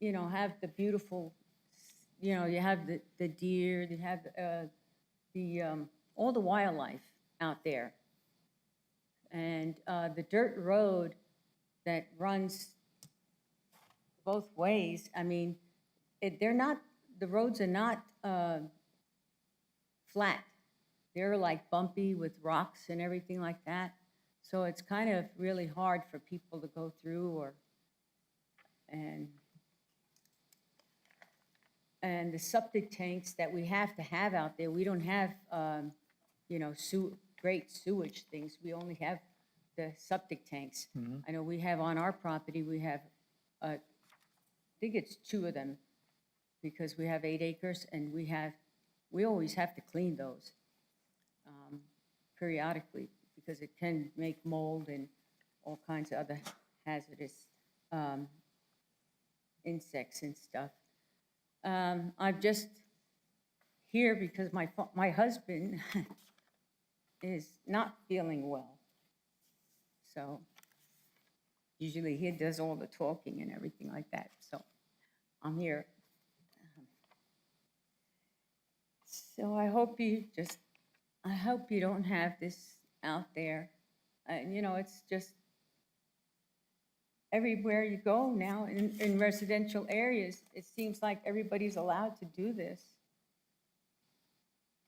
have the beautiful, you have the deer, you have all the wildlife out there. And the dirt road that runs both ways, I mean, the roads are not flat. They're like bumpy with rocks and everything like that. So it's kind of really hard for people to go through, and the septic tanks that we have to have out there, we don't have, great sewage things. We only have the septic tanks. I know we have on our property, we have, I think it's 2 of them, because we have 8 acres, and we always have to clean those periodically, because it can make mold and all kinds of other hazardous insects and stuff. I'm just here because my husband is not feeling well. So usually he does all the talking and everything like that. So I'm here. So I hope you don't have this out there. It's just everywhere you go now in residential areas, it seems like everybody's allowed to do this.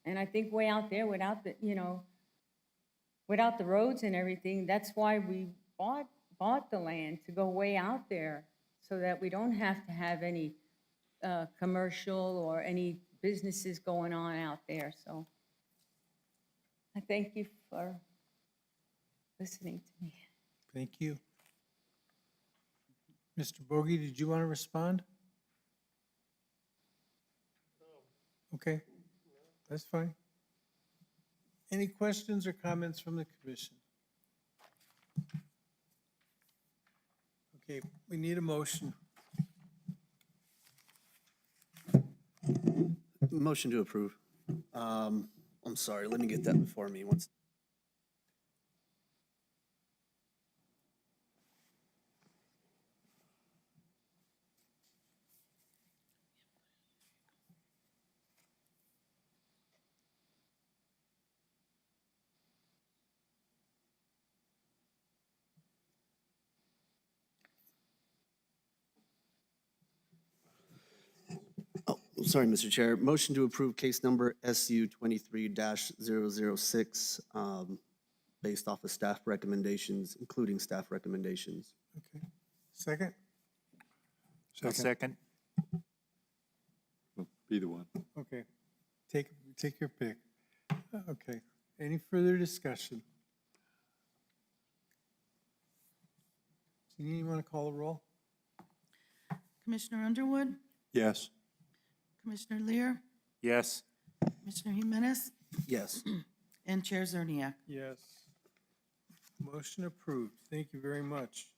And I think way out there without the roads and everything, that's why we bought the land, to go way out there so that we don't have to have any commercial or any businesses going on out there. So I thank you for listening to me. Thank you. Mr. Bogie, did you want to respond? Okay, that's fine. Any questions or comments from the commission? Okay, we need a motion. Motion to approve. I'm sorry, let me get that before me once. Sorry, Mr. Chair. Motion to approve case number SU 23-006, based off of staff recommendations, including staff recommendations. Okay. Second? Second. Either one. Okay. Take your pick. Okay. Any further discussion? Janine, you want to call the roll? Commissioner Underwood, Yes. Commissioner Lear, Yes. Commissioner Jimenez, Yes. and Chair Zerniak. Yes. Motion approved. Thank you very much.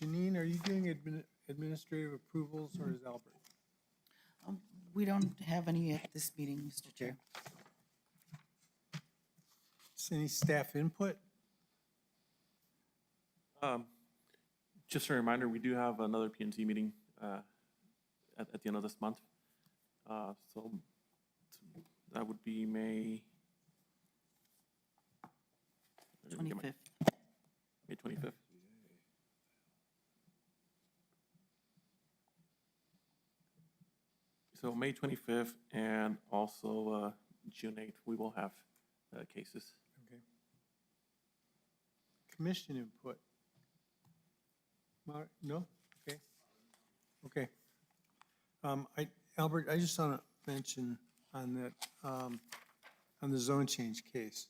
Janine, are you doing administrative approvals, or is Albert? We don't have any at this meeting, Mr. Chair. Any staff input? Just a reminder, we do have another PNC meeting at the end of this month. So that would be May 25th. May 25th. So May 25th and also June 8th, we will have cases. Okay. Commission input? No? Okay. Okay. Albert, I just want to mention on that, on the zone change case,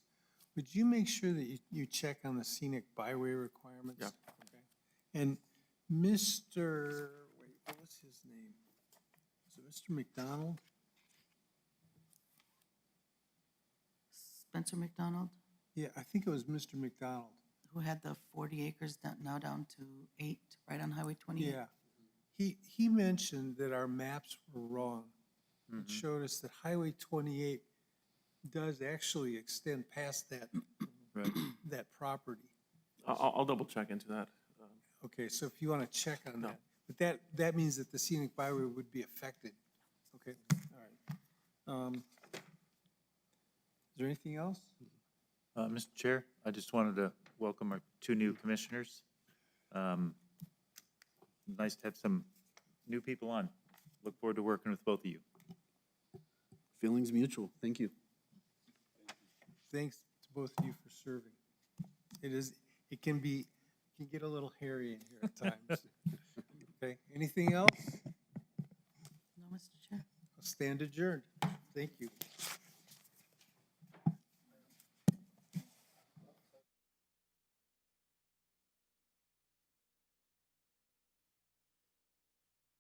would you make sure that you check on the scenic byway requirements? Yeah. Okay. And Mr., wait, what was his name? Was it Mr. McDonald? Spencer McDonald, Yeah, I think it was Mr. McDonald. who had the 40 acres now down to 8, right on Highway 28. Yeah. He mentioned that our maps were wrong. It showed us that Highway 28 does actually extend past that, that property. I'll double check into that. Okay, so if you want to check on that. But that means that the scenic byway would be affected. Okay, all right. Is there anything else? Mr. Chair, I just wanted to welcome our 2 new commissioners. Nice to have some new people on. Look forward to working with both of you. Feelings mutual. Thank you. Thanks to both of you for serving. It can get a little hairy in here at times. Okay, anything else? No, Mr. Chair. I'll stand adjourned. Thank you.